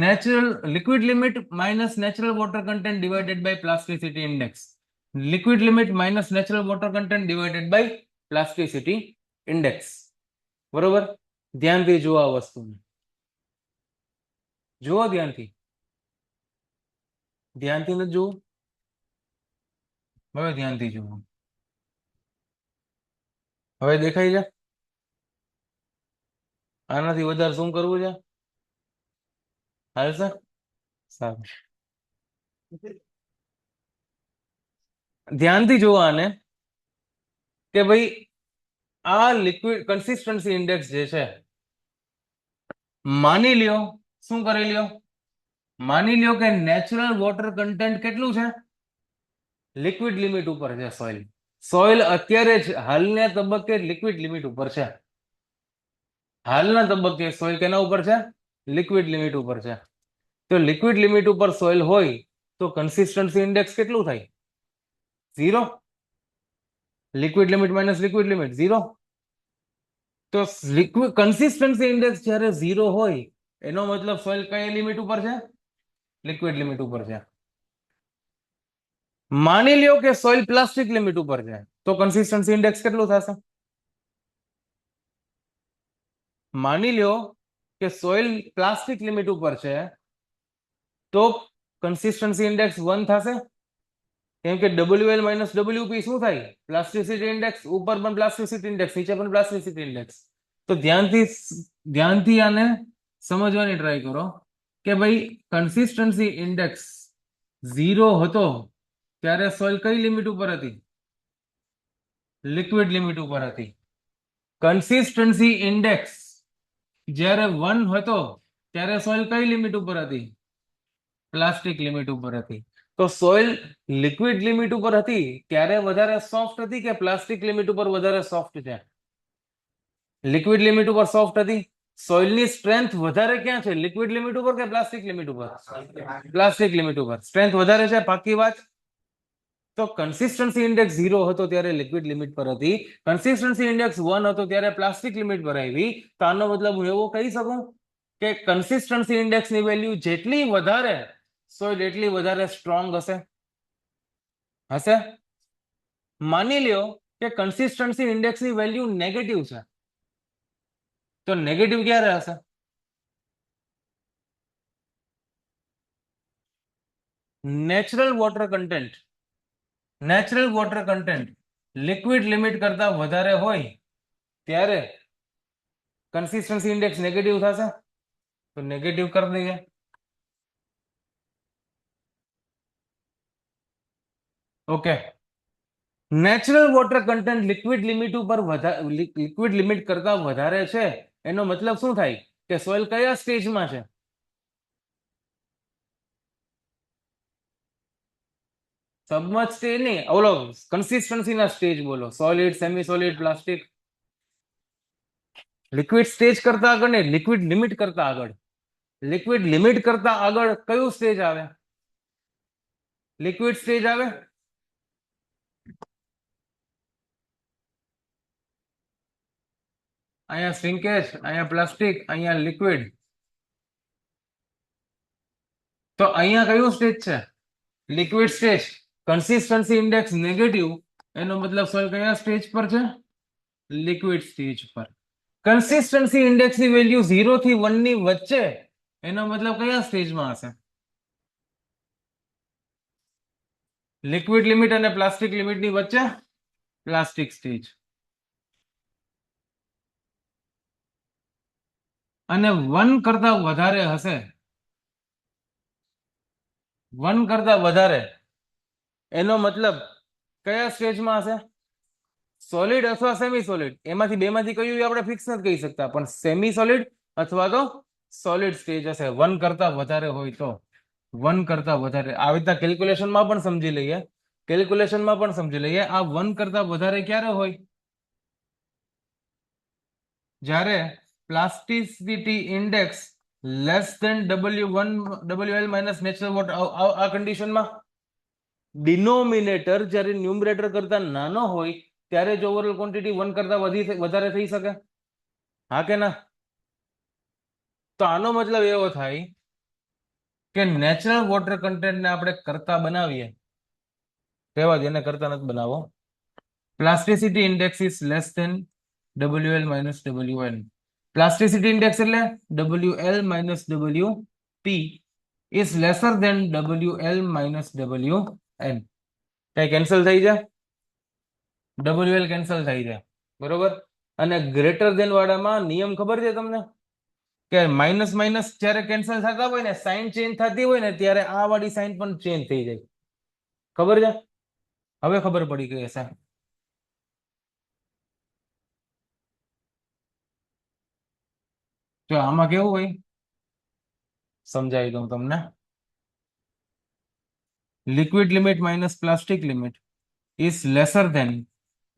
Natural liquid limit minus natural water content divided by plasticity index. Liquid limit minus natural water content divided by plasticity index. બરોબર, ધ્યાનથી જુઓ આ વસ્તુને, જુઓ ધ્યાનથી, ધ્યાનથી નથી જુઓ, હવે ધ્યાનથી જુઓ, હવે દેખાય છે? આનાથી વધારે શું કરવું છે? હાલશે? સારું, ધ્યાનથી જુઓ આને કે ભાઈ આ લિક્વિડ કન્સિસ્ટન્સી ઇન્ડેક્સ જે છે, માની લ્યો, શું કરી લ્યો, માની લ્યો કે નેચરલ વોટર કન્ટેન્ટ કેટલું છે? લિક્વિડ લિમિટ ઉપર છે સોઇલ. સોઇલ અત્યારે જ હાલના તબક્કે લિક્વિડ લિમિટ ઉપર છે. હાલના તબક્કે સોઇલ કેના ઉપર છે? લિક્વિડ લિમિટ ઉપર છે. તો લિક્વિડ લિમિટ ઉપર સોઇલ હોય તો કન્સિસ્ટન્સી ઇન્ડેક્સ કેટલું થાય? 0. Liquid limit minus liquid limit 0. તો લિક્વિડ કન્સિસ્ટન્સી ઇન્ડેક્સ જ્યારે 0 હોય એનો મતલબ સોઇલ કઈ લિમિટ ઉપર છે? લિક્વિડ લિમિટ ઉપર છે. માની લ્યો કે સોઇલ પ્લાસ્ટિક લિમિટ ઉપર છે તો કન્સિસ્ટન્સી ઇન્ડેક્સ કેટલું થશે? માની લ્યો કે સોઇલ પ્લાસ્ટિક લિમિટ ઉપર છે તો કન્સિસ્ટન્સી ઇન્ડેક્સ 1 થશે, કેમ કે WL માઇનસ WP શું થાય? Plasticity index. ઉપર પણ પ્લાસ્ટિસિટી ઇન્ડેક્સ, નીચે પણ પ્લાસ્ટિસિટી ઇન્ડેક્સ. તો ધ્યાનથી આને સમજવાની ટ્રાય કરો કે ભાઈ કન્સિસ્ટન્સી ઇન્ડેક્સ 0 હતો ત્યારે સોઇલ કઈ લિમિટ ઉપર હતી? લિક્વિડ લિમિટ ઉપર હતી. કન્સિસ્ટન્સી ઇન્ડેક્સ જ્યારે 1 હતો ત્યારે સોઇલ કઈ લિમિટ ઉપર હતી? પ્લાસ્ટિક લિમિટ ઉપર હતી. તો સોઇલ લિક્વિડ લિમિટ ઉપર હતી ત્યારે વધારે સોફ્ટ હતી કે પ્લાસ્ટિક લિમિટ ઉપર વધારે સોફ્ટ છે? લિક્વિડ લિમિટ ઉપર સોફ્ટ હતી. સોઇલની સ્ટ્રેન્થ વધારે ક્યાં છે? લિક્વિડ લિમિટ ઉપર કે પ્લાસ્ટિક લિમિટ ઉપર? પ્લાસ્ટિક લિમિટ ઉપર સ્ટ્રેન્થ વધારે છે. પાકી વાત. તો કન્સિસ્ટન્સી ઇન્ડેક્સ 0 હતો ત્યારે લિક્વિડ લિમિટ પર હતી, કન્સિસ્ટન્સી ઇન્ડેક્સ 1 હતો ત્યારે પ્લાસ્ટિક લિમિટ પર આવી. તો આનો મતલબ હું એવો કહી શકું કે કન્સિસ્ટન્સી ઇન્ડેક્સની વેલ્યુ જેટલી વધારે સોઇલ એટલી વધારે સ્ટ્રોંગ હશે. હશે? માની લ્યો કે કન્સિસ્ટન્સી ઇન્ડેક્સની વેલ્યુ નેગેટિવ છે તો નેગેટિવ ક્યારે હશે? Natural water content liquid limit કરતા વધારે હોય ત્યારે કન્સિસ્ટન્સી ઇન્ડેક્સ નેગેટિવ થશે. તો નેગેટિવ કરી દઈએ. Okay, natural water content liquid limit કરતા વધારે છે એનો મતલબ શું થાય? કે સોઇલ કયા સ્ટેજમાં છે? સબમર્જ સ્ટેજ નહીં, ઓલો કન્સિસ્ટન્સી ના સ્ટેજ બોલો. Solid, semi solid, plastic. Liquid stage કરતા આગળ નહીં, લિક્વિડ લિમિટ કરતા આગળ. લિક્વિડ લિમિટ કરતા આગળ કયું સ્ટેજ આવે? લિક્વિડ સ્ટેજ આવે. અહીંયા શ્રિંકેજ, અહીંયા પ્લાસ્ટિક, અહીંયા લિક્વિડ. તો અહીંયા કયું સ્ટેજ છે? Liquid stage. Consistency index negative એનો મતલબ સોઇલ કયા સ્ટેજ પર છે? લિક્વિડ સ્ટેજ પર. કન્સિસ્ટન્સી ઇન્ડેક્સની વેલ્યુ 0 થી 1 ની વચ્ચે એનો મતલબ કયા સ્ટેજમાં હશે? લિક્વિડ લિમિટ અને પ્લાસ્ટિક લિમિટની વચ્ચે પ્લાસ્ટિક સ્ટેજ. અને 1 કરતા વધારે હશે, 1 કરતા વધારે એનો મતલબ કયા સ્ટેજમાં હશે? સોલિડ અથવા સેમી સોલિડ. એમાંથી બેમાંથી કયું આપણે ફિક્સ નથી કહી શકતા, પણ સેમી સોલિડ અથવા તો સોલિડ સ્ટેજ હશે. 1 કરતા વધારે હોય તો 1 કરતા વધારે આવી રીતના કેલ્ક્યુલેશનમાં પણ સમજી લઈએ. આ 1 કરતા વધારે ક્યારે હોય? જ્યારે plasticity index less than WL minus natural water. આ કન્ડિશનમાં ડિનોમિનેટર જ્યારે ન્યુમરેટર કરતા નાનો હોય ત્યારે જ ઓવરઓલ ક્વોન્ટિટી 1 કરતા વધારે થઈ શકે. હા કે ના? તો આનો મતલબ એવો થાય કે નેચરલ વોટર કન્ટેન્ટને આપણે કરતા બનાવીએ કહેવા દે, એને કરતા નથી બનાવો. Plasticity index is less than WL minus WN. Plasticity index એટલે WL minus WP is lesser than WL minus WN. કઈ કેન્સલ થઈ જાય, WL કેન્સલ થઈ જાય, બરોબર. અને ગ્રેટર ધેન વાળામાં નિયમ ખબર છે તમને, કે માઇનસ માઇનસ જ્યારે કેન્સલ થતા હોય ને, સાઇન ચેન્જ થતી હોય ને, ત્યારે આ વાળી સાઇન પણ ચેન્જ થઈ જાય. ખબર છે? હવે ખબર પડી ગઈ હશે. જો આમાં કેવું હોય સમજાવી દઉં તમને. Liquid limit minus plastic limit is lesser than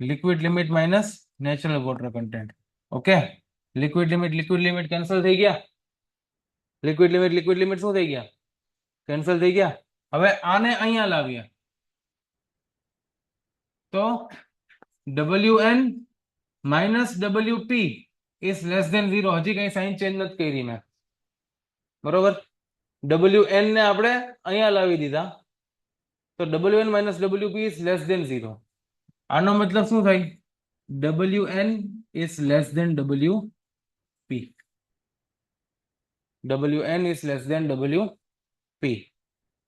liquid limit minus natural water content. Okay, liquid limit cancel થઈ ગયા. લિક્વિડ લિમિટ શું થઈ ગયા? કેન્સલ થઈ ગયા. હવે આને અહીંયા લાવીએ તો WN minus WP is less than 0. હજી કઈ સાઇન ચેન્જ નથી કરી મેં, બરોબર. WN ને આપણે અહીંયા લાવી દીધા તો WN minus WP is less than 0. આનો મતલબ શું થાય? WN is less than WP. WN is less than WP,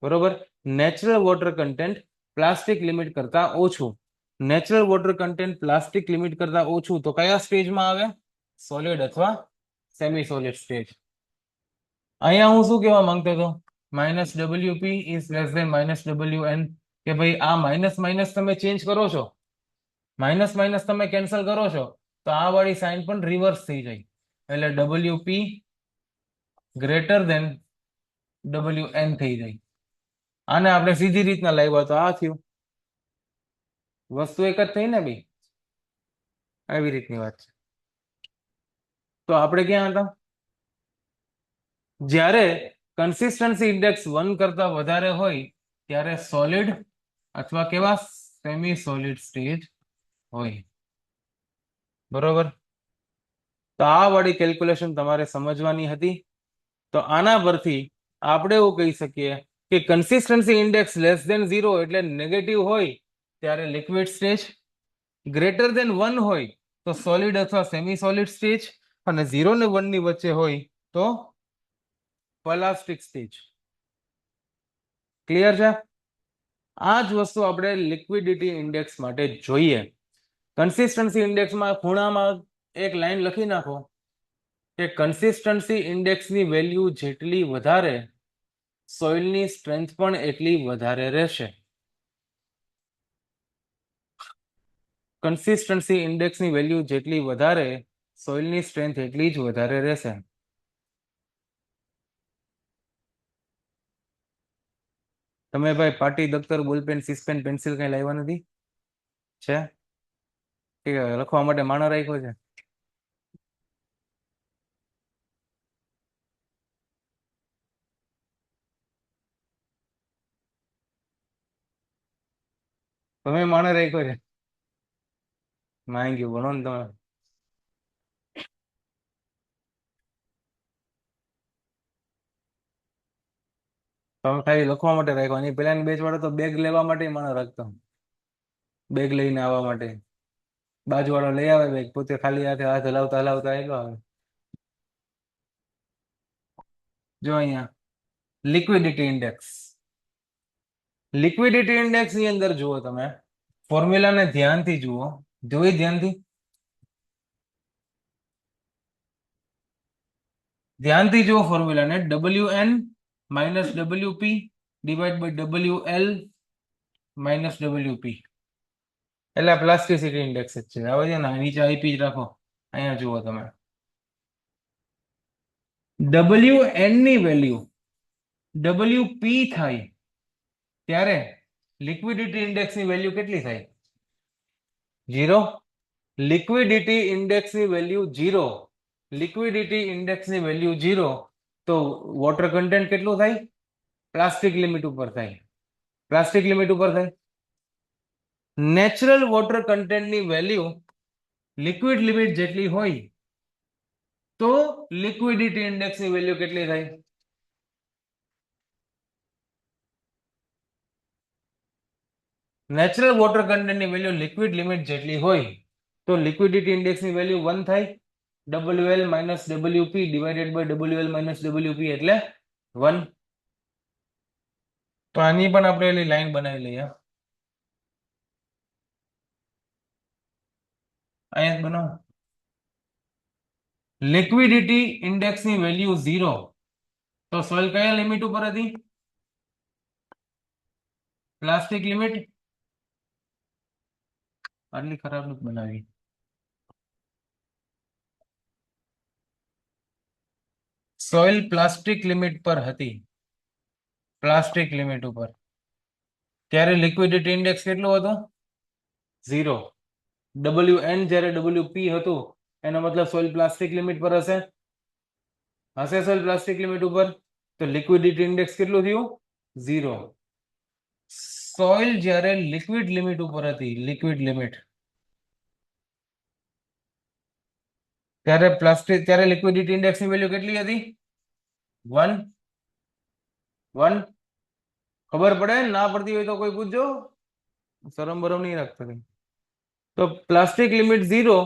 બરોબર. Natural water content plastic limit કરતા ઓછું. Natural water content plastic limit કરતા ઓછું તો કયા સ્ટેજમાં આવે? સોલિડ અથવા સેમી સોલિડ સ્ટેજ. અહીંયા હું શું કહેવા માંગતો હતો? Minus WP is less than minus WN. કે ભાઈ આ માઇનસ માઇનસ તમે ચેન્જ કરો છો, માઇનસ માઇનસ તમે કેન્સલ કરો છો, તો આ વાળી સાઇન પણ રિવર્સ થઈ જાય. એટલે WP ગ્રેટર ધેન WN થઈ જાય. આને આપણે સીધી રીતના લાવ્યા તો આ થયું. વસ્તુ એક જ થઈ ને ભાઈ, આવી રીતની વાત છે. તો આપણે ક્યાં હતા? જ્યારે કન્સિસ્ટન્સી ઇન્ડેક્સ 1 કરતા વધારે હોય ત્યારે સોલિડ અથવા કેવા સેમી સોલિડ સ્ટેજ હોય, બરોબર. તો આ વાળી કેલ્ક્યુલેશન તમારે સમજવાની હતી. તો આના પરથી આપણે એવું કહી શકીએ કે કન્સિસ્ટન્સી ઇન્ડેક્સ લેસ ધેન 0 એટલે નેગેટિવ હોય ત્યારે લિક્વિડ સ્ટેજ, ગ્રેટર ધેન 1 હોય તો સોલિડ અથવા સેમી સોલિડ સ્ટેજ, અને 0 ને 1 ની વચ્ચે હોય તો પ્લાસ્ટિક સ્ટેજ. ક્લિયર છે? આ જ વસ્તુ આપણે લિક્વિડિટી ઇન્ડેક્સ માટે જોઈએ. કન્સિસ્ટન્સી ઇન્ડેક્સમાં ખૂણામાં એક લાઈન લખી નાખો કે કન્સિસ્ટન્સી ઇન્ડેક્સની વેલ્યુ જેટલી વધારે સોઇલની સ્ટ્રેન્થ પણ એટલી વધારે રહેશે. કન્સિસ્ટન્સી ઇન્ડેક્સની વેલ્યુ જેટલી વધારે સોઇલની સ્ટ્રેન્થ એટલી જ વધારે રહેશે. તમે ભાઈ પાટી, દફતર, બોલપેન, સિસ્પેન, પેન્સિલ કઈ લાવ્યા નથી? છે? ઠીક છે, લખવા માટે માણસ રાખ્યો છે. તમે માણસ રાખ્યો છે, માંગ્યું ભણો ને તમે. તમે ખાલી લખવા માટે રાખ્યો. અને પેલાની બેચ વાળો તો બેગ લેવા માટે માણસ રાખતો, બેગ લઈને આવવા માટે. બાજુ વાળો લઈ આવે બેગ, પોતે ખાલી હાથે હાથ હલાવતા હલાવતા આવ્યો આવે. જો અહીંયા લિક્વિડિટી ઇન્ડેક્સ, લિક્વિડિટી ઇન્ડેક્સ ની અંદર જુઓ તમે ફોર્મ્યુલાને ધ્યાનથી જુઓ, જોઈ ધ્યાનથી, ધ્યાનથી જુઓ ફોર્મ્યુલાને. WN minus WP divide by WL minus WP એટલે પ્લાસ્ટિસિટી ઇન્ડેક્સ જ છે. હવે છે ને નીચે આઈપી જ રાખો. અહીંયા જુઓ તમે WN ની વેલ્યુ WP થાય ત્યારે લિક્વિડિટી ઇન્ડેક્સની વેલ્યુ કેટલી થાય? 0. લિક્વિડિટી ઇન્ડેક્સની વેલ્યુ 0, લિક્વિડિટી ઇન્ડેક્સની વેલ્યુ 0 તો વોટર કન્ટેન્ટ કેટલું થાય? પ્લાસ્ટિક લિમિટ ઉપર થાય. પ્લાસ્ટિક લિમિટ ઉપર થાય. નેચરલ વોટર કન્ટેન્ટની વેલ્યુ લિક્વિડ લિમિટ જેટલી હોય તો લિક્વિડિટી ઇન્ડેક્સની વેલ્યુ કેટલી થાય? નેચરલ વોટર કન્ટેન્ટની વેલ્યુ લિક્વિડ લિમિટ જેટલી હોય તો લિક્વિડિટી ઇન્ડેક્સની વેલ્યુ 1 થાય. WL minus WP divided by WL minus WP એટલે 1. તો આની પણ આપણે એલી લાઈન બનાવી લઈએ. અહીંયા બનાવો. લિક્વિડિટી ઇન્ડેક્સની વેલ્યુ 0 તો સોઇલ કયા લિમિટ ઉપર હતી? Plastic limit. આટલી ખરાબ નથી બનાવી. સોઇલ પ્લાસ્ટિક લિમિટ પર હતી. પ્લાસ્ટિક લિમિટ ઉપર ત્યારે લિક્વિડિટી ઇન્ડેક્સ કેટલું હતું? 0. WN જ્યારે WP હતું એનો મતલબ સોઇલ પ્લાસ્ટિક લિમિટ પર હશે. સોઇલ પ્લાસ્ટિક લિમિટ ઉપર તો લિક્વિડિટી ઇન્ડેક્સ કેટલું થયું? 0. સોઇલ જ્યારે લિક્વિડ લિમિટ ઉપર હતી, લિક્વિડ લિમિટ, ત્યારે લિક્વિડિટી ઇન્ડેક્સની વેલ્યુ કેટલી હતી? 1. ખબર પડે? ના પડતી હોય તો કોઈ પૂછજો, શરમ બરમ નહીં રાખતા. તો પ્લાસ્ટિક લિમિટ 0.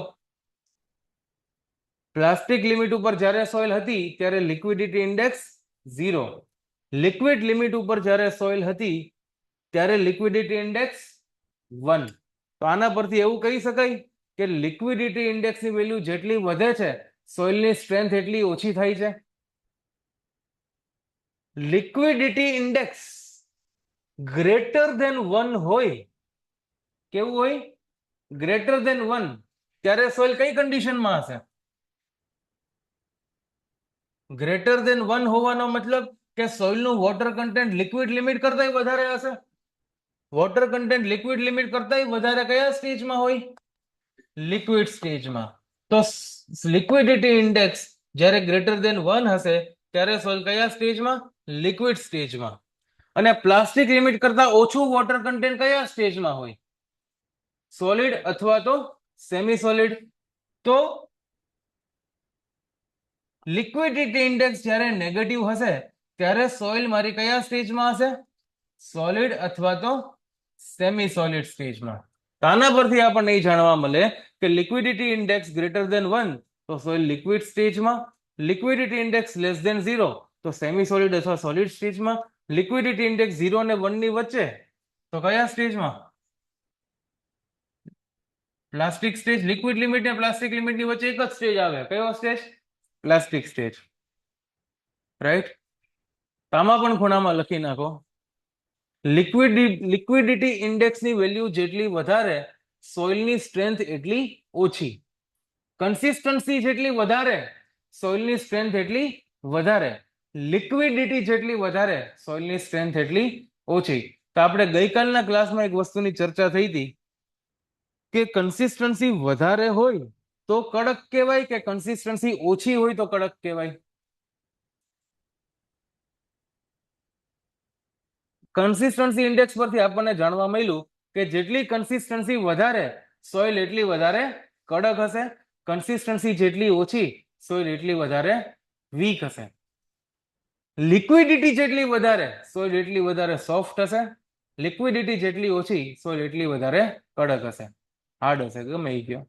પ્લાસ્ટિક લિમિટ ઉપર જ્યારે સોઇલ હતી ત્યારે લિક્વિડિટી ઇન્ડેક્સ 0. લિક્વિડ લિમિટ ઉપર જ્યારે સોઇલ હતી ત્યારે લિક્વિડિટી ઇન્ડેક્સ 1. તો આના પરથી એવું કહી શકાય કે લિક્વિડિટી ઇન્ડેક્સની વેલ્યુ જેટલી વધે છે સોઇલની સ્ટ્રેન્થ એટલી ઓછી થાય છે. લિક્વિડિટી ઇન્ડેક્સ ગ્રેટર ધેન 1 હોય, કેવું હોય? ગ્રેટર ધેન 1, ત્યારે સોઇલ કઈ કન્ડિશનમાં હશે? ગ્રેટર ધેન 1 હોવાનો મતલબ કે સોઇલનું વોટર કન્ટેન્ટ લિક્વિડ લિમિટ કરતા વધારે હશે. વોટર કન્ટેન્ટ લિક્વિડ લિમિટ કરતા વધારે કયા સ્ટેજમાં હોય? લિક્વિડ સ્ટેજમાં. તો લિક્વિડિટી ઇન્ડેક્સ જ્યારે ગ્રેટર ધેન 1 હશે ત્યારે સોઇલ કયા સ્ટેજમાં? લિક્વિડ સ્ટેજમાં. અને પ્લાસ્ટિક લિમિટ કરતા ઓછું વોટર કન્ટેન્ટ કયા સ્ટેજમાં હોય? સોલિડ અથવા તો સેમી સોલિડ. તો લિક્વિડિટી ઇન્ડેક્સ જ્યારે નેગેટિવ હશે ત્યારે સોઇલ મારી કયા સ્ટેજમાં હશે? સોલિડ અથવા તો સેમી સોલિડ સ્ટેજમાં. આના પરથી આપણને એ જાણવા મળે કે લિક્વિડિટી ઇન્ડેક્સ ગ્રેટર ધેન 1 તો સોઇલ લિક્વિડ સ્ટેજમાં, લિક્વિડિટી ઇન્ડેક્સ લેસ ધેન 0 તો સેમી સોલિડ અથવા સોલિડ સ્ટેજમાં, લિક્વિડિટી ઇન્ડેક્સ 0 અને 1 ની વચ્ચે તો કયા સ્ટેજમાં? Plastic stage. લિક્વિડ લિમિટ અને પ્લાસ્ટિક લિમિટની વચ્ચે એક જ સ્ટેજ આવે. કયો સ્ટેજ? Plastic stage. રાઈટ. આમાં પણ ખૂણામાં લખી નાખો. લિક્વિડિટી ઇન્ડેક્સની વેલ્યુ જેટલી વધારે સોઇલની સ્ટ્રેન્થ એટલી ઓછી. કન્સિસ્ટન્સી જેટલી વધારે સોઇલની સ્ટ્રેન્થ એટલી વધારે. લિક્વિડિટી જેટલી વધારે સોઇલની સ્ટ્રેન્થ એટલી ઓછી. તો આપણે ગઈકાલના ક્લાસમાં એક વસ્તુની ચર્ચા થઈ હતી કે કન્સિસ્ટન્સી વધારે હોય તો કડક કહેવાય કે કન્સિસ્ટન્સી ઓછી હોય તો કડક કહેવાય? કન્સિસ્ટન્સી ઇન્ડેક્સ પરથી આપણને જાણવા મળ્યું કે જેટલી કન્સિસ્ટન્સી વધારે સોઇલ એટલી વધારે કડક હશે. કન્સિસ્ટન્સી જેટલી ઓછી સોઇલ એટલી વધારે વીક હશે. લિક્વિડિટી જેટલી વધારે સોઇલ એટલી વધારે સોફ્ટ હશે. લિક્વિડિટી જેટલી ઓછી સોઇલ એટલી વધારે કડક હશે, હાર્ડ હશે, ગમે એ કયો.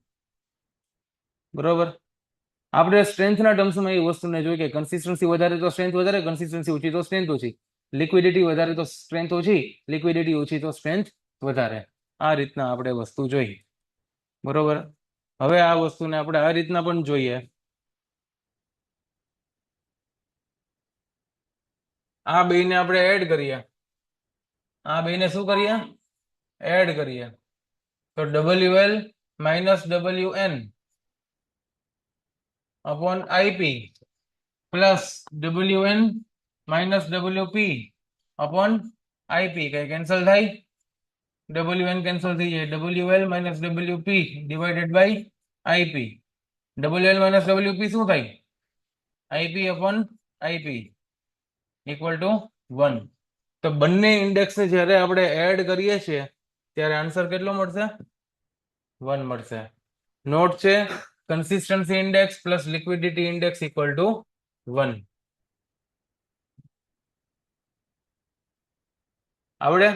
બરોબર. આપણે સ્ટ્રેન્થના ટર્મ્સમાં એ વસ્તુને જોઈ કે કન્સિસ્ટન્સી વધારે તો સ્ટ્રેન્થ વધારે, કન્સિસ્ટન્સી ઓછી તો સ્ટ્રેન્થ ઓછી. લિક્વિડિટી વધારે તો સ્ટ્રેન્થ ઓછી, લિક્વિડિટી ઓછી તો સ્ટ્રેન્થ વધારે. આ રીતના આપણે વસ્તુ જોઈ. બરોબર. હવે આ વસ્તુને આપણે આ રીતના પણ જોઈએ. આ બેને આપણે એડ કરીએ. આ બેને શું કરીએ? એડ કરીએ. તો WL minus WN upon IP plus WN minus WP upon IP કઈ કેન્સલ થાય? WN કેન્સલ થઈ જાય. WL minus WP divided by IP. WL minus WP શું થાય? IP upon IP equal to 1. તો બંને ઇન્ડેક્સને જ્યારે આપણે એડ કરીએ છીએ ત્યારે આન્સર કેટલો મળશે? 1 મળશે. નોટ છે consistency index plus liquidity index equal to 1. આવડે?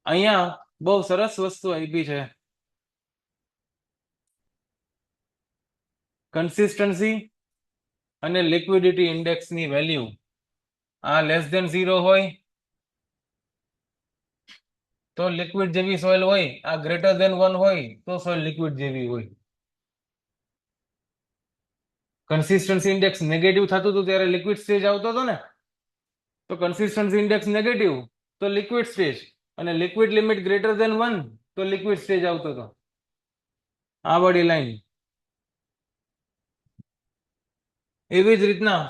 અહીંયા બહુ સરસ વસ્તુ આપી છે, કન્સિસ્ટન્સી અને લિક્વિડિટી ઇન્ડેક્સની વેલ્યુ આ લેસ ધેન 0 હોય તો લિક્વિડ જેવી સોઇલ હોય, આ ગ્રેટર ધેન 1 હોય તો સોઇલ લિક્વિડ જેવી હોય. કન્સિસ્ટન્સી ઇન્ડેક્સ નેગેટિવ થતું હતું ત્યારે લિક્વિડ સ્ટેજ આવતો હતો ને, તો કન્સિસ્ટન્સી ઇન્ડેક્સ નેગેટિવ તો લિક્વિડ સ્ટેજ, અને લિક્વિડ લિમિટ ગ્રેટર ધેન 1 તો લિક્વિડ સ્ટેજ આવતો હતો. આ વાળી લાઈન. એવી જ રીતના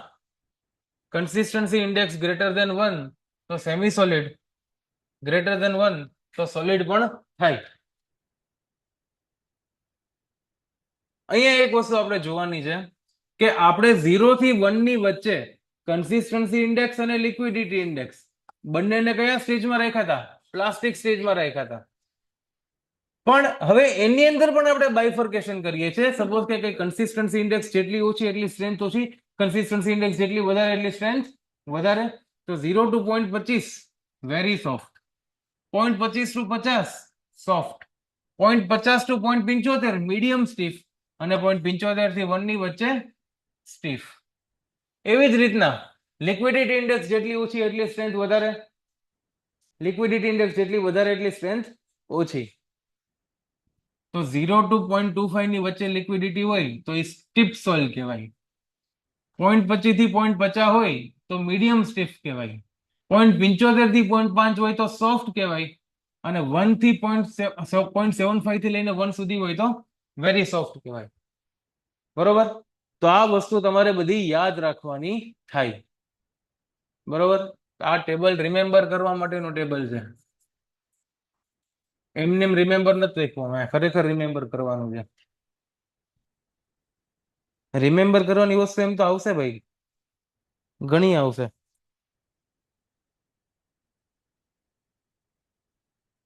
કન્સિસ્ટન્સી ઇન્ડેક્સ ગ્રેટર ધેન 1 તો સેમી સોલિડ, ગ્રેટર ધેન 1 તો સોલિડ પણ થાય. અહીંયા એક વસ્તુ આપણે જોવાની છે કે આપણે 0 થી 1 ની વચ્ચે કન્સિસ્ટન્સી ઇન્ડેક્સ અને લિક્વિડિટી ઇન્ડેક્સ બંનેને કયા સ્ટેજમાં રાખ્યા હતા? પ્લાસ્ટિક સ્ટેજમાં રાખ્યા હતા. પણ હવે એની અંદર પણ આપણે બાયફર્કેશન કરીએ છીએ. સપોઝ કે કન્સિસ્ટન્સી ઇન્ડેક્સ જેટલી ઓછી એટલી સ્ટ્રેન્થ ઓછી, કન્સિસ્ટન્સી ઇન્ડેક્સ જેટલી વધારે એટલી સ્ટ્રેન્થ વધારે. તો 0 to 0.25 very soft, 0.25 to 50 soft, 0.50 to 0.75 medium stiff, અને 0.75 થી 1 ની વચ્ચે સ્ટીફ. એવી જ રીતના લિક્વિડિટી ઇન્ડેક્સ જેટલી ઓછી એટલી સ્ટ્રેન્થ વધારે, લિક્વિડિટી ઇન્ડેક્સ જેટલી વધારે એટલી સ્ટ્રેન્થ ઓછી. તો 0 to 0.25 ની વચ્ચે લિક્વિડિટી હોય તો એ સ્ટીફ સોઇલ કહેવાય. 0.25 થી 0.50 હોય તો મીડિયમ સ્ટીફ કહેવાય. 0.75 થી 0.5 હોય તો સોફ્ટ કહેવાય, અને 1 થી 0.75 થી લઈને 1 સુધી હોય તો વેરી સોફ્ટ કહેવાય. બરોબર? તો આ વસ્તુ તમારે બધી યાદ રાખવાની થાય. બરોબર? આ ટેબલ રિમેમ્બર કરવા માટેનું ટેબલ છે. એમને રિમેમ્બર નથી રાખવાનું, ખરેખર રિમેમ્બર કરવાનું છે. રિમેમ્બર કરવાની વસ્તુ એમ તો આવશે ભાઈ, ઘણી આવશે.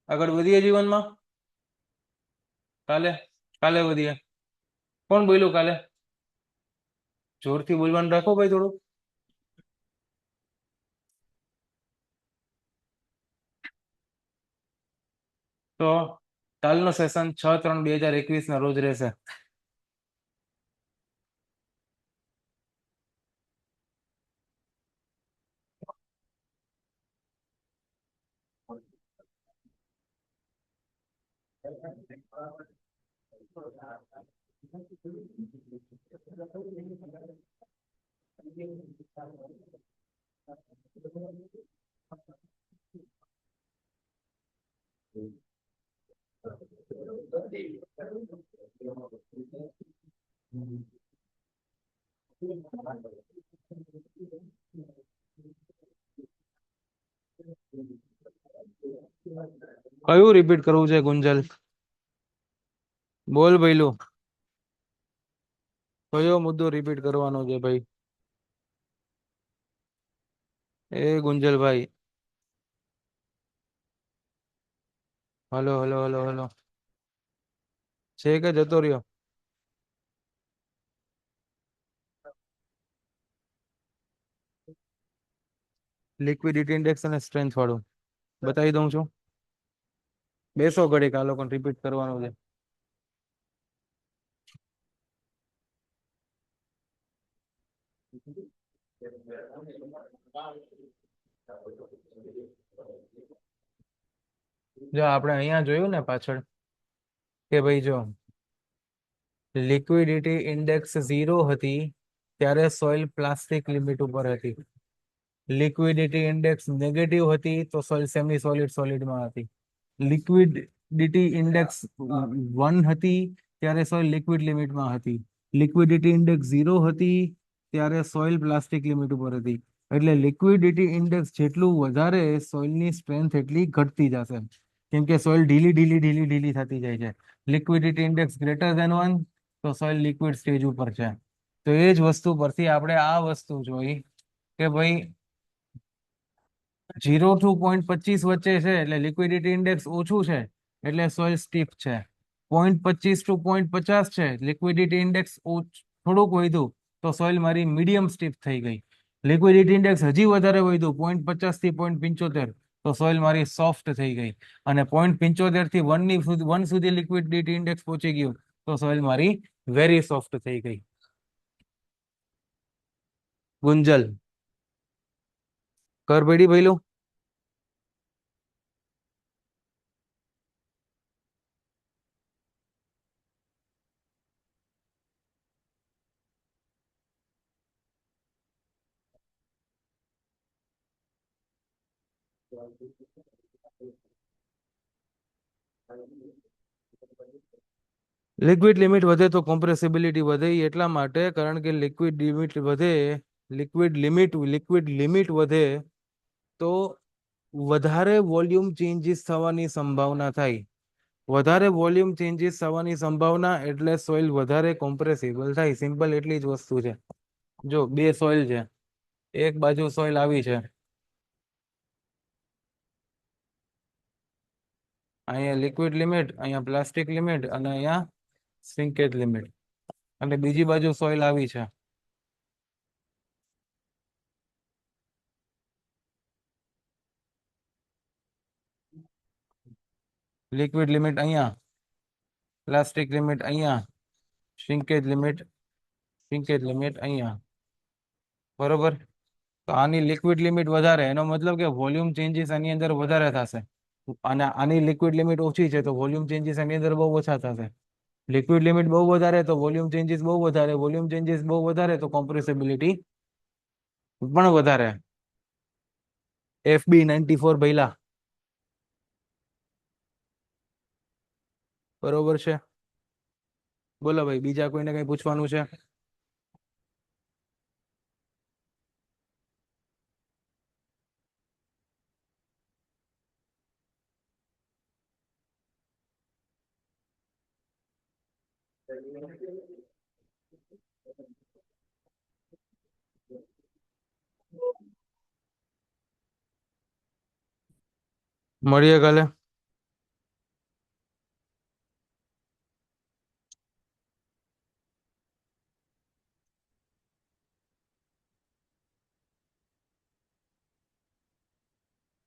આગળ વધીએ જીવનમાં. કાલે કાલે વધીએ. કોણ બોલ્યું કાલે? જોરથી બોલવાનું રાખો ભાઈ થોડું. તો કાલનો સેશન 6/3/2021 ના રોજ રહેશે. કયું રિપીટ કરવું છે ગુંજલ? બોલ ભઈલું, કયો મુદ્દો રિપીટ કરવાનો છે ભાઈ? એ ગુંજલભાઈ, હલો હલો હલો હલો, છે કે જતો રહ્યો? લિક્વિડિટી ઇન્ડેક્સ અને સ્ટ્રેન્થ વાળું બતાવી દઉં છું. બેસો ઘડીક, આ લોકોને રિપીટ કરવાનું છે. જો આપણે અહીંયા જોયું ને પાછળ કે ભાઈ જો લિક્વિડિટી ઇન્ડેક્સ 0 હતી ત્યારે સોઇલ પ્લાસ્ટિક લિમિટ ઉપર હતી. લિક્વિડિટી ઇન્ડેક્સ નેગેટિવ હતી તો સોઇલ સેમી સોલિડ સોલિડમાં હતી. લિક્વિડિટી ઇન્ડેક્સ 1 હતી ત્યારે સોઇલ લિક્વિડ લિમિટમાં હતી. લિક્વિડિટી ઇન્ડેક્સ 0 હતી ત્યારે સોઇલ પ્લાસ્ટિક લિમિટ ઉપર હતી. એટલે લિક્વિડિટી ઇન્ડેક્સ જેટલું વધારે સોઇલની સ્ટ્રેન્થ એટલી ઘટતી જશે, કેમ કે સોઇલ ઢીલી ઢીલી ઢીલી ઢીલી થતી જાય છે. લિક્વિડિટી ઇન્ડેક્સ ગ્રેટર ધેન 1 તો સોઇલ લિક્વિડ સ્ટેજ ઉપર છે. તો એ જ વસ્તુ પરથી આપણે આ વસ્તુ જોઈ કે ભાઈ 0 to 0.25 વચ્ચે છે એટલે લિક્વિડિટી ઇન્ડેક્સ ઓછું છે એટલે સોઇલ સ્ટીફ છે. 0.25 to 0.50 છે, લિક્વિડિટી ઇન્ડેક્સ થોડુંક વધ્યું તો સોઇલ મારી મીડિયમ સ્ટીફ થઈ ગઈ. લિક્વિડિટી ઇન્ડેક્સ હજી વધારે વધ્યું 0.50 થી 0.75 તો સોઇલ મારી સોફ્ટ થઈ ગઈ. અને 0.75 થી 1 સુધી લિક્વિડિટી ઇન્ડેક્સ પહોંચી ગયું તો સોઇલ મારી વેરી સોફ્ટ થઈ ગઈ. ગુંજલ કર બેડી ભઈલું. લિક્વિડ લિમિટ વધે તો કોમ્પ્રેસિબિલિટી વધે ઈ એટલા માટે કારણ કે લિક્વિડ લિમિટ વધે તો વધારે વોલ્યુમ ચેન્જીસ થવાની સંભાવના થાય. વધારે વોલ્યુમ ચેન્જીસ થવાની સંભાવના એટલે સોઇલ વધારે કોમ્પ્રેસિબલ થાય. સિમ્પલ એટલી જ વસ્તુ છે. જો બે સોઇલ છે, એક બાજુ સોઇલ આવી છે, અહીંયા લિક્વિડ લિમિટ, અહીંયા પ્લાસ્ટિક લિમિટ અને અહીંયા શ્રિંકેજ લિમિટ. અને બીજી બાજુ સોઇલ આવી છે. લિક્વિડ લિમિટ અહીંયા, પ્લાસ્ટિક લિમિટ અહીંયા, શ્રિંકેજ લિમિટ અહીંયા. બરોબર. તો આની લિક્વિડ લિમિટ વધારે, એનો મતલબ કે વોલ્યુમ ચેન્જીસ આની અંદર વધારે થશે. અને આની લિક્વિડ લિમિટ ઓછી છે તો વોલ્યુમ ચેન્જીસ આની અંદર બહુ ઓછા થશે. લિક્વિડ લિમિટ બહુ વધારે તો વોલ્યુમ ચેન્જીસ બહુ વધારે, વોલ્યુમ ચેન્જીસ બહુ વધારે તો કોમ્પ્રેસિબિલિટી પણ વધારે. FB94 ભઈલા. બરોબર છે. બોલો ભાઈ, બીજા કોઈને કઈ પૂછવાનું છે? મળીએ કાલે.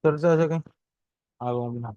ચર્ચા છે કઈ? આવો હમણાં.